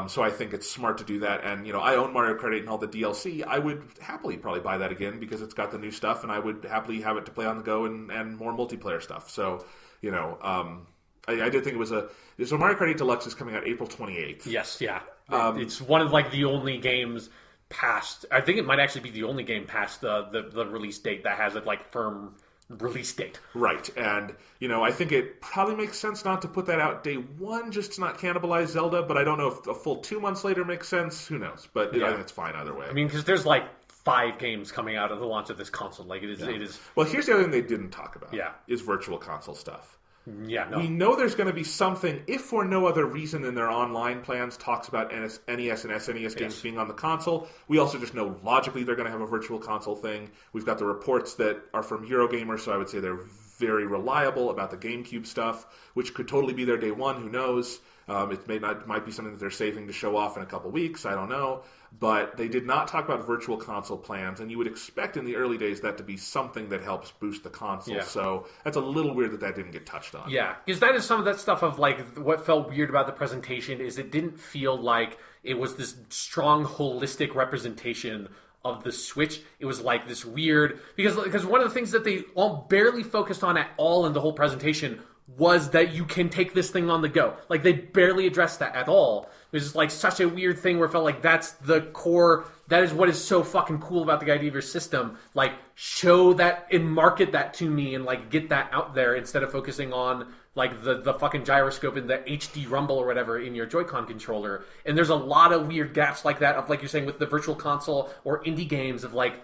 Speaker 1: So I think it's smart to do that. And, I own Mario Kart 8 and all the DLC. I would happily probably buy that again because it's got the new stuff, and I would happily have it to play on the go and more multiplayer stuff. So, I did think it was so Mario Kart 8 Deluxe is coming out April 28th.
Speaker 2: Yes, yeah. It's one of like the only games past, I think it might actually be the only game past the release date that has a like firm release date.
Speaker 1: Right, and I think it probably makes sense not to put that out day one just to not cannibalize Zelda, but I don't know if a full 2 months later makes sense. Who knows? But I think it's fine either way.
Speaker 2: I mean, because there's like 5 games coming out of the launch of this console. Like it is.
Speaker 1: Well, here's the other thing they didn't talk about.
Speaker 2: Yeah.
Speaker 1: Is virtual console stuff.
Speaker 2: Yeah, no.
Speaker 1: We know there's going to be something, if for no other reason than their online plans talks about NES and SNES games being on the console. We also just know logically they're going to have a virtual console thing. We've got the reports that are from Eurogamer, so I would say they're very reliable about the GameCube stuff, which could totally be their day one. Who knows? It might be something that they're saving to show off in a couple weeks. I don't know. But they did not talk about virtual console plans, and you would expect in the early days that to be something that helps boost the console. Yeah. So that's a little weird that didn't get touched on.
Speaker 2: Yeah, because that is some of that stuff of like what felt weird about the presentation is it didn't feel like it was this strong holistic representation of the Switch. It was like this weird, because one of the things that they all barely focused on at all in the whole presentation was that you can take this thing on the go. Like, they barely addressed that at all. It was just, like, such a weird thing where it felt like that's the core, that is what is so fucking cool about the idea of your system. Like, show that and market that to me and, like, get that out there instead of focusing on, like, the fucking gyroscope and the HD rumble or whatever in your Joy-Con controller. And there's a lot of weird gaps like that of, like you're saying, with the virtual console or indie games of, like,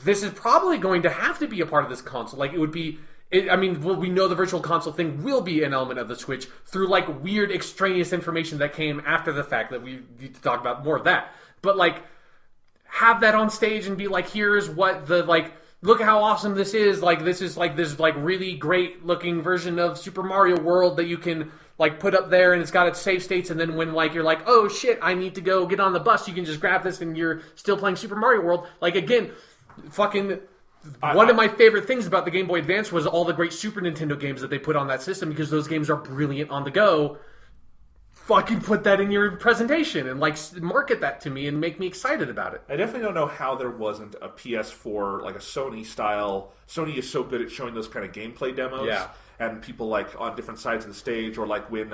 Speaker 2: this is probably going to have to be a part of this console. Like, it would be... we know the virtual console thing will be an element of the Switch through, like, weird extraneous information that came after the fact that we need to talk about more of that. But, like, have that on stage and be like, here's what the, like, look how awesome this is. Like, this is, like, this, like, really great-looking version of Super Mario World that you can, like, put up there, and it's got its save states, and then when, like, you're like, oh, shit, I need to go get on the bus, you can just grab this, and you're still playing Super Mario World. Like, again, fucking... One of my favorite things about the Game Boy Advance was all the great Super Nintendo games that they put on that system, because those games are brilliant on the go. Fucking put that in your presentation and, like, market that to me and make me excited about it.
Speaker 1: I definitely don't know how there wasn't a PS4, like a Sony style. Sony is so good at showing those kind of gameplay demos.
Speaker 2: Yeah.
Speaker 1: And people, like, on different sides of the stage, or like when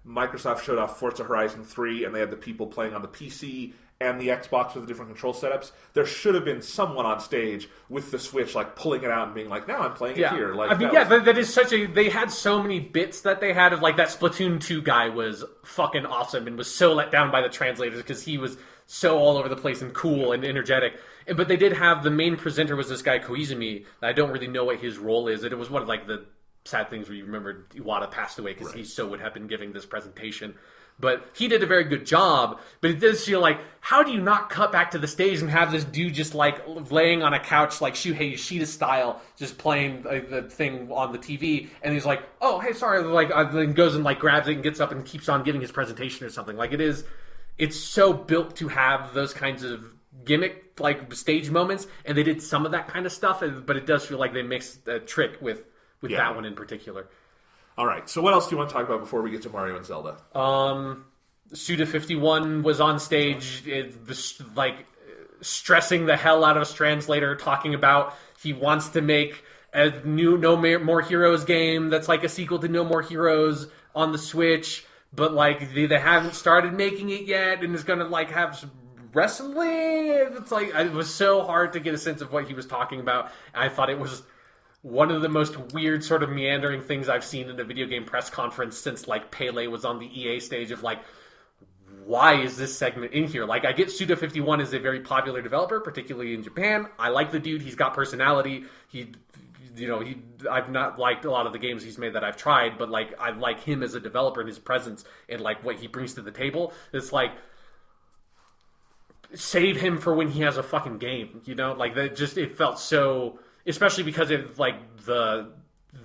Speaker 1: Microsoft showed off Forza Horizon 3 and they had the people playing on the PC and the Xbox with the different control setups. There should have been someone on stage with the Switch, like, pulling it out and being like, now I'm playing it here. Like,
Speaker 2: that is such a... They had so many bits that they had of, like, that Splatoon 2 guy was fucking awesome and was so let down by the translators because he was so all over the place and cool and energetic. But they did have... The main presenter was this guy, Koizumi. I don't really know what his role is. It was one of, like, the sad things where you remember Iwata passed away because he so would have been giving this presentation. But he did a very good job. But it does feel like, how do you not cut back to the stage and have this dude just, like, laying on a couch, like Shuhei Yoshida style, just playing the thing on the TV, and he's like, oh, hey, sorry, like, then goes and, like, grabs it and gets up and keeps on giving his presentation or something. Like, it's so built to have those kinds of gimmick, like, stage moments, and they did some of that kind of stuff, but it does feel like they mixed a trick with that one in particular.
Speaker 1: All right, so what else do you want to talk about before we get to Mario and Zelda?
Speaker 2: Suda 51 was on stage. stressing the hell out of his translator, talking about he wants to make a new No More Heroes game that's like a sequel to No More Heroes on the Switch, but like they haven't started making it yet, and it's gonna like have some wrestling. It's like it was so hard to get a sense of what he was talking about. I thought it was one of the most weird sort of meandering things I've seen in a video game press conference since like Pele was on the EA stage of like, why is this segment in here? Like, I get Suda51 is a very popular developer, particularly in Japan. I like the dude. He's got personality. I've not liked a lot of the games he's made that I've tried, but like, I like him as a developer and his presence and like what he brings to the table. It's like, save him for when he has a fucking game, Like, that just, it felt so, especially because it, like,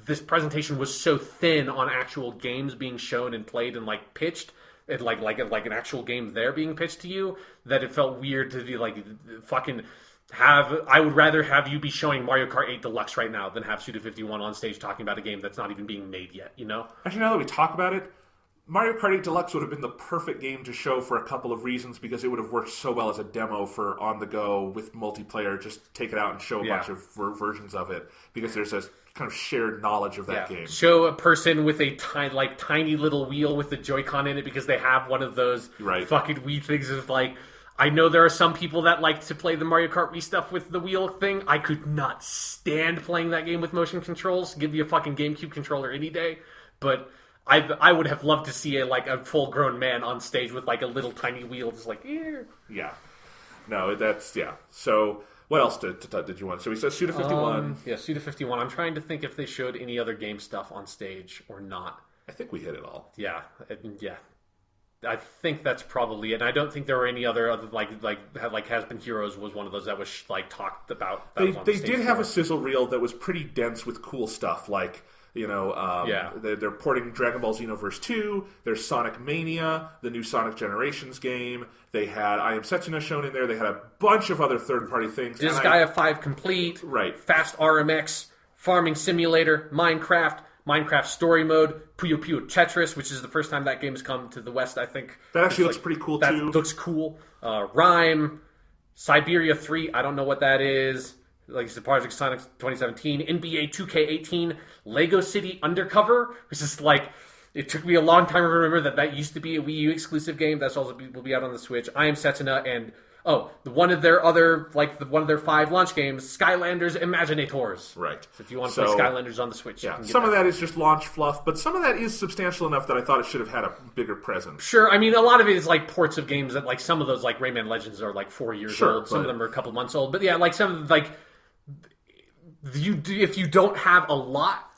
Speaker 2: this presentation was so thin on actual games being shown and played and like pitched. It like an actual game there being pitched to you, that it felt weird to be like fucking have. I would rather have you be showing Mario Kart 8 Deluxe right now than have Suda51 on stage talking about a game that's not even being made yet.
Speaker 1: Actually, now that we talk about it, Mario Kart 8 Deluxe would have been the perfect game to show for a couple of reasons, because it would have worked so well as a demo for on the go with multiplayer. Just take it out and show a bunch of versions of it, because there's a kind of shared knowledge of that game.
Speaker 2: Show a person with a tiny little wheel with the Joy-Con in it, because they have one of those fucking Wii things. Of like, I know there are some people that like to play the Mario Kart Wii stuff with the wheel thing. I could not stand playing that game with motion controls. Give me a fucking GameCube controller any day. But I would have loved to see a full-grown man on stage with like a little tiny wheel, just like, here.
Speaker 1: Yeah. No, that's, So, what else did you want? So we said Suda51.
Speaker 2: Suda51. I'm trying to think if they showed any other game stuff on stage or not.
Speaker 1: I think we hit it all.
Speaker 2: Yeah. I think that's probably it. And I don't think there were any other like Has Been Heroes was one of those that was like talked about.
Speaker 1: They did have a sizzle reel that was pretty dense with cool stuff, like they're porting Dragon Ball Xenoverse 2. There's Sonic Mania, the new Sonic Generations game. They had I Am Setsuna shown in there. They had a bunch of other third-party things.
Speaker 2: Disgaea 5 Complete, Fast RMX, Farming Simulator, Minecraft Story Mode, Puyo Puyo Tetris, which is the first time that game has come to the West, I think.
Speaker 1: That actually looks pretty cool, too.
Speaker 2: That looks cool. Rhyme, Siberia 3, I don't know what that is. Like it's Project Sonic 2017, NBA 2K18, Lego City Undercover, which is like, it took me a long time to remember that used to be a Wii U exclusive game. That's also will be out on the Switch. I Am Setsuna and one of their 5 launch games, Skylanders Imaginators.
Speaker 1: Right.
Speaker 2: So if you want to play Skylanders on the Switch, you can get
Speaker 1: some of that is just launch fluff, but some of that is substantial enough that I thought it should have had a bigger presence.
Speaker 2: Sure. I mean, a lot of it is like ports of games that like some of those like Rayman Legends are like 4 years old. Some of them are a couple months old. But yeah, like some of like if you don't have a lot,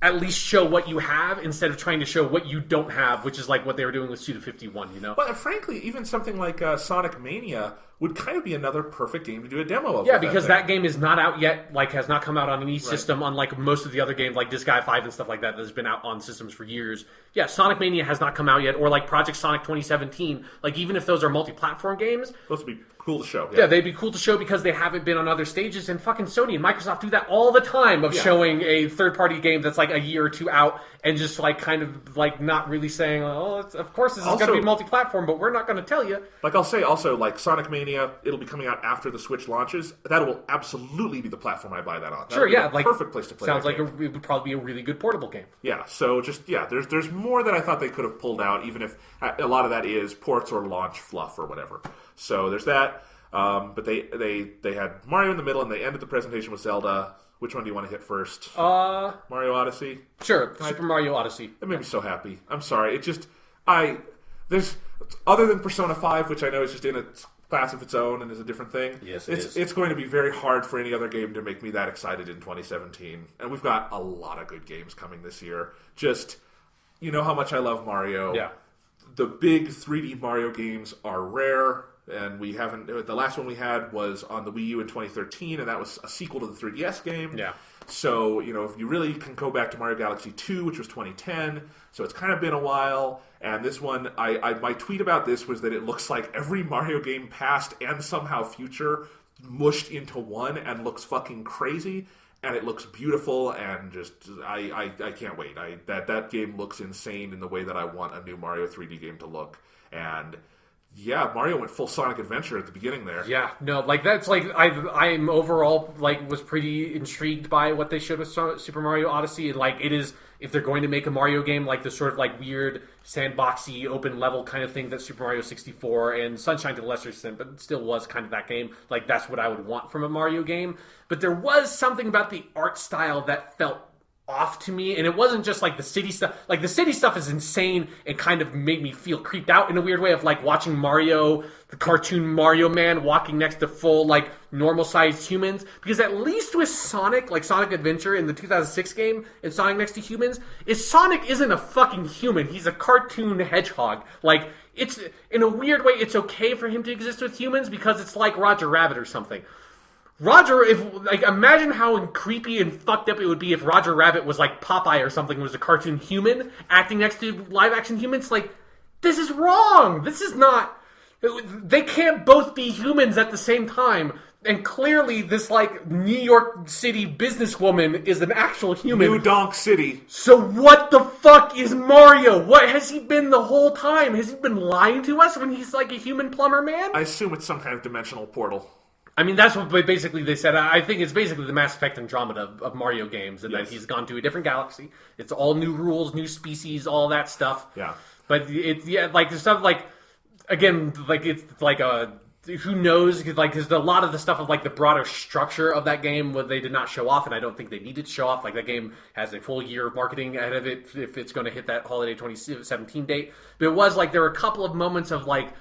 Speaker 2: at least show what you have instead of trying to show what you don't have, which is like what they were doing with Suda51,
Speaker 1: But frankly, even something like Sonic Mania would kind of be another perfect game to do a demo of.
Speaker 2: Yeah, because that game is not out yet, like has not come out on any system, unlike most of the other games like Disgaea 5 and stuff like that has been out on systems for years. Yeah, Sonic Mania has not come out yet, or like Project Sonic 2017. Like, even if those are multi-platform games,
Speaker 1: those would be cool to show.
Speaker 2: Yeah, they'd be cool to show because they haven't been on other stages, and fucking Sony and Microsoft do that all the time of showing a third-party game that's like a year or two out and just like kind of like not really saying, of course this is going to be multi-platform, but we're not going to tell you.
Speaker 1: Like, I'll say also, like Sonic Mania, it'll be coming out after the Switch launches. That will absolutely be the platform I buy that on.
Speaker 2: Sure, yeah.
Speaker 1: Like, perfect place to play
Speaker 2: sounds
Speaker 1: that
Speaker 2: like it would probably be a really good portable game.
Speaker 1: Yeah, so just, there's more that I thought they could have pulled out, even if a lot of that is ports or launch fluff or whatever. So there's that. But they had Mario in the middle, and they ended the presentation with Zelda. Which one do you want to hit first? Mario Odyssey?
Speaker 2: Sure, Super Mario Odyssey.
Speaker 1: It made me so happy. I'm sorry. There's other than Persona 5, which I know is just in a class of its own and is a different thing.
Speaker 2: Yes,
Speaker 1: it's going to be very hard for any other game to make me that excited in 2017. And we've got a lot of good games coming this year. Just, you know how much I love Mario.
Speaker 2: Yeah.
Speaker 1: The big 3D Mario games are rare. And we haven't. The last one we had was on the Wii U in 2013, and that was a sequel to the 3DS game.
Speaker 2: Yeah.
Speaker 1: So, if you really can go back to Mario Galaxy 2, which was 2010, so it's kind of been a while. And this one, my tweet about this was that it looks like every Mario game past and somehow future mushed into one and looks fucking crazy. And it looks beautiful, and just I can't wait. That game looks insane in the way that I want a new Mario 3D game to look. And Yeah, Mario went full Sonic Adventure at the beginning there.
Speaker 2: Yeah, no, like that's like I'm overall like was pretty intrigued by what they showed with Super Mario Odyssey, and like it is if they're going to make a Mario game like the sort of like weird sandboxy open level kind of thing that Super Mario 64 and Sunshine to a lesser extent, but it still was kind of that game. Like that's what I would want from a Mario game. But there was something about the art style that felt off to me, and it wasn't just like the city stuff. Like the city stuff is insane and kind of made me feel creeped out in a weird way of like watching Mario, the cartoon Mario Man, walking next to full like normal sized humans. Because at least with Sonic, like Sonic Adventure in the 2006 game, and Sonic Next to Humans, is Sonic isn't a fucking human. He's a cartoon hedgehog. Like it's in a weird way, it's okay for him to exist with humans because it's like Roger Rabbit or something. Roger, imagine how creepy and fucked up it would be if Roger Rabbit was like Popeye or something, was a cartoon human acting next to live action humans. Like, this is wrong. This is not. They can't both be humans at the same time. And clearly, this like New York City businesswoman is an actual human.
Speaker 1: New Donk City.
Speaker 2: So what the fuck is Mario? What has he been the whole time? Has he been lying to us when he's like a human plumber man?
Speaker 1: I assume it's some kind of dimensional portal.
Speaker 2: I mean, that's what basically they said. I think it's basically the Mass Effect Andromeda of Mario games, and that he's gone to a different galaxy. It's all new rules, new species, all that stuff.
Speaker 1: Yeah.
Speaker 2: But it's, like, the stuff, like, again, like, it's like who knows? Like, there's a lot of the stuff of, like, the broader structure of that game what they did not show off, and I don't think they needed to show off. Like, that game has a full year of marketing ahead of it if it's going to hit that holiday 2017 date. But it was, like, there were a couple of moments of, like,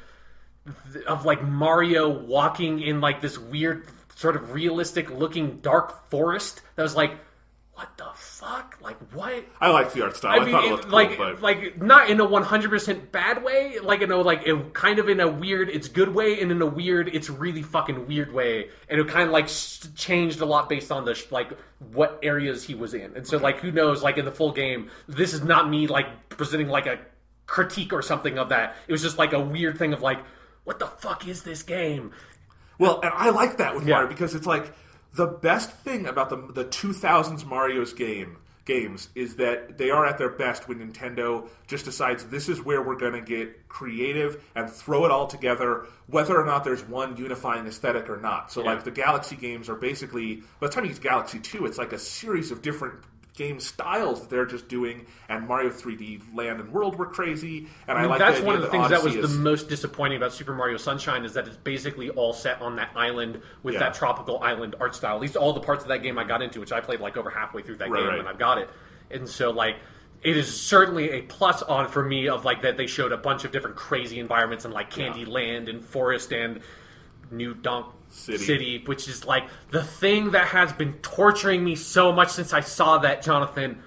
Speaker 2: Mario walking in like this weird sort of realistic looking dark forest that was like, what the fuck? Like what?
Speaker 1: I liked the art style. I thought it looked
Speaker 2: like
Speaker 1: cool, but...
Speaker 2: like not in a 100% bad way, like kind of in a weird it's good way, and in a weird it's really fucking weird way, and it kind of like changed a lot based on the like what areas he was in, and so like who knows, like in the full game, this is not me like presenting like a critique or something of that. It was just like a weird thing of like, what the fuck is this game?
Speaker 1: Well, and I like that with Mario because it's like the best thing about the 2000s Mario's games is that they are at their best when Nintendo just decides this is where we're going to get creative and throw it all together, whether or not there's one unifying aesthetic or not. So like the Galaxy games are basically, by the time you get Galaxy 2, it's like a series of different game styles that they're just doing, and Mario 3D Land and World were crazy, and I like
Speaker 2: that's
Speaker 1: the
Speaker 2: one of the things
Speaker 1: Odyssey
Speaker 2: that was the most disappointing about Super Mario Sunshine is that it's basically all set on that island with that tropical island art style. At least all the parts of that game I got into, which I played like over halfway through that game when I got it, and so like it is certainly a plus on for me of like that they showed a bunch of different crazy environments and like Candy Land and Forest and New Donk City, which is like the thing that has been torturing me so much since I saw that, Jonathan.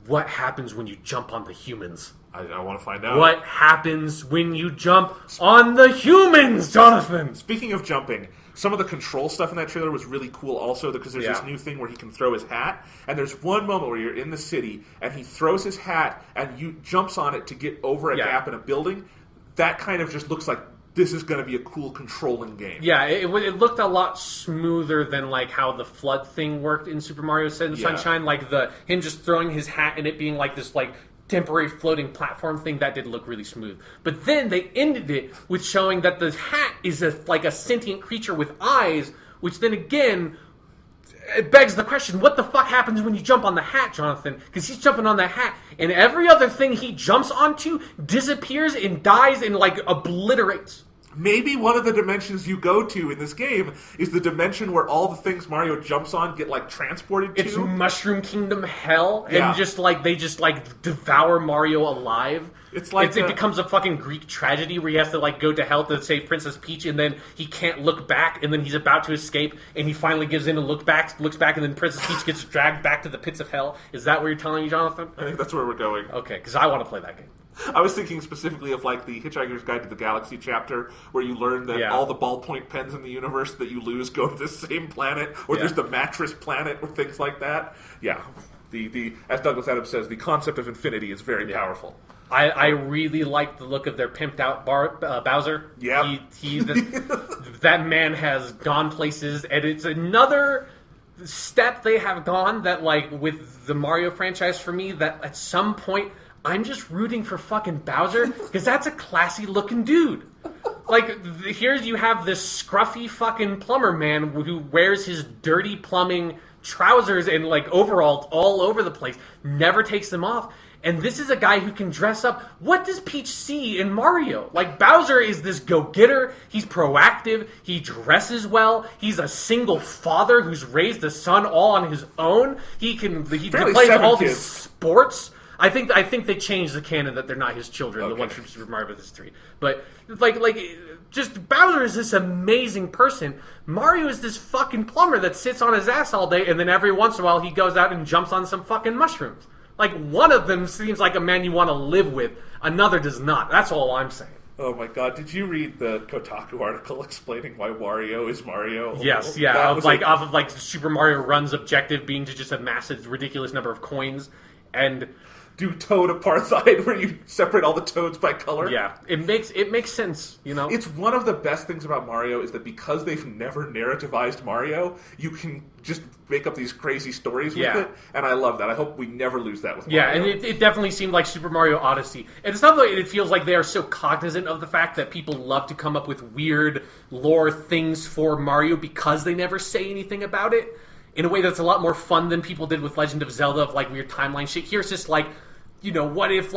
Speaker 2: What happens when you jump on the humans?
Speaker 1: I want to find out.
Speaker 2: What happens when you jump on the humans, Jonathan?
Speaker 1: Speaking of jumping, some of the control stuff in that trailer was really cool also because there's this new thing where he can throw his hat, and there's one moment where you're in the city and he throws his hat and you jumps on it to get over a gap in a building. That kind of just looks like this is going to be a cool controlling game. Yeah,
Speaker 2: it looked a lot smoother than like how the flood thing worked in Super Mario Sunshine. Like him just throwing his hat and it being like this like temporary floating platform thing, that did look really smooth. But then they ended it with showing that the hat is like a sentient creature with eyes, which then again it begs the question, what the fuck happens when you jump on the hat, Jonathan? Because he's jumping on the hat, and every other thing he jumps onto disappears and dies and like obliterates.
Speaker 1: Maybe one of the dimensions you go to in this game is the dimension where all the things Mario jumps on get like transported to.
Speaker 2: It's Mushroom Kingdom hell, and just like they just like devour Mario alive.
Speaker 1: It's like
Speaker 2: it becomes a fucking Greek tragedy where he has to like go to hell to save Princess Peach, and then he can't look back, and then he's about to escape, and he finally gives in and looks back, and then Princess Peach gets dragged back to the pits of hell. Is that what you're telling me, Jonathan?
Speaker 1: I think that's where we're going.
Speaker 2: Okay, because I want to play that game.
Speaker 1: I was thinking specifically of like the Hitchhiker's Guide to the Galaxy chapter where you learn that all the ballpoint pens in the universe that you lose go to the same planet, or there's the mattress planet, or things like that. Yeah, the as Douglas Adams says, the concept of infinity is very powerful.
Speaker 2: I really like the look of their pimped out Bowser.
Speaker 1: Yeah,
Speaker 2: that man has gone places, and it's another step they have gone that like with the Mario franchise for me that at some point I'm just rooting for fucking Bowser because that's a classy looking dude. Here you have this scruffy fucking plumber man who wears his dirty plumbing trousers and overalls all over the place, never takes them off. And this is a guy who can dress up. What does Peach see in Mario? Bowser is this go-getter. He's proactive. He dresses well. He's a single father who's raised a son all on his own. He plays all these sports. I think they changed the canon that they're not his children, okay. The ones from Super Mario Bros. 3. But just Bowser is this amazing person. Mario is this fucking plumber that sits on his ass all day, and then every once in a while he goes out and jumps on some fucking mushrooms. One of them seems like a man you want to live with. Another does not. That's all I'm saying.
Speaker 1: Oh my god, did you read the Kotaku article explaining why Wario is Mario?
Speaker 2: Yes, yeah. Off of Super Mario Run's objective being to just amass a ridiculous number of coins and
Speaker 1: do Toad apartheid where you separate all the Toads by color.
Speaker 2: Yeah, it makes sense,
Speaker 1: It's one of the best things about Mario is that because they've never narrativized Mario, you can just make up these crazy stories with it, and I love that. I hope we never lose that with Mario.
Speaker 2: Yeah, and it definitely seemed like Super Mario Odyssey. And it's not like it feels like they are so cognizant of the fact that people love to come up with weird lore things for Mario because they never say anything about it, in a way that's a lot more fun than people did with Legend of Zelda of weird timeline shit. Here's just what if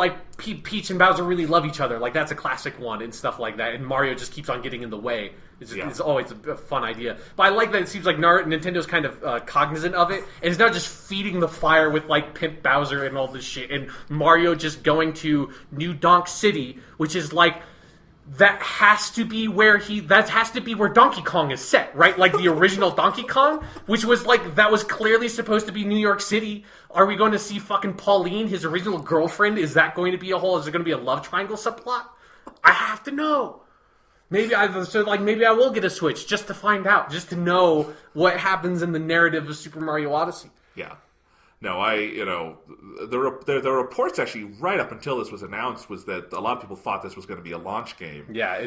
Speaker 2: Peach and Bowser really love each other? That's a classic one and stuff like that. And Mario just keeps on getting in the way. It's always a fun idea. But I like that it seems like Nintendo's kind of cognizant of it. And it's not just feeding the fire with Pimp Bowser and all this shit. And Mario just going to New Donk City, which is that has to be where Donkey Kong is set, right? The original Donkey Kong, which was that was clearly supposed to be New York City. Are we going to see fucking Pauline, his original girlfriend? Is that going to be is there going to be a love triangle subplot? I have to know. Maybe I will get a Switch just to find out, just to know what happens in the narrative of Super Mario Odyssey.
Speaker 1: Yeah. No, the reports actually right up until this was announced was that a lot of people thought this was going to be a launch game.
Speaker 2: Yeah,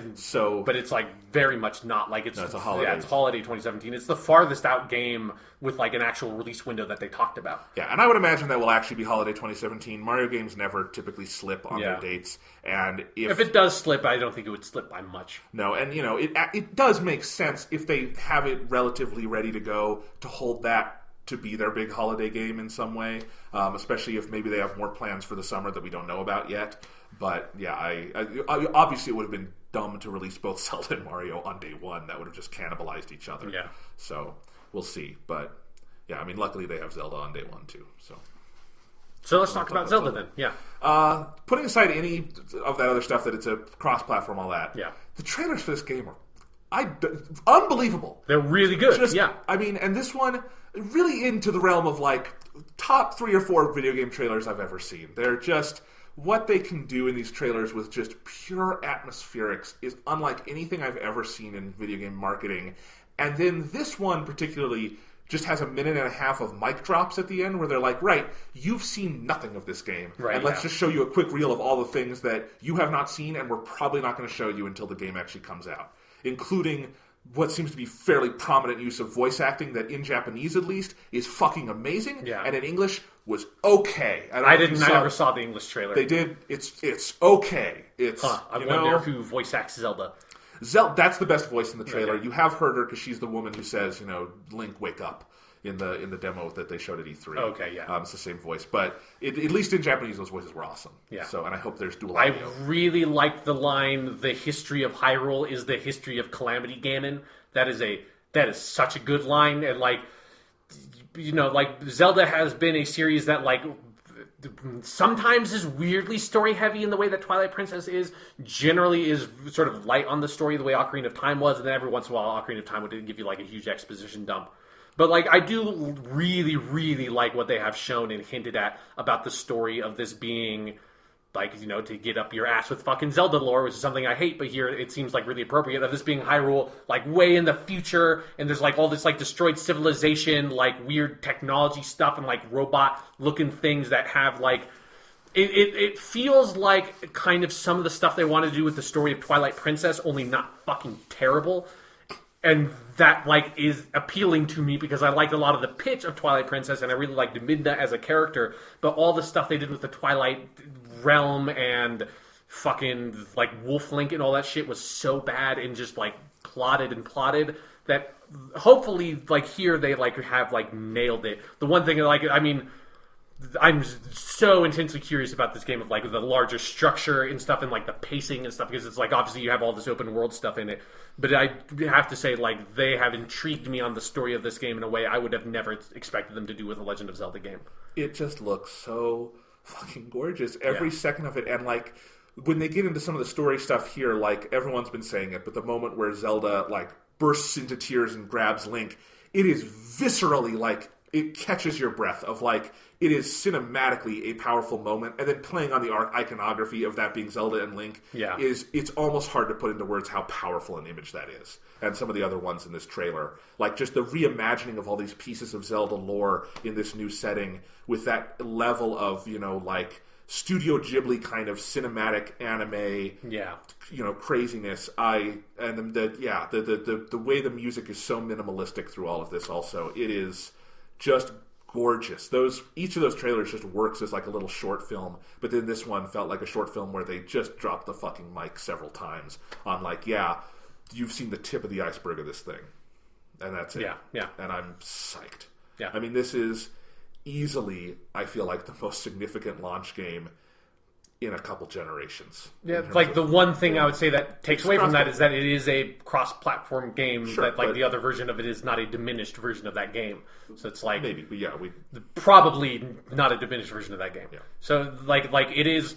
Speaker 2: but it's very much not. It's
Speaker 1: a holiday.
Speaker 2: Yeah, it's holiday 2017. It's the farthest out game with an actual release window that they talked about.
Speaker 1: Yeah, and I would imagine that will actually be holiday 2017. Mario games never typically slip on their dates, and
Speaker 2: if it does slip, I don't think it would slip by much.
Speaker 1: No, and it does make sense if they have it relatively ready to go to hold that to be their big holiday game in some way, especially if maybe they have more plans for the summer that we don't know about yet. But yeah, I obviously it would have been dumb to release both Zelda and Mario on day one. That would have just cannibalized each other.
Speaker 2: Yeah.
Speaker 1: So we'll see. But yeah, luckily they have Zelda on day one too.
Speaker 2: So let's talk about Zelda then. Yeah.
Speaker 1: Putting aside any of that other stuff that it's a cross-platform, all that.
Speaker 2: Yeah.
Speaker 1: The trailers for this game are unbelievable.
Speaker 2: They're really good.
Speaker 1: And this one really into the realm of top 3 or 4 video game trailers I've ever seen. They're just what they can do in these trailers with just pure atmospherics is unlike anything I've ever seen in video game marketing. And then this one particularly just has a minute and a half of mic drops at the end where they're right, you've seen nothing of this game.
Speaker 2: Right,
Speaker 1: and let's just show you a quick reel of all the things that you have not seen and we're probably not going to show you until the game actually comes out, including what seems to be fairly prominent use of voice acting that in Japanese at least is fucking amazing, and in English was okay.
Speaker 2: I never saw the English trailer.
Speaker 1: They did. It's okay.
Speaker 2: I wonder who voice acts Zelda.
Speaker 1: That's the best voice in the trailer. You have heard her because she's the woman who says, Link, wake up. In the demo that they showed at E3.
Speaker 2: Okay, yeah.
Speaker 1: It's the same voice. But at least in Japanese, those voices were awesome.
Speaker 2: Yeah.
Speaker 1: So, and I hope there's dual
Speaker 2: audio.
Speaker 1: I
Speaker 2: really liked the line, the history of Hyrule is the history of Calamity Ganon. That is such a good line. And Zelda has been a series that sometimes is weirdly story heavy in the way that Twilight Princess is. Generally is sort of light on the story the way Ocarina of Time was. And then every once in a while, Ocarina of Time would give you a huge exposition dump. But I do really, really like what they have shown and hinted at about the story of this being, to get up your ass with fucking Zelda lore, which is something I hate, but here it seems really appropriate, of this being Hyrule, way in the future, and there's all this destroyed civilization, weird technology stuff, and robot-looking things that have It feels like kind of some of the stuff they want to do with the story of Twilight Princess, only not fucking terrible. And that, is appealing to me because I liked a lot of the pitch of Twilight Princess and I really liked Midna as a character. But all the stuff they did with the Twilight realm and fucking like Wolf Link and all that shit was so bad and just like plotted that hopefully like here they like have like nailed it. The one thing like I mean, I'm so intensely curious about this game of like the larger structure and stuff and like the pacing and stuff because it's like obviously you have all this open world stuff in it, but I have to say like they have intrigued me on the story of this game in a way I would have never expected them to do with a Legend of Zelda game.
Speaker 1: It just looks so fucking gorgeous every second of it, and like when they get into some of the story stuff here, like everyone's been saying it, but the moment where Zelda like bursts into tears and grabs Link, it is viscerally like it catches your breath of like it is cinematically a powerful moment, and then playing on the iconography of that being Zelda and Link is it's almost hard to put into words how powerful an image that is. And some of the other ones in this trailer, like just the reimagining of all these pieces of Zelda lore in this new setting with that level of, you know, like Studio Ghibli kind of cinematic anime, you know, craziness. The way the music is so minimalistic through all of this. Also, it is just gorgeous. Each of those trailers just works as like a little short film, but then this one felt like a short film where they just dropped the fucking mic several times on like, you've seen the tip of the iceberg of this thing, and that's it. Yeah. And I'm psyched. Yeah. I mean, this is easily, I feel like, the most significant launch game in a couple generations.
Speaker 2: Yeah, like the one thing I would say that takes away from that is that it is a cross-platform game that, like, the other version of it is not a diminished version of that game. So it's like...
Speaker 1: Maybe, but
Speaker 2: probably not a diminished version of that game. Yeah. So, like it is...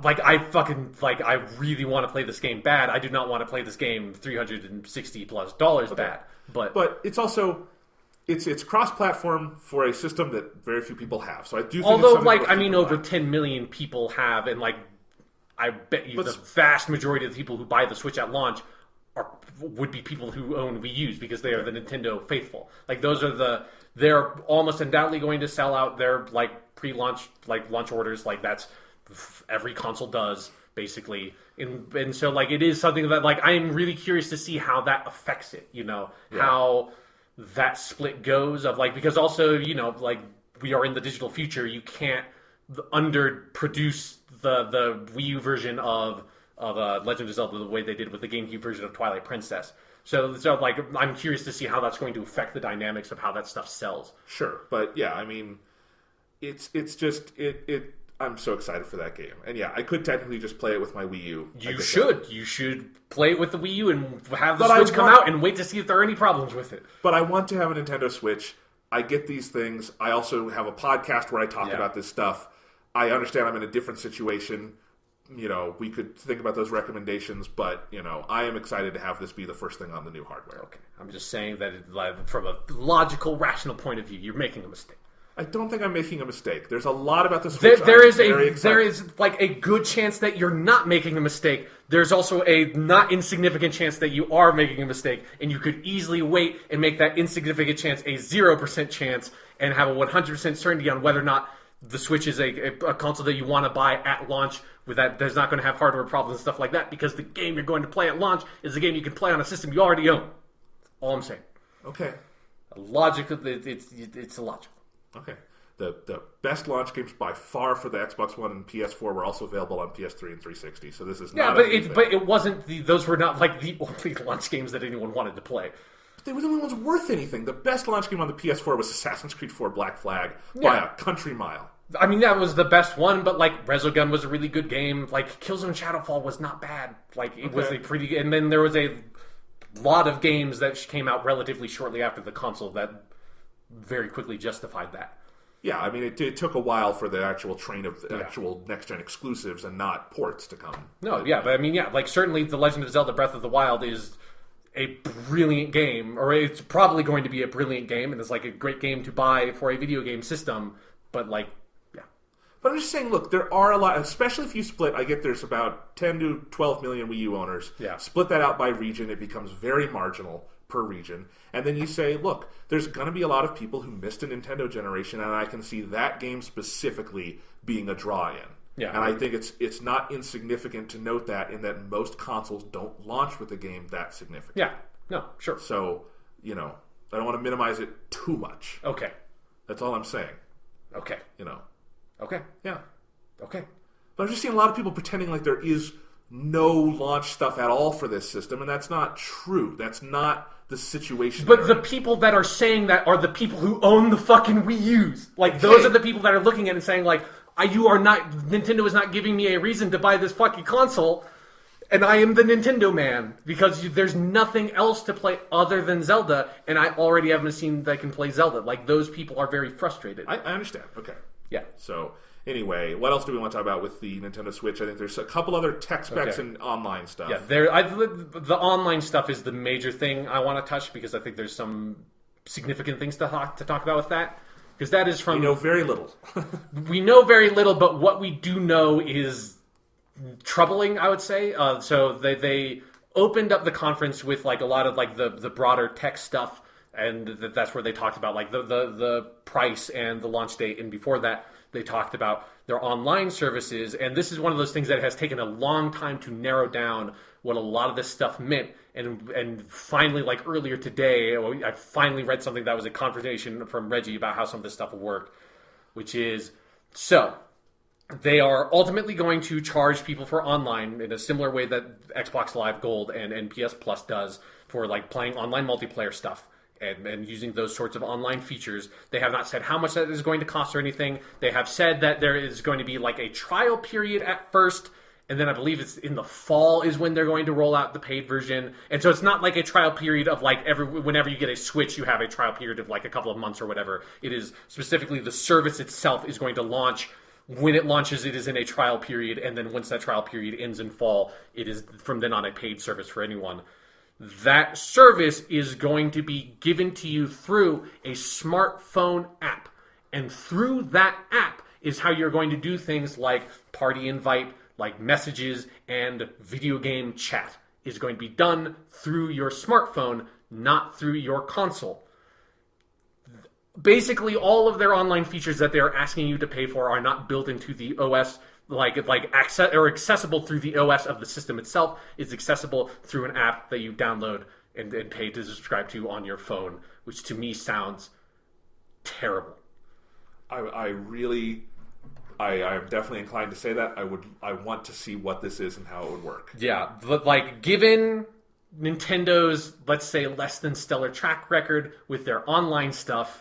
Speaker 2: Like, I really want to play this game bad. I do not want to play this game $360+ bad. But
Speaker 1: it's also... It's cross-platform for a system that very few people have. So I do think
Speaker 2: although, like, I mean, over 10 million people have, and, like, I bet you the vast majority of the people who buy the Switch at launch would be people who own Wii U's because they are the Nintendo faithful. Like, they're almost undoubtedly going to sell out their, like, pre-launch, like, launch orders. Like, that's every console does, basically. And so, like, it is something that, like, I'm really curious to see how that affects it, you know? Yeah. How that split goes of, like, because also, you know, like, we are in the digital future. You can't underproduce the Wii U version of Legend of Zelda the way they did with the GameCube version of Twilight Princess. So like, I'm curious to see how that's going to affect the dynamics of how that stuff sells.
Speaker 1: Sure, but yeah, I mean, it's just I'm so excited for that game, and yeah, I could technically just play it with my Wii U.
Speaker 2: You should play it with the Wii U and have the Switch come out and wait to see if there are any problems with it.
Speaker 1: But I want to have a Nintendo Switch. I get these things. I also have a podcast where I talk about this stuff. I understand I'm in a different situation. You know, we could think about those recommendations, but, you know, I am excited to have this be the first thing on the new hardware.
Speaker 2: Okay. I'm just saying that from a logical, rational point of view, you're making a mistake.
Speaker 1: I don't think I'm making a mistake. There's a lot about the Switch.
Speaker 2: There is like a good chance that you're not making a mistake. There's also a not insignificant chance that you are making a mistake, and you could easily wait and make that insignificant chance a 0% chance and have a 100% certainty on whether or not the Switch is a console that you want to buy at launch with that there's not going to have hardware problems and stuff like that, because the game you're going to play at launch is a game you can play on a system you already own. All I'm saying.
Speaker 1: Okay.
Speaker 2: It's illogical.
Speaker 1: Okay. The best launch games by far for the Xbox One and PS4 were also available on PS3 and 360. So this is not.
Speaker 2: Yeah, but it wasn't. Those were not like the only launch games that anyone wanted to play.
Speaker 1: But they were the only ones worth anything. The best launch game on the PS4 was Assassin's Creed 4 Black Flag by a country mile.
Speaker 2: I mean, that was the best one, but like Resogun was a really good game. Like Killzone Shadowfall was not bad. Like it was a pretty. And then there was a lot of games that came out relatively shortly after the console that very quickly justified that.
Speaker 1: Yeah, I mean, it took a while for the actual train of actual next-gen exclusives and not ports to come.
Speaker 2: But I mean, like, certainly The Legend of Zelda Breath of the Wild is a brilliant game, or it's probably going to be a brilliant game, and it's, like, a great game to buy for a video game system, but, like, yeah.
Speaker 1: But I'm just saying, look, there are a lot, especially if you split, I get there's about 10 to 12 million Wii U owners. Yeah. Split that out by region, it becomes very marginal per region, and then you say, look, there's going to be a lot of people who missed a Nintendo generation, and I can see that game specifically being a draw-in. Yeah, and I think it's not insignificant to note that in that most consoles don't launch with a game that significant.
Speaker 2: Yeah, no, sure.
Speaker 1: So, you know, I don't want to minimize it too much.
Speaker 2: Okay.
Speaker 1: That's all I'm saying.
Speaker 2: Okay.
Speaker 1: You know.
Speaker 2: Okay.
Speaker 1: Yeah.
Speaker 2: Okay.
Speaker 1: But I've just seen a lot of people pretending like there is no launch stuff at all for this system, and that's not true. That's not the situation.
Speaker 2: But the people that are saying that are the people who own the fucking Wii U's. Like, those are the people that are looking at it and saying, like, Nintendo is not giving me a reason to buy this fucking console, and I am the Nintendo man, because there's nothing else to play other than Zelda, and I already haven't seen that I can play Zelda. Like, those people are very frustrated.
Speaker 1: I understand. Okay.
Speaker 2: Yeah.
Speaker 1: So, anyway, what else do we want to talk about with the Nintendo Switch? I think there's a couple other tech specs and online stuff.
Speaker 2: Yeah, the online stuff is the major thing I want to touch, because I think there's some significant things to talk about with that. Because that is from...
Speaker 1: We know very little.
Speaker 2: We know very little, but what we do know is troubling, I would say. So they opened up the conference with like a lot of like the broader tech stuff, and that's where they talked about like the price and the launch date. And before that, they talked about their online services. And this is one of those things that has taken a long time to narrow down what a lot of this stuff meant. And finally, like earlier today, I finally read something that was a conversation from Reggie about how some of this stuff will work, which is, so they are ultimately going to charge people for online in a similar way that Xbox Live Gold and PS Plus does for like playing online multiplayer stuff and using those sorts of online features. They have not said how much that is going to cost or anything. They have said that there is going to be like a trial period at first, and then I believe it's in the fall is when they're going to roll out the paid version. And so it's not like a trial period of like whenever you get a Switch, you have a trial period of like a couple of months or whatever. It is specifically the service itself is going to launch. When it launches, it is in a trial period. And then once that trial period ends in fall, it is from then on a paid service for anyone. That service is going to be given to you through a smartphone app. And through that app is how you're going to do things like party invite, like messages, and video game chat is going to be done through your smartphone, not through your console. Basically, all of their online features that they're asking you to pay for are not built into the OS, like access or accessible through the OS of the system itself. It's accessible through an app that you download and pay to subscribe to on your phone, which to me sounds terrible.
Speaker 1: I am definitely inclined to say that. I want to see what this is and how it would work.
Speaker 2: Yeah, but like given Nintendo's, let's say, less than stellar track record with their online stuff,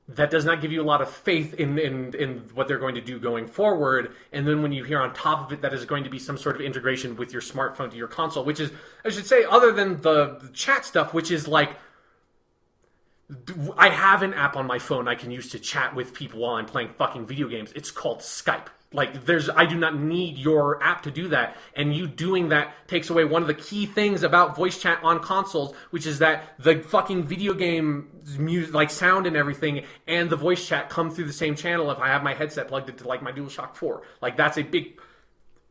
Speaker 2: that does not give you a lot of faith in what they're going to do going forward. And then when you hear on top of it that is going to be some sort of integration with your smartphone to your console, which is, I should say, other than the chat stuff, which is like, I have an app on my phone I can use to chat with people while I'm playing fucking video games. It's called Skype. Like, I do not need your app to do that. And you doing that takes away one of the key things about voice chat on consoles, which is that the fucking video game music, like sound and everything, and the voice chat come through the same channel if I have my headset plugged into like my DualShock 4. Like, that's a big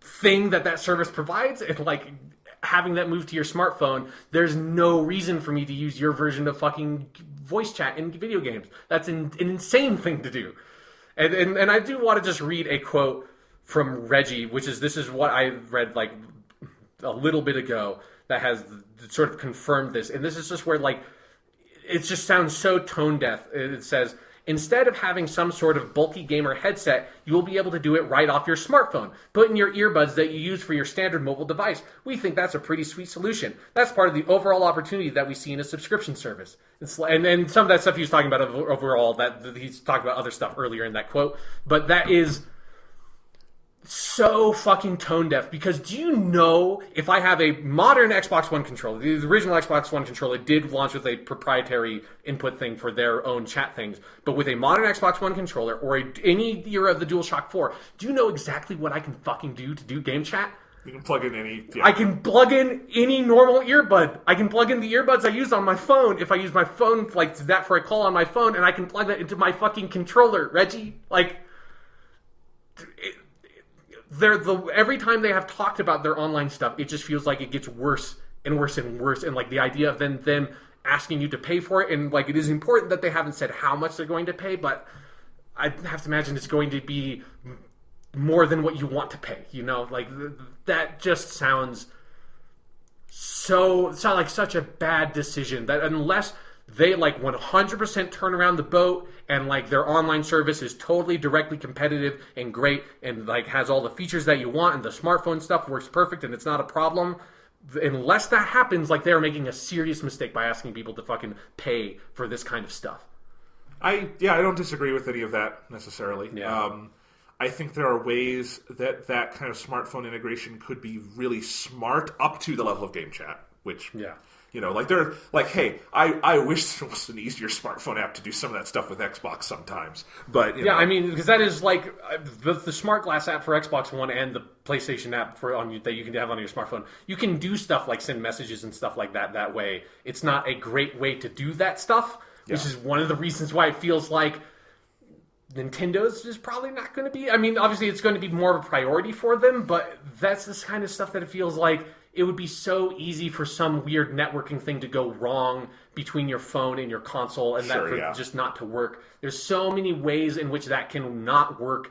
Speaker 2: thing that service provides. And like, having that move to your smartphone, there's no reason for me to use your version of fucking voice chat in video games. That's an insane thing to do. And I do want to just read a quote from Reggie, this is what I read like a little bit ago that has sort of confirmed this. And this is just where like, it just sounds so tone deaf. It says, instead of having some sort of bulky gamer headset, you will be able to do it right off your smartphone. Put in your earbuds that you use for your standard mobile device. We think that's a pretty sweet solution. That's part of the overall opportunity that we see in a subscription service. And some of that stuff he was talking about overall, that he's talking about other stuff earlier in that quote. But that is so fucking tone deaf, because do you know, if I have a modern Xbox One controller, the original Xbox One controller did launch with a proprietary input thing for their own chat things, but with a modern Xbox One controller or any era of the DualShock 4, do you know exactly what I can fucking do to do game chat?
Speaker 1: You can plug in any... Yeah.
Speaker 2: I can plug in any normal earbud. I can plug in the earbuds I use on my phone if I use my phone like that for a call on my phone, and I can plug that into my fucking controller, Reggie. Like... every time they have talked about their online stuff, it just feels like it gets worse and worse and worse. And like the idea of them asking you to pay for it, and like it is important that they haven't said how much they're going to pay, but I have to imagine it's going to be more than what you want to pay. You know, like that just sounds like such a bad decision. That unless they like 100% turn around the boat, and like their online service is totally directly competitive and great, and like has all the features that you want, and the smartphone stuff works perfect, and it's not a problem. Unless that happens, like they're making a serious mistake by asking people to fucking pay for this kind of stuff.
Speaker 1: I don't disagree with any of that necessarily.
Speaker 2: Yeah.
Speaker 1: I think there are ways that kind of smartphone integration could be really smart up to the level of game chat, which, like they're like, hey, I wish there was an easier smartphone app to do some of that stuff with Xbox sometimes. But you know.
Speaker 2: I mean, because that is like the Smart Glass app for Xbox One and the PlayStation app that you can have on your smartphone. You can do stuff like send messages and stuff like that way. It's not a great way to do that stuff, which is one of the reasons why it feels like Nintendo's is probably not going to be... I mean, obviously it's going to be more of a priority for them, but that's this kind of stuff that it feels like it would be so easy for some weird networking thing to go wrong between your phone and your console, and just not to work. There's so many ways in which that can not work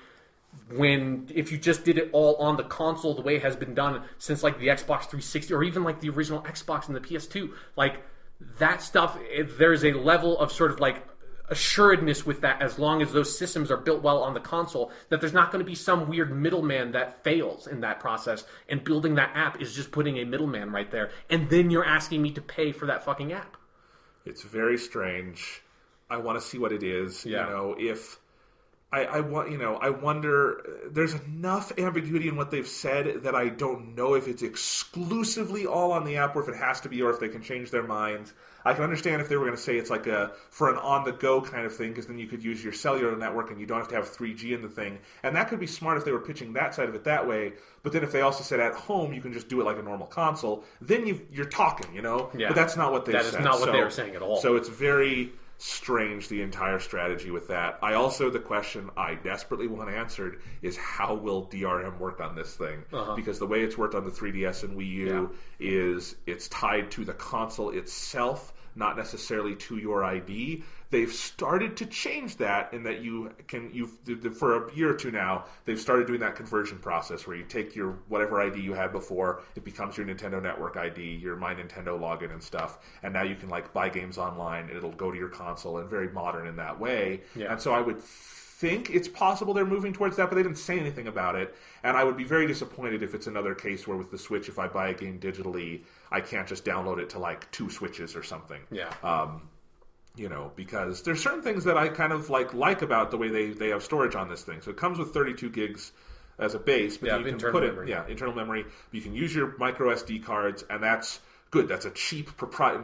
Speaker 2: if you just did it all on the console the way it has been done since like the Xbox 360 or even like the original Xbox and the PS2. Like that stuff, there's a level of sort of like assuredness with that, as long as those systems are built well on the console, that there's not going to be some weird middleman that fails in that process, and building that app is just putting a middleman right there, and then you're asking me to pay for that fucking app.
Speaker 1: It's very strange. I want to see what it is. You know, if I wonder, there's enough ambiguity in what they've said that I don't know if it's exclusively all on the app, or if it has to be, or if they can change their minds. I can understand if they were going to say it's like for an on-the-go kind of thing, because then you could use your cellular network and you don't have to have 3G in the thing. And that could be smart if they were pitching that side of it that way. But then if they also said at home you can just do it like a normal console, then you're talking, you know? Yeah. But that's not what they said.
Speaker 2: That is not what they were saying at all.
Speaker 1: So it's very strange, the entire strategy with that. The question I desperately want answered is, how will DRM work on this thing? Because the way it's worked on the 3DS and Wii U is it's tied to the console itself, not necessarily to your ID. They've started to change that in that for a year or two now, they've started doing that conversion process where you take your whatever ID you had before, it becomes your Nintendo Network ID, your My Nintendo login and stuff, and now you can like buy games online and it'll go to your console, and very modern in that way. And so I would think it's possible they're moving towards that, but they didn't say anything about it. And I would be very disappointed if it's another case where with the Switch, if I buy a game digitally, I can't just download it to like 2 Switches or something. Because there's certain things that I kind of like about the way they have storage on this thing. So it comes with 32 gigs as a base, but you can put internal memory. You can use your micro SD cards, and that's good. That's a cheap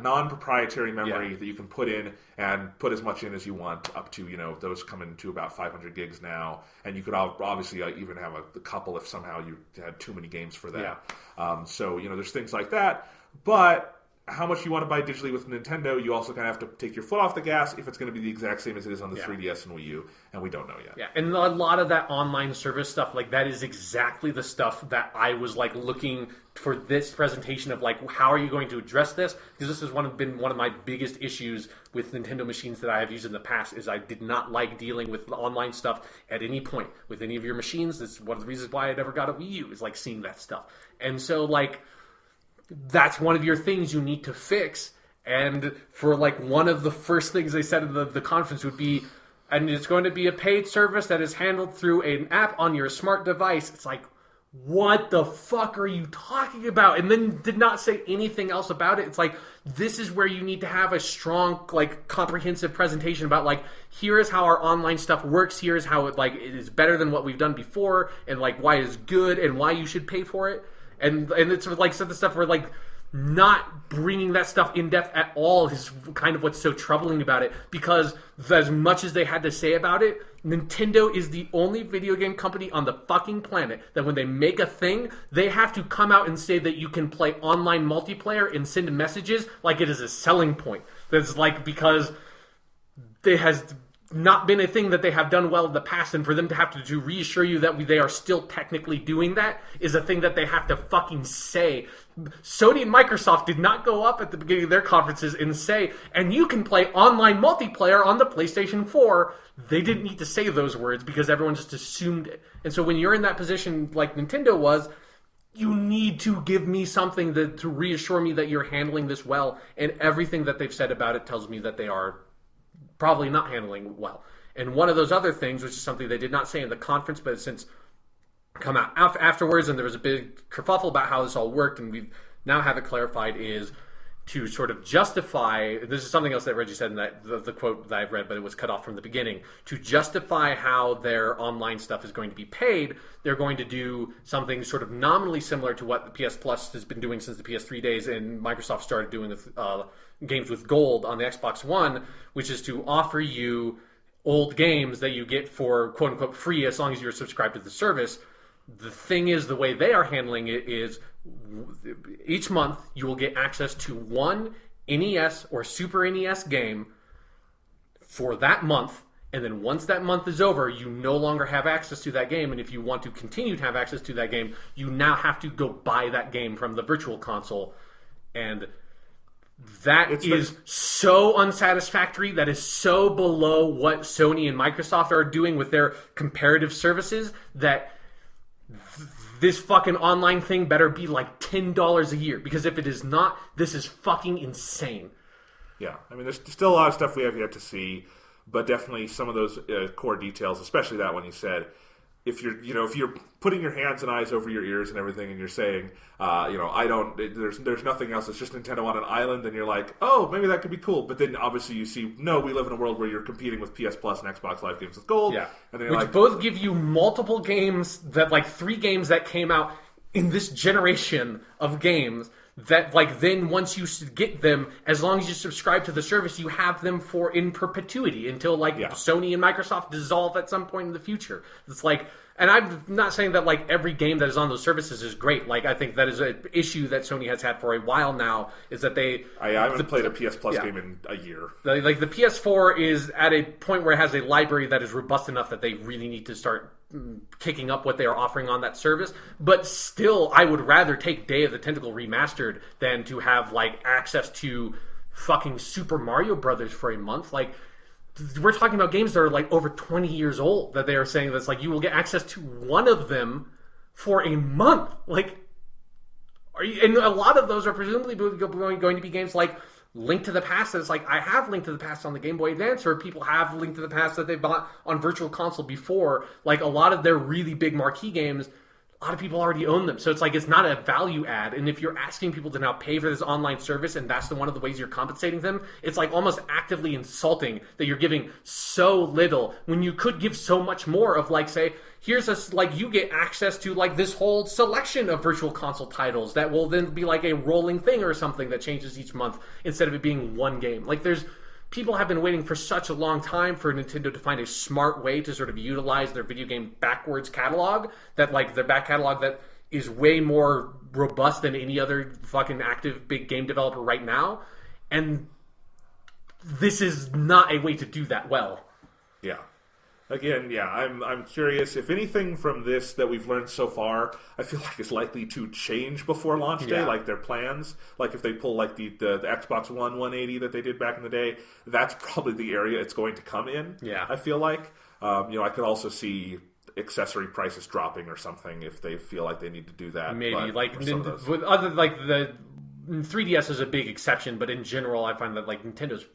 Speaker 1: non-proprietary memory that you can put in and put as much in as you want, up to, those come into about 500 gigs now. And you could obviously even have a couple if somehow you had too many games for that. So there's things like that. But how much you want to buy digitally with Nintendo, you also kind of have to take your foot off the gas if it's going to be the exact same as it is on the 3DS and Wii U, and we don't know yet. Yeah,
Speaker 2: and a lot of that online service stuff, like that is exactly the stuff that I was like looking for this presentation of, like, how are you going to address this? Because this has been one of my biggest issues with Nintendo machines that I have used in the past, is I did not like dealing with online stuff at any point with any of your machines. That's one of the reasons why I never got a Wii U, is like seeing that stuff. And so like, that's one of your things you need to fix. And for like one of the first things they said in the conference would be, and it's going to be a paid service that is handled through an app on your smart device. It's like, what the fuck are you talking about? And then did not say anything else about it. It's like, this is where you need to have a strong, like, comprehensive presentation about, like, here is how our online stuff works, here is how it is better than what we've done before, and like why it's good and why you should pay for it. And it's sort of like some of the stuff where, like, not bringing that stuff in depth at all is kind of what's so troubling about it. Because as much as they had to say about it, Nintendo is the only video game company on the fucking planet that when they make a thing, they have to come out and say that you can play online multiplayer and send messages like it is a selling point. That's like, because it has not been a thing that they have done well in the past, and for them to have to reassure you that they are still technically doing that is a thing that they have to fucking say. Sony and Microsoft did not go up at the beginning of their conferences and say, and you can play online multiplayer on the PlayStation 4. They didn't need to say those words because everyone just assumed it. And so when you're in that position like Nintendo was, you need to give me something to reassure me that you're handling this well. And everything that they've said about it tells me that they are probably not handling well. And one of those other things, which is something they did not say in the conference, but has since come out afterwards, and there was a big kerfuffle about how this all worked, and we now have it clarified, is to sort of justify, this is something else that Reggie said in that the quote that I've read, but it was cut off from the beginning, to justify how their online stuff is going to be paid, they're going to do something sort of nominally similar to what the PS Plus has been doing since the PS3 days, and Microsoft started doing with games with gold on the Xbox One, which is to offer you old games that you get for quote-unquote free as long as you're subscribed to the service. The thing is, the way they are handling it is each month you will get access to one NES or Super NES game for that month, and then once that month is over, you no longer have access to that game, and if you want to continue to have access to that game, you now have to go buy that game from the Virtual Console. And that is so unsatisfactory. That is so below what Sony and Microsoft are doing with their comparative services that this fucking online thing better be like $10 a year. Because if it is not, this is fucking insane.
Speaker 1: Yeah, I mean, there's still a lot of stuff we have yet to see, but definitely some of those core details, especially that one you said. If you're putting your hands and eyes over your ears and everything, and you're saying, there's nothing else. It's just Nintendo on an island, and you're like, oh, maybe that could be cool. But then obviously you see, no, we live in a world where you're competing with PS Plus and Xbox Live Games with Gold.
Speaker 2: Yeah,
Speaker 1: and then
Speaker 2: which both give you multiple games that, like, 3 games that came out in this generation of games. That, like, then once you get them, as long as you subscribe to the service, you have them in perpetuity until, like, Sony and Microsoft dissolve at some point in the future. It's like, and I'm not saying that, like, every game that is on those services is great. Like, I think that is an issue that Sony has had for a while now, is that I
Speaker 1: haven't played a PS Plus game in a year.
Speaker 2: Like, the PS4 is at a point where it has a library that is robust enough that they really need to start kicking up what they are offering on that service. But still, I would rather take Day of the Tentacle remastered than to have, like, access to fucking Super Mario Brothers for a month. Like, we're talking about games that are, like, over 20 years old that they are saying that's like you will get access to one of them for a month. Like, and a lot of those are presumably going to be games like Link to the Past. That's like, I have Link to the Past on the Game Boy Advance, or people have Link to the Past that they bought on Virtual Console before. Like, a lot of their really big marquee games, a lot of people already own them. So it's like, it's not a value add. And if you're asking people to now pay for this online service, and that's one of the ways you're compensating them, it's like almost actively insulting that you're giving so little when you could give so much more of, like, say, here's you get access to, like, this whole selection of Virtual Console titles that will then be like a rolling thing or something that changes each month instead of it being one game. Like, people have been waiting for such a long time for Nintendo to find a smart way to sort of utilize their video game backwards catalog, that, like, their back catalog that is way more robust than any other fucking active big game developer right now. And this is not a way to do that well.
Speaker 1: Yeah. Again, yeah, I'm curious. If anything from this that we've learned so far, I feel like it's likely to change before launch day, like their plans. Like, if they pull, like, the Xbox One 180 that they did back in the day, that's probably the area it's going to come in, I feel like. I could also see accessory prices dropping or something if they feel like they need to do that.
Speaker 2: Maybe, the 3DS is a big exception, but in general, I find that, like, Nintendo's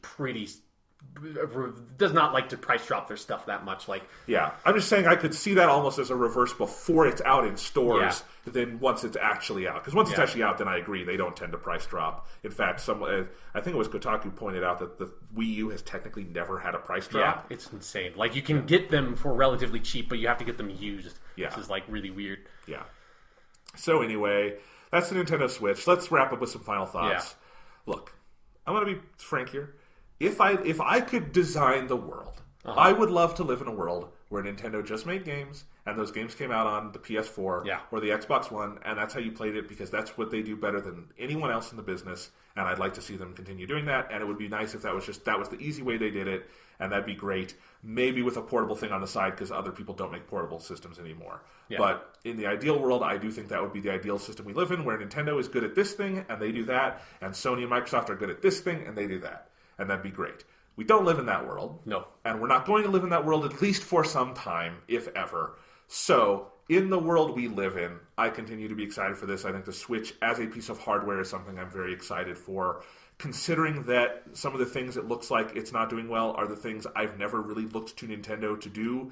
Speaker 2: does not like to price drop their stuff that much. Like,
Speaker 1: yeah, I'm just saying I could see that almost as a reverse before it's out in stores. Then once it's actually out, because once it's actually out, then I agree they don't tend to price drop. In fact, I think it was Kotaku pointed out that the Wii U has technically never had a price drop.
Speaker 2: Yeah, it's insane. Like, you can get them for relatively cheap, but you have to get them used.
Speaker 1: Yeah,
Speaker 2: this is, like, really weird.
Speaker 1: Yeah. So anyway, that's the Nintendo Switch. Let's wrap up with some final thoughts.
Speaker 2: Yeah.
Speaker 1: Look, I'm going to be frank here. If I could design the world, I would love to live in a world where Nintendo just made games, and those games came out on the PS4 or the Xbox One, and that's how you played it, because that's what they do better than anyone else in the business, and I'd like to see them continue doing that, and it would be nice if that was the easy way they did it, and that'd be great. Maybe with a portable thing on the side, because other people don't make portable systems anymore. Yeah. But in the ideal world, I do think that would be the ideal system we live in, where Nintendo is good at this thing, and they do that, and Sony and Microsoft are good at this thing, and they do that. And that'd be great. We don't live in that world.
Speaker 2: No.
Speaker 1: And we're not going to live in that world, at least for some time, if ever. So, in the world we live in, I continue to be excited for this. I think the Switch as a piece of hardware is something I'm very excited for. Considering that some of the things it looks like it's not doing well are the things I've never really looked to Nintendo to do,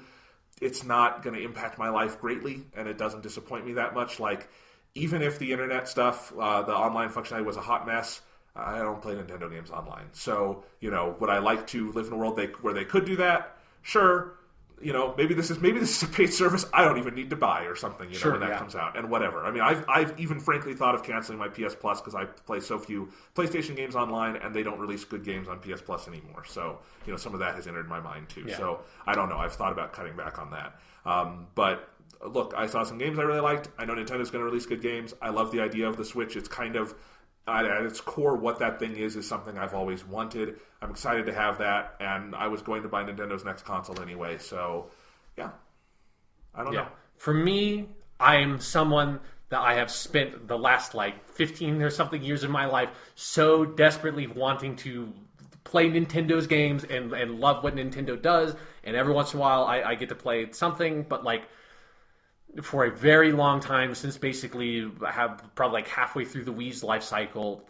Speaker 1: it's not going to impact my life greatly, and it doesn't disappoint me that much. Like, even if the internet stuff, the online functionality was a hot mess, I don't play Nintendo games online. So, would I like to live in a world where they could do that? Sure. Maybe this is a paid service I don't even need to buy or something, when that comes out, and whatever. I mean, I've even frankly thought of canceling my PS Plus because I play so few PlayStation games online, and they don't release good games on PS Plus anymore. So, some of that has entered my mind too. Yeah. So, I don't know. I've thought about cutting back on that. But look, I saw some games I really liked. I know Nintendo's going to release good games. I love the idea of the Switch. It's kind of, at its core, what that thing is something I've always wanted. I'm excited to have that, and I was going to buy Nintendo's next console anyway, so, yeah. I don't know.
Speaker 2: For me, I'm someone that I have spent the last, 15 or something years of my life so desperately wanting to play Nintendo's games and love what Nintendo does, and every once in a while I get to play something, but, for a very long time, since basically I have probably halfway through the Wii's life cycle,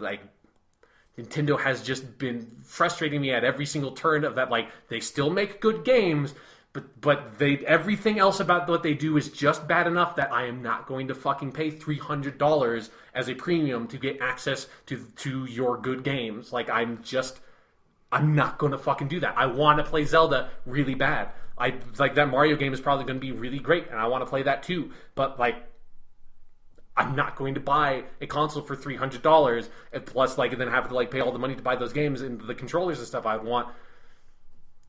Speaker 2: Nintendo has just been frustrating me at every single turn of that. They still make good games, but everything else about what they do is just bad enough that I am not going to fucking pay $300 as a premium to get access to your good games. I'm not going to fucking do that. I want to play Zelda really bad. That Mario game is probably going to be really great, and I want to play that too. But I'm not going to buy a console for $300 and plus and then have to pay all the money to buy those games and the controllers and stuff. I want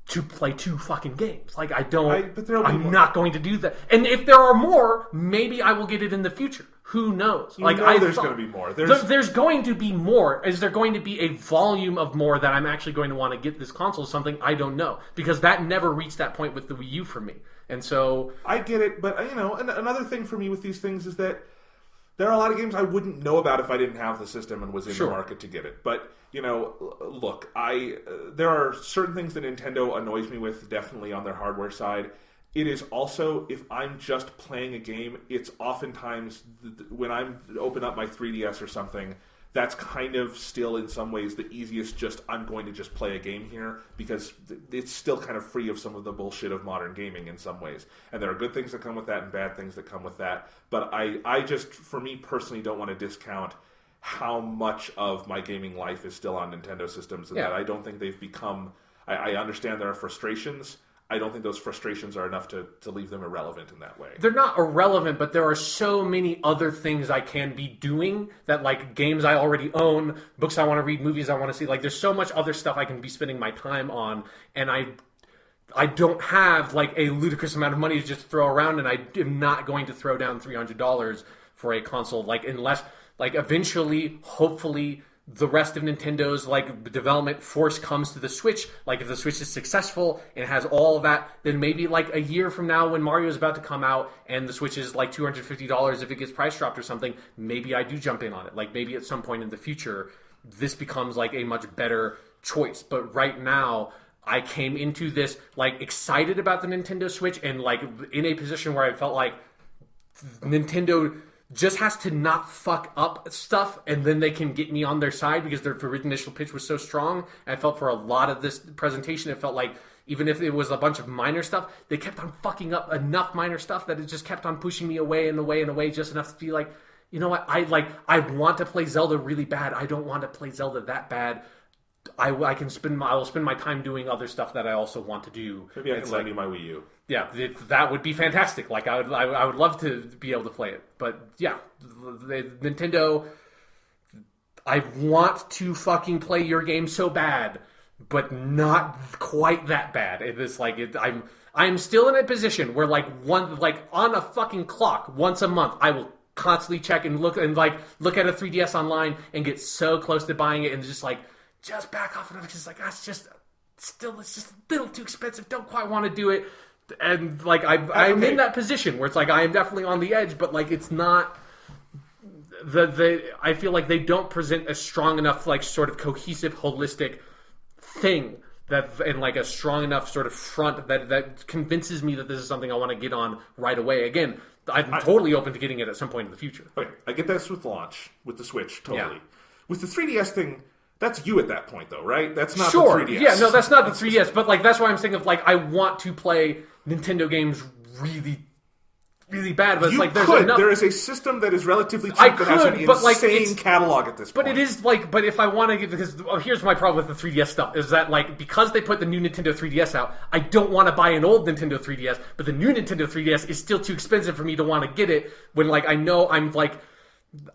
Speaker 2: to play 2 fucking games. I'm not going to do that. And if there are more, maybe I will get it in the future. Who knows?
Speaker 1: There's going to be more.
Speaker 2: There's going to be more. Is there going to be a volume of more that I'm actually going to want to get this console? Something I don't know, because that never reached that point with the Wii U for me. And so
Speaker 1: I get it, but another thing for me with these things is that there are a lot of games I wouldn't know about if I didn't have the system and was in the market to get it. But look, there are certain things that Nintendo annoys me with, definitely on their hardware side. It is also, if I'm just playing a game, it's oftentimes, when I open up my 3DS or something, that's kind of still in some ways the easiest I'm going to just play a game here, because it's still kind of free of some of the bullshit of modern gaming in some ways. And there are good things that come with that and bad things that come with that. But I just, for me personally, don't want to discount how much of my gaming life is still on Nintendo systems, and that I don't think they've become, I understand there are frustrations. I don't think those frustrations are enough to leave them irrelevant in that way.
Speaker 2: They're not irrelevant, but there are so many other things I can be doing that, games I already own, books I want to read, movies I want to see. There's so much other stuff I can be spending my time on, and I don't have, a ludicrous amount of money to just throw around, and I am not going to throw down $300 for a console, unless, eventually, hopefully, the rest of Nintendo's development force comes to the Switch. If the Switch is successful and has all of that, then maybe a year from now when Mario is about to come out and the Switch is $250 if it gets price dropped or something, maybe I do jump in on it. Maybe at some point in the future this becomes a much better choice. But right now I came into this excited about the Nintendo Switch and in a position where I felt like Nintendo just has to not fuck up stuff, and then they can get me on their side, because their initial pitch was so strong. And I felt for a lot of this presentation, it felt like even if it was a bunch of minor stuff, they kept on fucking up enough minor stuff that it just kept on pushing me away and away and away, just enough to be like, you know what, I want to play Zelda really bad. I don't want to play Zelda that bad. I will spend my time doing other stuff that I also want to do.
Speaker 1: Maybe I can lend you my Wii U.
Speaker 2: Yeah, that would be fantastic. I would love to be able to play it. But yeah, Nintendo, I want to fucking play your game so bad, but not quite that bad. I'm still in a position where on a fucking clock once a month I will constantly check and look at a 3DS online and get so close to buying it and just back off, and I'm just it's just a little too expensive. Don't quite want to do it, and I'm in that position where it's I am definitely on the edge, but it's not. I feel like they don't present a strong enough sort of cohesive, holistic thing and like a strong enough sort of front that convinces me that this is something I want to get on right away. Again, I'm totally open to getting it at some point in the future.
Speaker 1: Okay, I get this with launch, with the Switch, totally.
Speaker 2: Yeah.
Speaker 1: With the 3DS thing, that's you at that point, though, right? That's not
Speaker 2: sure.
Speaker 1: the 3DS.
Speaker 2: Yeah, no, that's not the 3DS, but like that's why I'm saying of like I want to play Nintendo games really, really bad, but it's like there's enough.
Speaker 1: There is a system that is relatively cheap that has an insane catalog at this point.
Speaker 2: But it is like, but if I want to get, because here's my problem with the 3DS stuff, is that like, because they put the new Nintendo 3DS out, I don't want to buy an old Nintendo 3DS, but the new Nintendo 3DS is still too expensive for me to want to get it, when like, I know I'm like,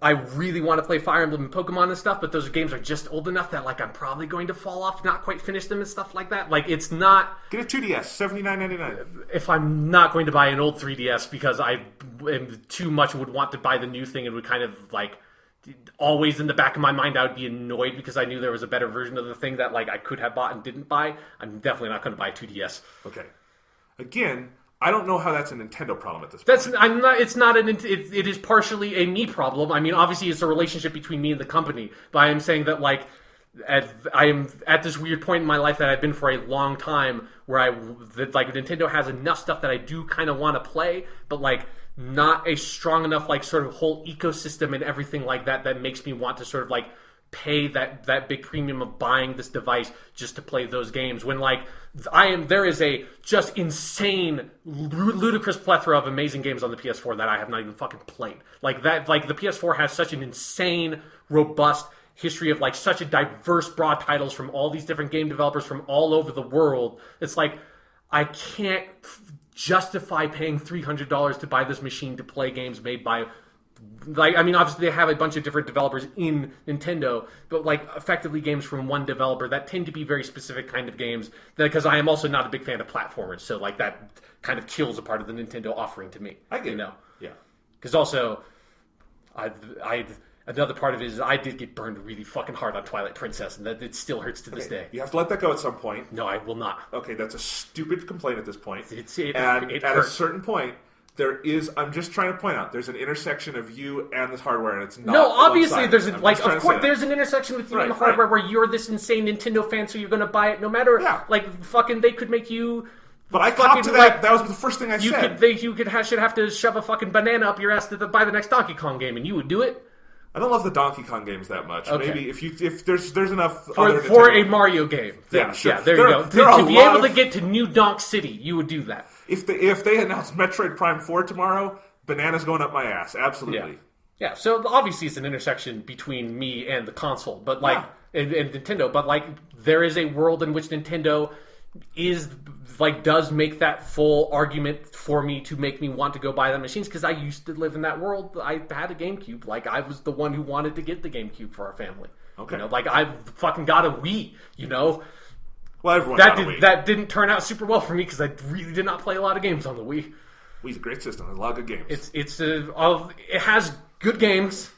Speaker 2: I really want to play Fire Emblem and Pokemon and stuff, but those games are just old enough that like I'm probably going to fall off, not quite finish them and stuff like that. Like it's not.
Speaker 1: Get a 2DS, $79.99.
Speaker 2: If I'm not going to buy an old 3DS because I am too much would want to buy the new thing and would kind of like always in the back of my mind I would be annoyed because I knew there was a better version of the thing that like I could have bought and didn't buy. I'm definitely not going to buy a 2DS.
Speaker 1: Okay. Again, I don't know how that's a Nintendo problem at this point.
Speaker 2: It is partially a me problem. I mean, obviously, it's a relationship between me and the company. But I am saying that, like, I am at this weird point in my life that I've been for a long time, where Nintendo has enough stuff that I do kind of want to play, but like not a strong enough like sort of whole ecosystem and everything like that makes me want to sort of like pay that big premium of buying this device just to play those games, when like there is a just insane ludicrous plethora of amazing games on the PS4 that I have not even fucking played. Like that, like the PS4 has such an insane robust history of like such a diverse broad titles from all these different game developers from all over the world. It's like I can't justify paying $300 to buy this machine to play games made by, like, I mean, obviously they have a bunch of different developers in Nintendo, but like effectively games from one developer that tend to be very specific kind of games. Because I am also not a big fan of platformers, so like that kind of kills a part of the Nintendo offering to me.
Speaker 1: I get
Speaker 2: you know,
Speaker 1: yeah.
Speaker 2: Because also, another part of it is I did get burned really fucking hard on Twilight Princess, and that it still hurts to this day.
Speaker 1: You have to let that go at some point.
Speaker 2: No, I will not.
Speaker 1: Okay, that's a stupid complaint at this point.
Speaker 2: It
Speaker 1: at
Speaker 2: hurts.
Speaker 1: A certain point, there is. I'm just trying to point out. There's an intersection of you and this hardware, and it's not.
Speaker 2: No, obviously there's
Speaker 1: of course
Speaker 2: there's an intersection with you and the hardware where you're this insane Nintendo fan, so you're going to buy it no matter.
Speaker 1: Yeah.
Speaker 2: Like fucking, they could make you.
Speaker 1: But I copped to that. Like, that was the first thing I said.
Speaker 2: Should have to shove a fucking banana up your ass to buy the next Donkey Kong game, and you would do it.
Speaker 1: I don't love the Donkey Kong games that much.
Speaker 2: Okay.
Speaker 1: Maybe if there's enough
Speaker 2: for a Mario game.
Speaker 1: Yeah, sure.
Speaker 2: Yeah, there you go. To be able to get to New Donk City, you would do that.
Speaker 1: If they announce Metroid Prime 4 tomorrow, banana's going up my ass. Absolutely.
Speaker 2: Yeah. So obviously it's an intersection between me and the console, but like and Nintendo. But like there is a world in which Nintendo is like does make that full argument for me to make me want to go buy the machines, because I used to live in that world. I had a GameCube. Like I was the one who wanted to get the GameCube for our family.
Speaker 1: Okay.
Speaker 2: You know, like I fucking got a Wii. You know.
Speaker 1: Well, everyone got a Wii.
Speaker 2: That didn't turn out super well for me because I really did not play a lot of games on the Wii.
Speaker 1: Wii's a great system. There's a lot of good games.
Speaker 2: It has good games.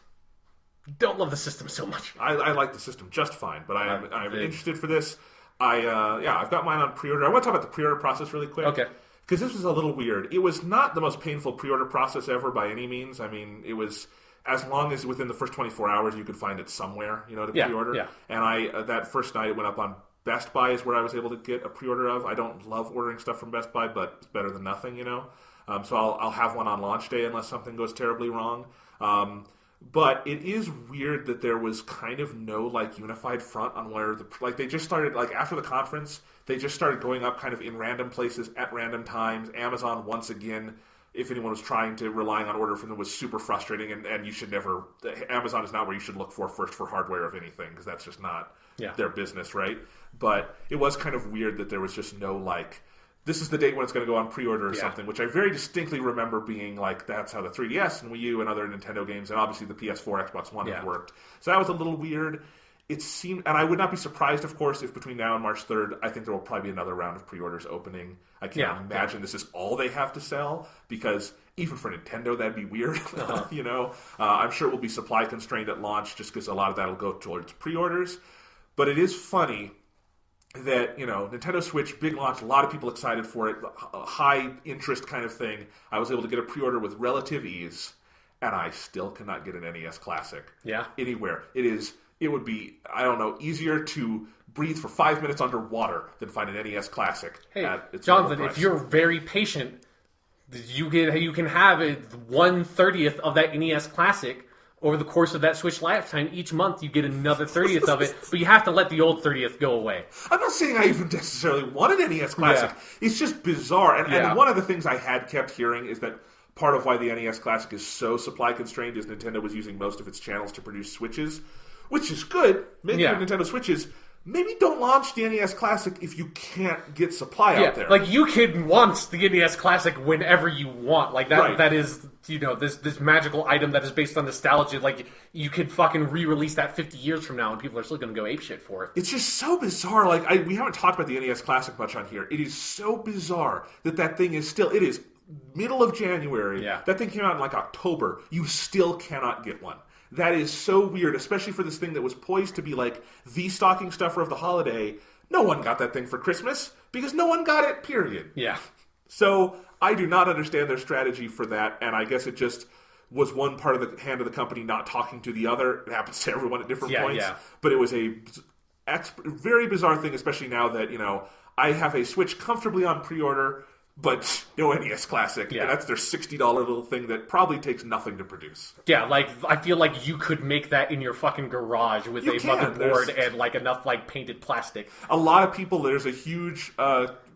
Speaker 2: Don't love the system so much.
Speaker 1: I like the system just fine, but I'm interested for this. I've got mine on pre-order. I want to talk about the pre-order process really quick.
Speaker 2: Okay.
Speaker 1: Because this was a little weird. It was not the most painful pre-order process ever by any means. I mean, it was as long as within the first 24 hours you could find it somewhere, to pre-order.
Speaker 2: Yeah.
Speaker 1: And that first night it went up on Best Buy is where I was able to get a pre-order of. I don't love ordering stuff from Best Buy, but it's better than nothing, So I'll have one on launch day unless something goes terribly wrong. But it is weird that there was kind of no like unified front on where they just started like after the conference, they just started going up kind of in random places at random times. Amazon once again, if anyone was trying to relying on order from them, was super frustrating, and you should never. Amazon is not where you should look for first for hardware of anything, because that's just not their business, right? But it was kind of weird that there was just no like, this is the date when it's going to go on pre-order or something, which I very distinctly remember being like, that's how the 3DS and Wii U and other Nintendo games, and obviously the PS4, Xbox One have worked. So that was a little weird. It seemed, and I would not be surprised, of course, if between now and March 3rd, I think there will probably be another round of pre-orders opening. I can't imagine this is all they have to sell, because even for Nintendo, that'd be weird. Uh-huh. I'm sure it will be supply constrained at launch, just because a lot of that will go towards pre-orders. But it is funny that, Nintendo Switch, big launch, a lot of people excited for it, a high interest kind of thing. I was able to get a pre-order with relative ease, and I still cannot get an NES Classic anywhere. It is it would be, I don't know, easier to breathe for 5 minutes underwater than find an NES Classic.
Speaker 2: Hey,
Speaker 1: at its
Speaker 2: Jonathan,
Speaker 1: price.
Speaker 2: if you're very patient, you can have 1/30th of that NES Classic over the course of that Switch lifetime. Each month you get another 30th of it, but you have to let the old 30th go away.
Speaker 1: I'm not saying I even necessarily want an NES Classic. Yeah. It's just bizarre. And one of the things I had kept hearing is that part of why the NES Classic is so supply constrained is Nintendo was using most of its channels to produce Switches, which is good. Maybe Nintendo Switches. Maybe don't launch the NES Classic if you can't get supply out there.
Speaker 2: Like, you can want the NES Classic whenever you want. Like, that is, this magical item that is based on nostalgia. Like, you could fucking re-release that 50 years from now and people are still going to go apeshit for it.
Speaker 1: It's just so bizarre. Like, we haven't talked about the NES Classic much on here. It is so bizarre that thing is still, it is middle of January.
Speaker 2: Yeah.
Speaker 1: That thing came out in, like, October. You still cannot get one. That is so weird, especially for this thing that was poised to be like the stocking stuffer of the holiday. No one got that thing for Christmas because no one got it, period.
Speaker 2: Yeah.
Speaker 1: So I do not understand their strategy for that, and I guess it just was one part of the hand of the company not talking to the other. It happens to everyone at different points. Yeah. But it was a very bizarre thing, especially now that, I have a Switch comfortably on pre-order, but no NES Classic. Yeah. And that's their $60 little thing that probably takes nothing to produce.
Speaker 2: Yeah, like, I feel like you could make that in your fucking garage with motherboard and, like, enough, like, painted plastic.
Speaker 1: A lot of people, there's a huge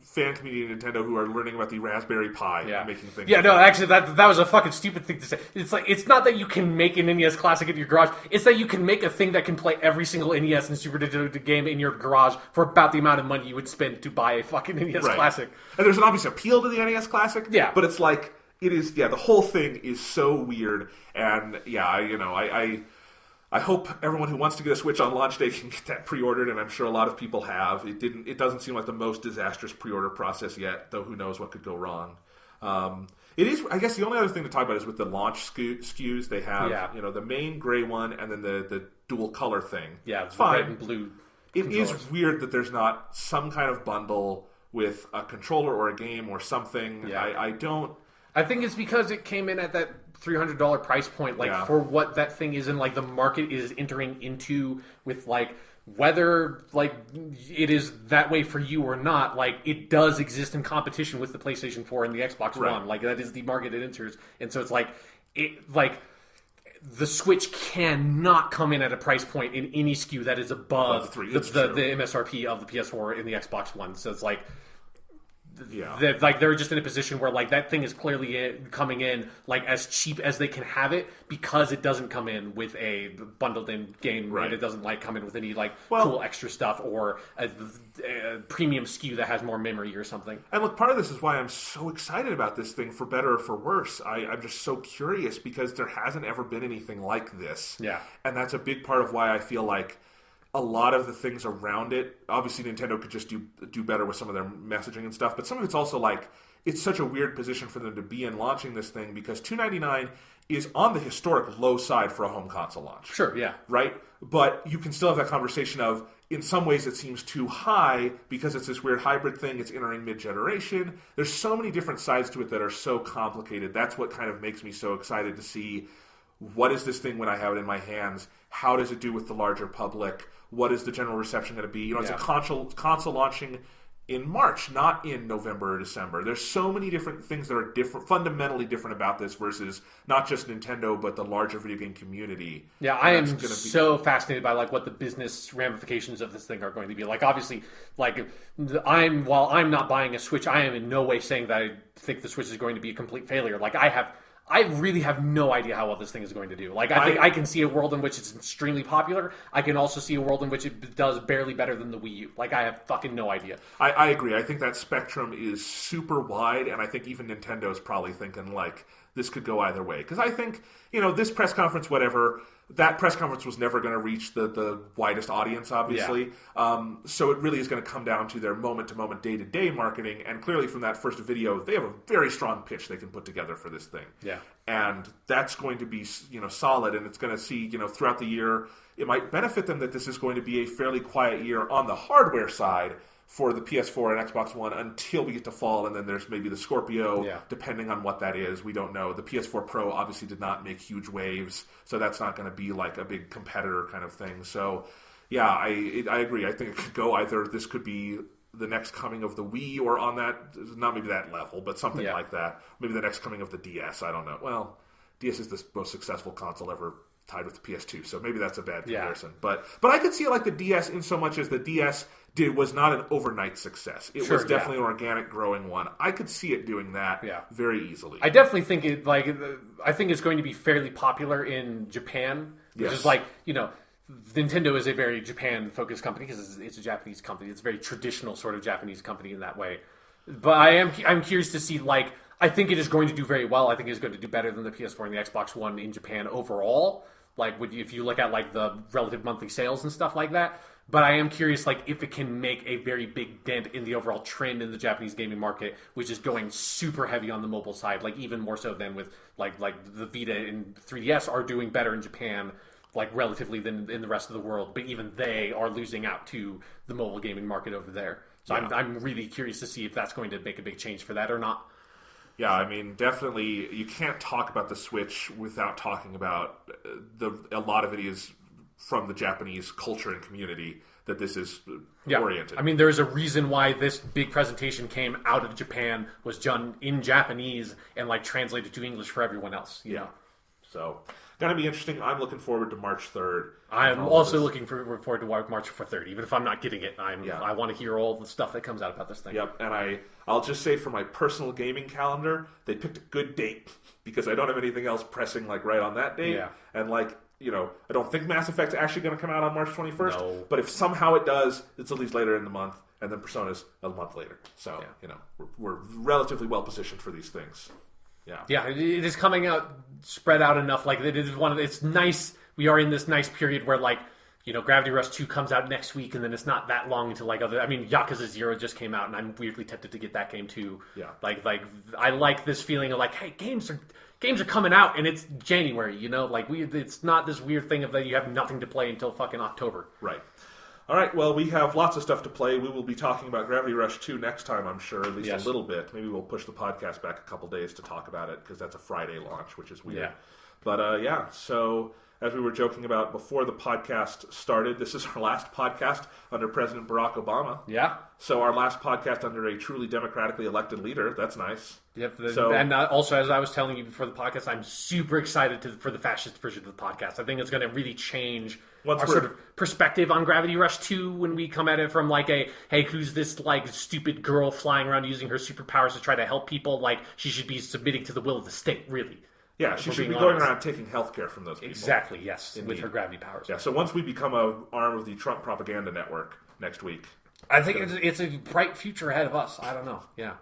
Speaker 1: fan community in Nintendo who are learning about the Raspberry Pi and making things.
Speaker 2: Yeah, no, actually, that was a fucking stupid thing to say. It's like, it's not that you can make an NES Classic in your garage. It's that you can make a thing that can play every single NES and Super Nintendo game in your garage for about the amount of money you would spend to buy a fucking NES Classic.
Speaker 1: And there's an obvious appeal to the NES Classic.
Speaker 2: Yeah.
Speaker 1: But it's like, it is, the whole thing is so weird. And, I hope everyone who wants to get a Switch on launch day can get that pre-ordered, and I'm sure a lot of people have. It doesn't seem like the most disastrous pre-order process yet, though who knows what could go wrong. It is, I guess the only other thing to talk about is with the launch SKUs, they have, the main gray one and then the dual color thing.
Speaker 2: Yeah, it's fine. Red and blue
Speaker 1: controllers. It is weird that there's not some kind of bundle with a controller or a game or something. Yeah.
Speaker 2: I think it's because it came in at that $300 price point, for what that thing is, and like the market is entering into with like whether like it is that way for you or not. Like, it does exist in competition with the PlayStation 4 and the Xbox One. Like, that is the market it enters, and so it's like the Switch cannot come in at a price point in any SKU that is above the MSRP of the PS4 and the Xbox One. So it's like. Yeah, they're just in a position where like that thing is clearly coming in like as cheap as they can have it because it doesn't come in with a bundled in game, right? It doesn't like come in with any like cool extra stuff or a premium SKU that has more memory or something.
Speaker 1: And look, part of this is why I'm so excited about this thing, for better or for worse. I'm just so curious because there hasn't ever been anything like this.
Speaker 2: Yeah,
Speaker 1: and that's a big part of why I feel like a lot of the things around it, obviously Nintendo could just do better with some of their messaging and stuff, but some of it's also like, it's such a weird position for them to be in launching this thing because $299 is on the historic low side for a home console launch.
Speaker 2: Sure, yeah.
Speaker 1: Right? But you can still have that conversation of, in some ways it seems too high because it's this weird hybrid thing, it's entering mid-generation. There's so many different sides to it that are so complicated. That's what kind of makes me so excited to see, what is this thing when I have it in my hands? How does it do with the larger public? What is the general reception going to be? It's a console launching in March, not in November or December. There's so many different things that are fundamentally different about this versus not just Nintendo, but the larger video game community.
Speaker 2: Yeah, I am so fascinated by like what the business ramifications of this thing are going to be. Like, obviously, like while I'm not buying a Switch, I am in no way saying that I think the Switch is going to be a complete failure. Like, I really have no idea how well this thing is going to do. Like, I think I can see a world in which it's extremely popular. I can also see a world in which it does barely better than the Wii U. Like, I have fucking no idea.
Speaker 1: I agree. I think that spectrum is super wide, and I think even Nintendo's probably thinking, like, this could go either way. Because I think, this press conference, whatever, that press conference was never going to reach the widest audience, obviously. Yeah. So it really is going to come down to their moment-to-moment, day-to-day marketing. And clearly from that first video, they have a very strong pitch they can put together for this thing.
Speaker 2: Yeah.
Speaker 1: And that's going to be, solid. And it's going to see, throughout the year, it might benefit them that this is going to be a fairly quiet year on the hardware side for the PS4 and Xbox One until we get to fall, and then there's maybe the Scorpio, depending on what that is. We don't know. The PS4 Pro obviously did not make huge waves, so that's not going to be like a big competitor kind of thing. So, yeah, I agree. I think it could go either. This could be the next coming of the Wii, or on that, not maybe that level, but something like that. Maybe the next coming of the DS. I don't know. Well, DS is the most successful console ever tied with the PS2, so maybe that's a bad comparison. But I could see it like the DS in so much as the DS was not an overnight success. It was definitely an organic growing one. I could see it doing that very easily.
Speaker 2: I definitely think I think it's going to be fairly popular in Japan, which is like, Nintendo is a very Japan-focused company because it's a Japanese company. It's a very traditional sort of Japanese company in that way. But I'm curious to see, I think it is going to do very well. I think it is going to do better than the PS4 and the Xbox One in Japan overall. If you look at the relative monthly sales and stuff like that. But I am curious, if it can make a very big dent in the overall trend in the Japanese gaming market, which is going super heavy on the mobile side, even more so than with the Vita and 3DS are doing better in Japan, relatively than in the rest of the world. But even they are losing out to the mobile gaming market over there. So I'm really curious to see if that's going to make a big change for that or not.
Speaker 1: Yeah, I mean, definitely, you can't talk about the Switch without talking about a lot of it is from the Japanese culture and community that this is oriented.
Speaker 2: I mean, there's a reason why this big presentation came out of Japan, was done in Japanese, and translated to English for everyone else. You know?
Speaker 1: So, gonna be interesting. I'm looking forward to March 3rd.
Speaker 2: I'm also looking forward to March 3rd. Even if I'm not getting it, I want to hear all the stuff that comes out about this thing.
Speaker 1: Yep, and I'll just say for my personal gaming calendar, they picked a good date because I don't have anything else pressing right on that date. Yeah. And I don't think Mass Effect's actually going to come out on March 21st. No. But if somehow it does, it's at least later in the month, and then Persona's a month later. So, we're relatively well positioned for these things. Yeah.
Speaker 2: Yeah, it is coming out spread out enough. It is it's nice. We are in this nice period where Gravity Rush 2 comes out next week, and then it's not that long until Yakuza 0 just came out, and I'm weirdly tempted to get that game too. Yeah. I like this feeling of hey, games are coming out, and it's January, it's not this weird thing of that you have nothing to play until fucking October.
Speaker 1: Right. All right, well, we have lots of stuff to play. We will be talking about Gravity Rush 2 next time, I'm sure, at least a little bit. Maybe we'll push the podcast back a couple days to talk about it, because that's a Friday launch, which is weird. Yeah. But, so as we were joking about before the podcast started, this is our last podcast under President Barack Obama.
Speaker 2: Yeah.
Speaker 1: So our last podcast under a truly democratically elected leader. That's nice.
Speaker 2: Yep. And also, as I was telling you before the podcast, I'm super excited for the fascist version of the podcast. I think it's going to really change our sort of perspective on Gravity Rush 2 when we come at it from hey, who's this stupid girl flying around using her superpowers to try to help people? She should be submitting to the will of the state, really.
Speaker 1: Yeah, she should be going around taking healthcare from those people.
Speaker 2: Exactly, yes, with her gravity powers.
Speaker 1: Yeah, so once we become an arm of the Trump propaganda network next week.
Speaker 2: I think it's a bright future ahead of us. I don't know, yeah.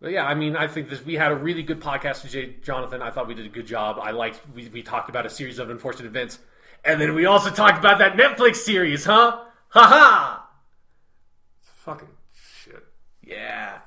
Speaker 2: But yeah, I think we had a really good podcast today, Jonathan. I thought we did a good job. We talked about a series of unfortunate events. And then we also talked about that Netflix series, huh? Ha-ha!
Speaker 1: Fucking shit.
Speaker 2: Yeah.